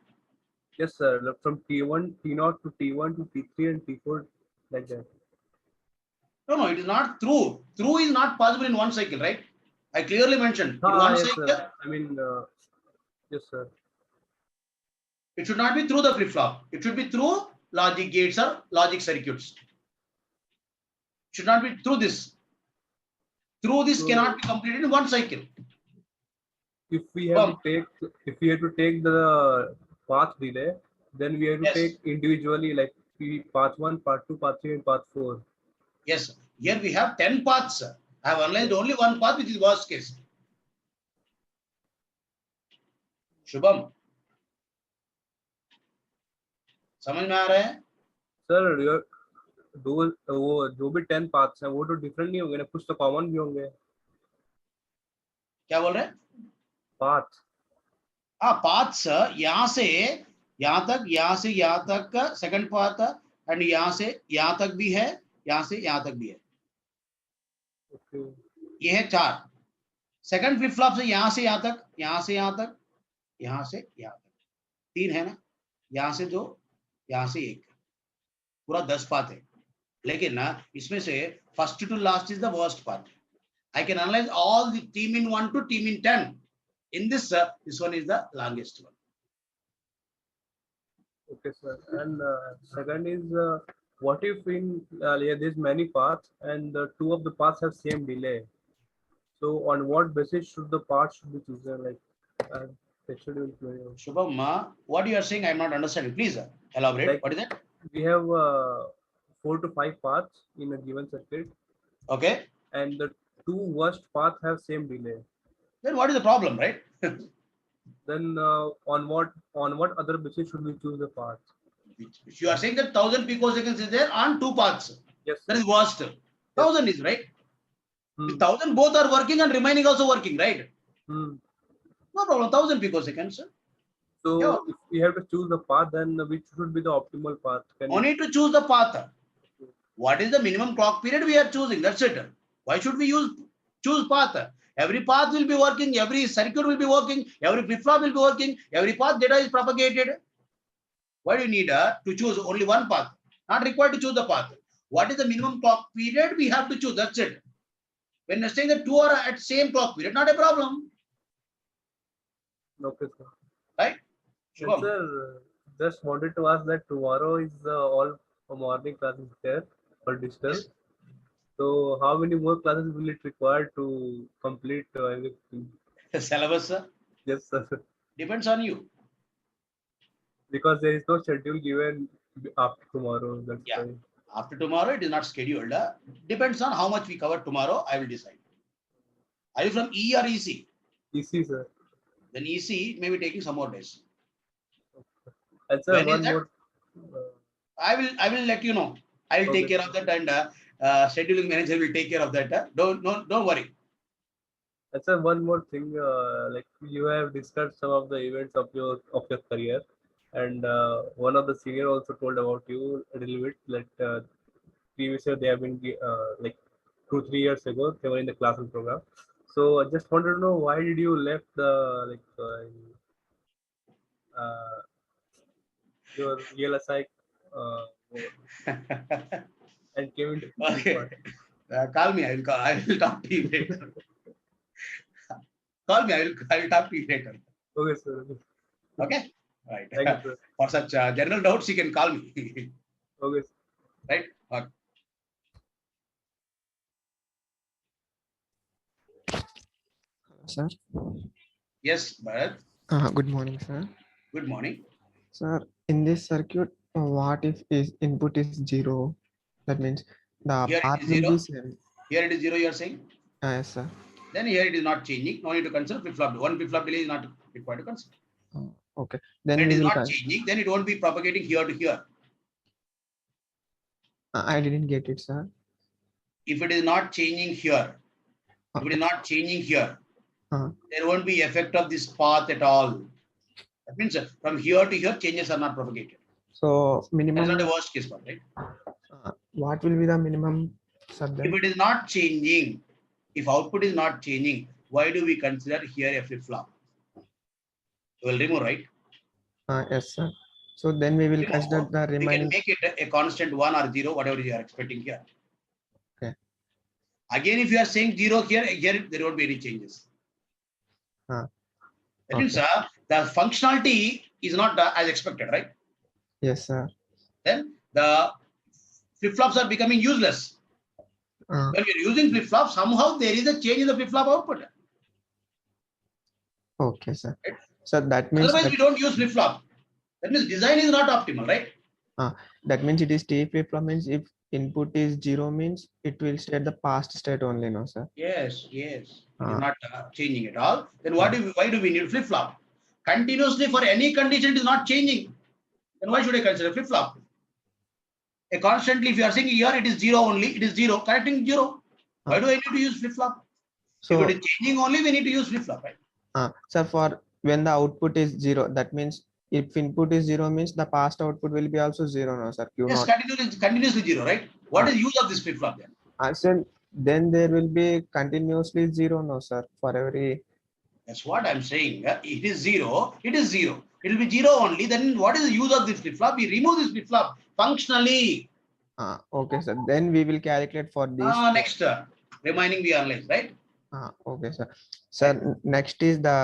Yes, sir. From T1, T0 to T1 to T3 and T4, like that. No, it is not through. Through is not possible in one cycle, right? I clearly mentioned in one Yes, cycle, sir. I mean, yes, sir. it should not be through the flip-flop. It should be through logic gates or logic circuits. It should not be through this. Through this So- cannot be completed in one cycle. If we have to take the path delay, then we have to Yes. take individually, like path 1, path 2, path 3, and path 4. Yes, here we have 10 paths. I have analyzed only one path, which is worst case. Shubham, समझ में आ रहा है? Sir वो जो भी 10 paths हैं वो तो डिफरेंट नहीं होंगे ना, कुछ तो कॉमन भी होंगे. क्या बोल रहे हैं? paths. पाथ्स यहाँ से यहाँ तक, यहाँ से यहाँ तक का सेकंड पाथ एंड यहाँ से यहाँ तक भी है, यहाँ से यहाँ तक भी है, Okay. ये है 4. सेकंड फ्लिप फ्लॉप से यहाँ से यहाँ तक, यहाँ से यहाँ तक, यहाँ से यहाँ तक 3 है ना, यहाँ से 2, यहाँ से 1, पूरा 10 पाथ है. लेकिन ना इसमें से first to last is the worst path. I can analyze all the team in 1 to team in 10. In this one is the longest one. Okay, sir. And second is, what if in yeah, there's many paths and 2 of the paths have same delay? So on what basis should the path should be chosen? Like schedule play. Shubham, what you are saying, I am not understanding. Please elaborate. Like- What is that? We have 4 to 5 paths in a given circuit, Okay. and the 2 worst paths have same delay. Then what is the problem, right? Then on what other basis should we choose the path? If you are saying that 1000 picoseconds is there on 2 paths, Yes. that is worst. 1000 is right. Hmm. If 1000 both are working and remaining also working, right? Hmm. No problem. 1000 picoseconds. So Yeah. if we have to choose the path, then which should be the optimal path? Can you- Only to choose the path. What is the minimum clock period we are choosing? That's it. Why should we choose path? Every path will be working, every circuit will be working, every flip-flop will be working, every path data is propagated. Why do you need to choose only one path? Not required to choose the path. What is the minimum clock period we have to choose? That's it. When you're saying that 2 are at same clock period, not a problem. Okay, sir. Right? And Shubham. sir, just wanted to ask that tomorrow is all morning classes there for digital. Yes. So how many more classes will it require to complete everything? Syllabus Yes, sir. depends on you. Because there is no schedule given after tomorrow. That's Yeah. why. After tomorrow, it is not scheduled. Depends on how much we cover tomorrow, I will decide. Are you from E or EC? Easy, sir. Then EC may be taking some more days. And sir, When is one that? more. I will let you know. I will take Okay. care of that, and scheduling manager will take care of that. Don't worry. And sir, one more thing. Like you have discussed some of the events of your career, and one of the senior also told about you a little bit. Like previous year they have been like 2-3 years ago they were in the classroom program. So I just wanted to know why did you left the your VLSI and came into Okay. part? Call me. I will talk to you later. Call me. I will talk to you later. Okay, sir. Okay. Right. Thank you, sir. For such general doubts, you can call me. Okay, sir. Right. Okay. Sir, Yes, Bharat. good morning, sir. Good morning. Sir, in this circuit, what if is input is 0? That means the Here it path is will 0. be same. Here it is 0. You are saying. Yes, sir. Then here it is not changing. No need to consider flip-flop. One flip-flop delay is not required to consider. Okay. Then When it we is will. not changing, then it won't be propagating here to here. I didn't get it, sir. If it is not changing here, if it is not changing here, there won't be effect of this path at all. That means from here to here, changes are not propagated. So That's minimum. not the worst case part, right? What will be the minimum, sir? If Then? it is not changing, if output is not changing, why do we consider here a flip-flop? We will remove, right? Yes, sir. So then we will Remove. consider the We can remaining. make it a constant 1 or 0, whatever you are expecting here. Okay. Again, if you are saying 0 here there won't be any changes. That means the functionality is not as expected, right? Yes, sir. Then the flip-flops are becoming useless. When we are using flip-flop, somehow there is a change in the flip-flop output. Okay, sir. So that means Otherwise, we don't use flip-flop. That means design is not optimal, right? that means it is T flip-flop means if input is 0 means it will stay at the past state only, no, sir? Yes. It is not changing at all. Then why do we need flip-flop? Continuously for any condition it is not changing. Then why should I consider flip-flop? Constantly, if you are saying here it is 0 only, it is 0, correcting 0. Why do I need to use flip-flop? So If it is changing only, we need to use flip-flop, right? So for when the output is 0, that means if input is 0 means the past output will be also 0, no sir? Q Yes, naught. continuously 0, right? What is use of this flip flop then? So then there will be continuously 0, no sir, for every. That's what I'm saying. It is 0. It is 0. It will be 0 only. Then what is the use of this flip flop? We remove this flip flop functionally. Okay sir, then we will calculate for these. Next remaining we analyze, right? Okay sir. Sir, next is the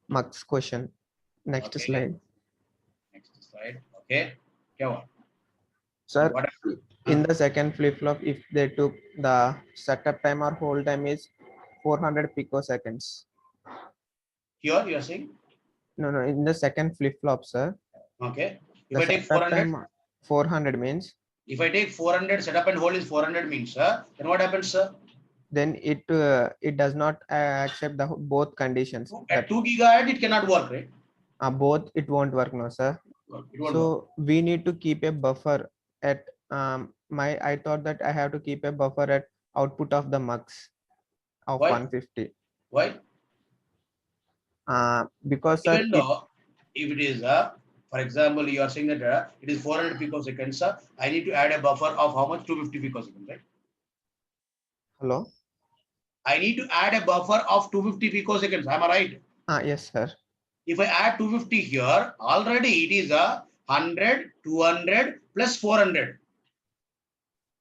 Mux question. Next Okay. slide. Next slide. Okay. What? Sir, What? in the second flip flop, if they took the setup time or hold time is 400 picoseconds. Here you are saying? No, in the second flip flop, sir. Okay. If The I take setup 400, time 400 means, if I take 400, setup and hold is 400 means, then what happens, sir? then it does not accept the both conditions. At 2 gigahertz, it cannot work, right? Both it won't work, no sir. It won't So work. we need to keep a buffer at I thought that I have to keep a buffer at output of the mux of Why? 150. Why? Because sir, Even though if it is, for example, you are saying that it is 400 picoseconds, I need to add a buffer of how much? 250 picoseconds, right? Hello. I need to add a buffer of 250 picoseconds. Am I right? Yes, sir. If I add 250 here, already it is 100, 200 plus 400.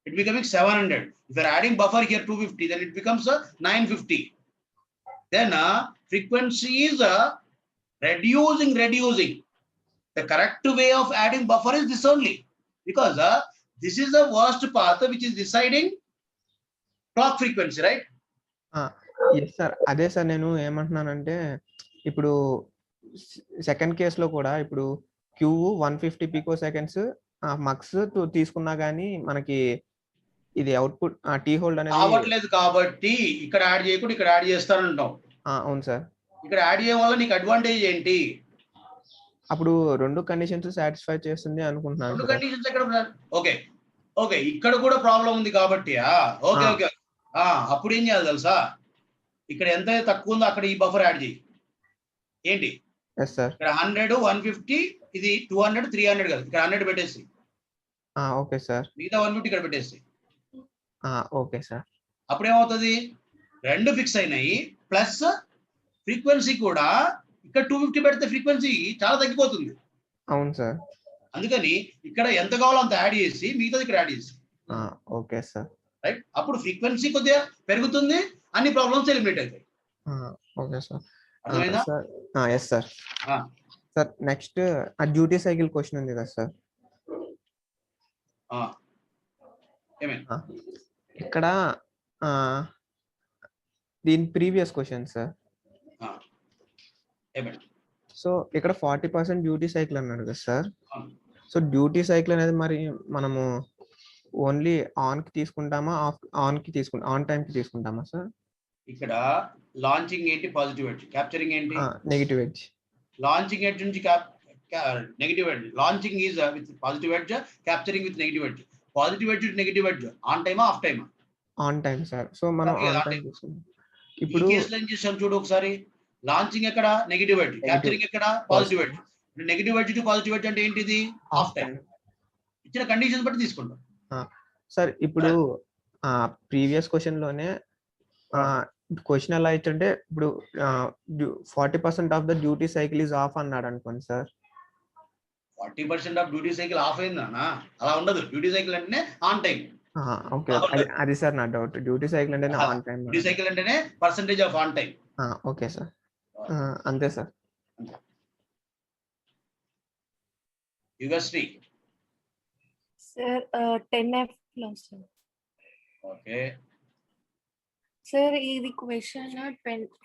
It becoming 700. If you are adding buffer here 250, then it becomes 950. Then frequency is reducing. The correct way of adding buffer is this only, because this is the worst path which is deciding clock frequency, right? Yes sir, అదే sir నేను ఏమంటున్నానంటే ఇప్పుడు second కేసులో కూడా ఇప్పుడు queue 150 pico seconds mux తీసుకున్నా గానీ మనకి ఇది అవుట్పుట్ టీ హోల్డ్ అనేది అవ్వట్లేదు కాబట్టి ఇక్కడ యాడ్ చేయకుండా ఇక్కడ యాడ్ చేస్తానంటాం. అవును సార్. ఇక్కడ యాడ్ చేయడం వల్ల నీకు అడ్వాంటేజ్ ఏంటి? అప్పుడు రెండు కండిషన్స్ సాటిస్ఫై చేస్తుంది అనుకుంటున్నాను. రెండు కండిషన్స్ ఎక్కడ? ఓకే ఓకే, ఇక్కడ కూడా ప్రాబ్లం ఉంది కాబట్టి ఓకే ఓకే, అప్పుడు ఏం చేయాలి తెలుసా? ఇక్కడ ఎంత తక్కువ ఉందో అక్కడ ఈ బఫర్ యాడ్ చేయి. ఏంటి? ఇక్కడ 100, 150, ఇది 200, 300 కదా, ఇక్కడ 100 పెట్టేసి. Okay sir. మిగతా 150 ఇక్కడ పెట్టేసి. Okay sir. అప్పుడు ఏమవుతుంది? రెండు ఫిక్స్ అయినాయి, ప్లస్ ఫ్రీక్వెన్సీ కూడా ఇక్కడ 250 పెడితే ఫ్రీక్వెన్సీ చాలా తగ్గిపోతుంది. అవును సార్. అందుకని ఇక్కడ ఎంత కావాలో అంత యాడ్ చేసి మిగతాది ఇక్కడ యాడ్ చేసి. Okay sir. రైట్, అప్పుడు ఫ్రీక్వెన్సీ కొద్దిగా పెరుగుతుంది, అన్ని ప్రాబ్లమ్స్ ఎలిమినేట్ అవుతాయి. Okay sir. అర్థమైందా? Yes sir. సార్ నెక్స్ట్ ఆ డ్యూటీ సైకిల్ క్వశ్చన్ ఉంది కదా సార్, ఇక్కడ దీని ప్రీవియస్ క్వశ్చన్ సార్. సో ఇక్కడ 40% డ్యూటీ సైకిల్ అన్నాడు కదా సార్. సో డ్యూటీ సైకిల్ అనేది మరి మనము ఓన్లీ ఆన్ కి తీసుకుంటామా, ఆన్ టైం కి తీసుకుంటామా సార్? ఇక్కడ లాంచింగ్ ఏంటి? Positive edge. క్యాప్చరింగ్ ఏంటి? Negative edge. లాంచింగ్ ఎడ్జ్ నుంచి negative edge. Launching is with positive edge, capturing with negative edge. Positive edge, negative edge on టైమా ఆఫ్ టైమా? On time sir. సో మనం on time తీసుకుంటాం. ఇప్పుడు కేసులో ఏం చేసాం చూడు ఒకసారి. లాంచింగ్ ఎక్కడ? Negative edge. క్యాప్చరింగ్ ఎక్కడ? Positive edge. Negative edge to positive edge అంటే ఏంటిది? Of time. ఇచ్చిన కండిషన్స్ బట్టి తీసుకుంటాం సార్. ఇప్పుడు ప్రీవియస్ క్వశ్చన్ లోనే క్వశ్చన్ ఎలా ఇచ్చంటే ఇప్పుడు 40% of the duty cycle is off అన్నాడు అనుకోండి sir. 40% of duty cycle off అయిందన్నా? అలా ఉండదు. డ్యూటీ సైకిల్ అంటేనే ఆన్ టైం. ఓకే, అది సార్ నా డౌట్. డ్యూటీ సైకిల్ అంటేనే ఆన్ టైం. డ్యూటీ సైకిల్ అంటేనే percentage of on time. Okay sir, అంతే సార్. యుగశ్రీ సార్ 10F లో సార్. ఓకే సార్ ఇది క్వశ్చన్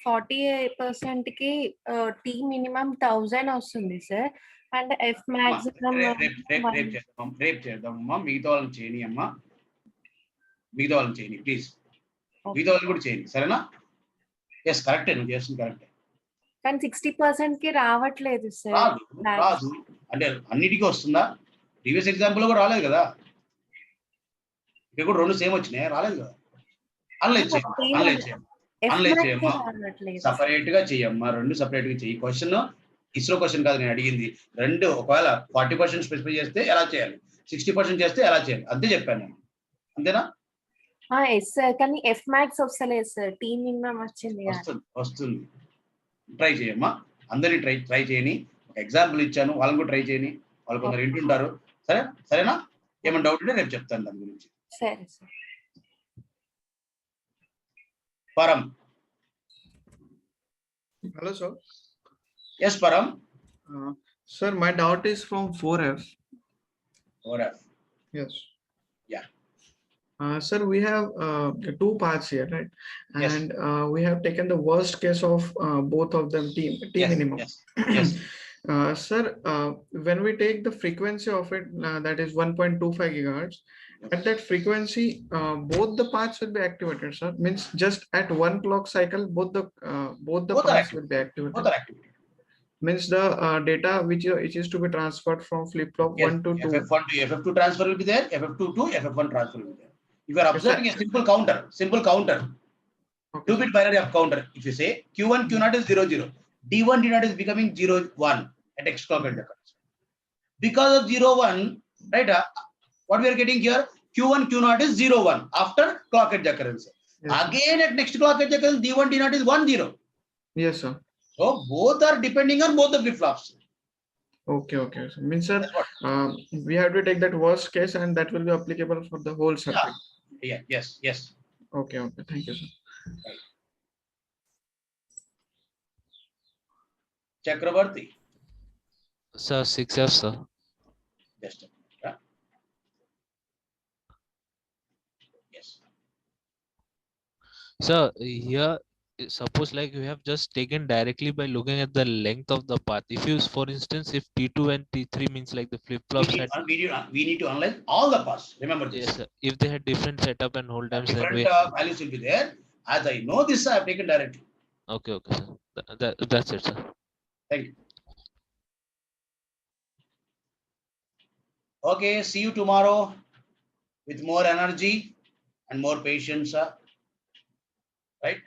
40% కి టీ మినిమం 1000 వస్తుంది సార్, అండ్ ఎఫ్ మాక్సిమం రేపు చేద్దామమ్మా. మిగతా వాళ్ళని చేయని అమ్మా, మిగతా వాళ్ళని చేయని ప్లీజ్. మిగతా వాళ్ళని కూడా చేయండి, సరేనా? ఎస్ కరెక్టే, నువ్వు చేస్తుంది కరెక్టే. కానీ 60% కి రావట్లేదు సార్. రాదు అంటే అన్నిటికీ వస్తుందా? ప్రీవియస్ ఎగ్జాంపుల్ కూడా రాలేదు కదా, ఇక్కడ కూడా రెండు సేమ్ వచ్చినాయి, రాలేదు కదా. అనలైజ్ చేయండి. Analyze Fmax చేయమ్మా. రావట్లేదు. సపరేట్ గా చెయ్యమ్మా, రెండు సపరేట్ గా చెయ్యి. క్వశ్చన్ ఇస్రో క్వశ్చన్ కాదు నేను అడిగింది. రెండు ఒకవేళ 40% స్పెసిఫై చేస్తే ఎలా చేయాలి, 60% చేస్తే ఎలా చేయాలి అంతే చెప్పాను నేను. అంతేనా? ఎస్ సార్, కానీ ఎఫ్ మ్యాక్స్ వస్తలేదు సార్. టీమ్ మినిమం వచ్చింది కానీ. వస్తుంది. ట్రై చేయమ్మా, అందరినీ ట్రై చేయని. ఒక ఎగ్జాంపుల్ ఇచ్చాను, వాళ్ళని కూడా ట్రై చేయని. వాళ్ళు కొందరు వింటుంటారు. సరేనా? ఏమైనా డౌట్ ఉంటే రేపు చెప్తాను దాని గురించి. సరే సార్. పరం. Hello, sir. ఎస్ పరం. Sir, my doubt is from 4F. 4F. Yes. Yeah. Sir, we have two parts here, right? Yes. And we have taken the worst case of both of them, T Yes, minimum. yes. Sir, when we take the frequency of it, that is 1.25 gigahertz, at that frequency, both the parts will be activated, sir. Means just at one clock cycle, both the Both are parts active. will be activated. Both are activated. Means the data which is to be transferred from flip flop Yes, 1 to 2. FF1 to FF2 transfer will be there, FF2 to FF1 transfer will be there. If you are Yes, sir. observing a simple counter, Okay. 2-bit binary of counter. If you say Q1, Q0 is 0, 0. D1, D0 is becoming 0, 1 at X clock at the current. Because of 0, 1, right? What we are getting here, Q1, Q0 is 0, 1 after clock at the currency. Yes. Again at next clock at the currency, D1, D0 is 1, 0. Yes, sir. So both are depending on both the flip flops. Okay, okay. So means, sir, That's what. we have to take that worst case and that will be applicable for the whole circuit. Yeah, yes. Okay, okay. Thank you, sir. Chakravarti. Sir, 6F, sir. Just a minute, yeah. Yes. Sir, here, suppose like you have just taken directly by looking at the length of the path. If you, for instance, if T2 and T3 means like the flip flops had, We need to analyze all the paths. Remember this. yes, sir. If they had different setup and hold times, then Different we. values will be there. As I know this, I have taken directly. Okay, sir. That's it, sir. Thank you. Okay, see you tomorrow with more energy and more patience, right?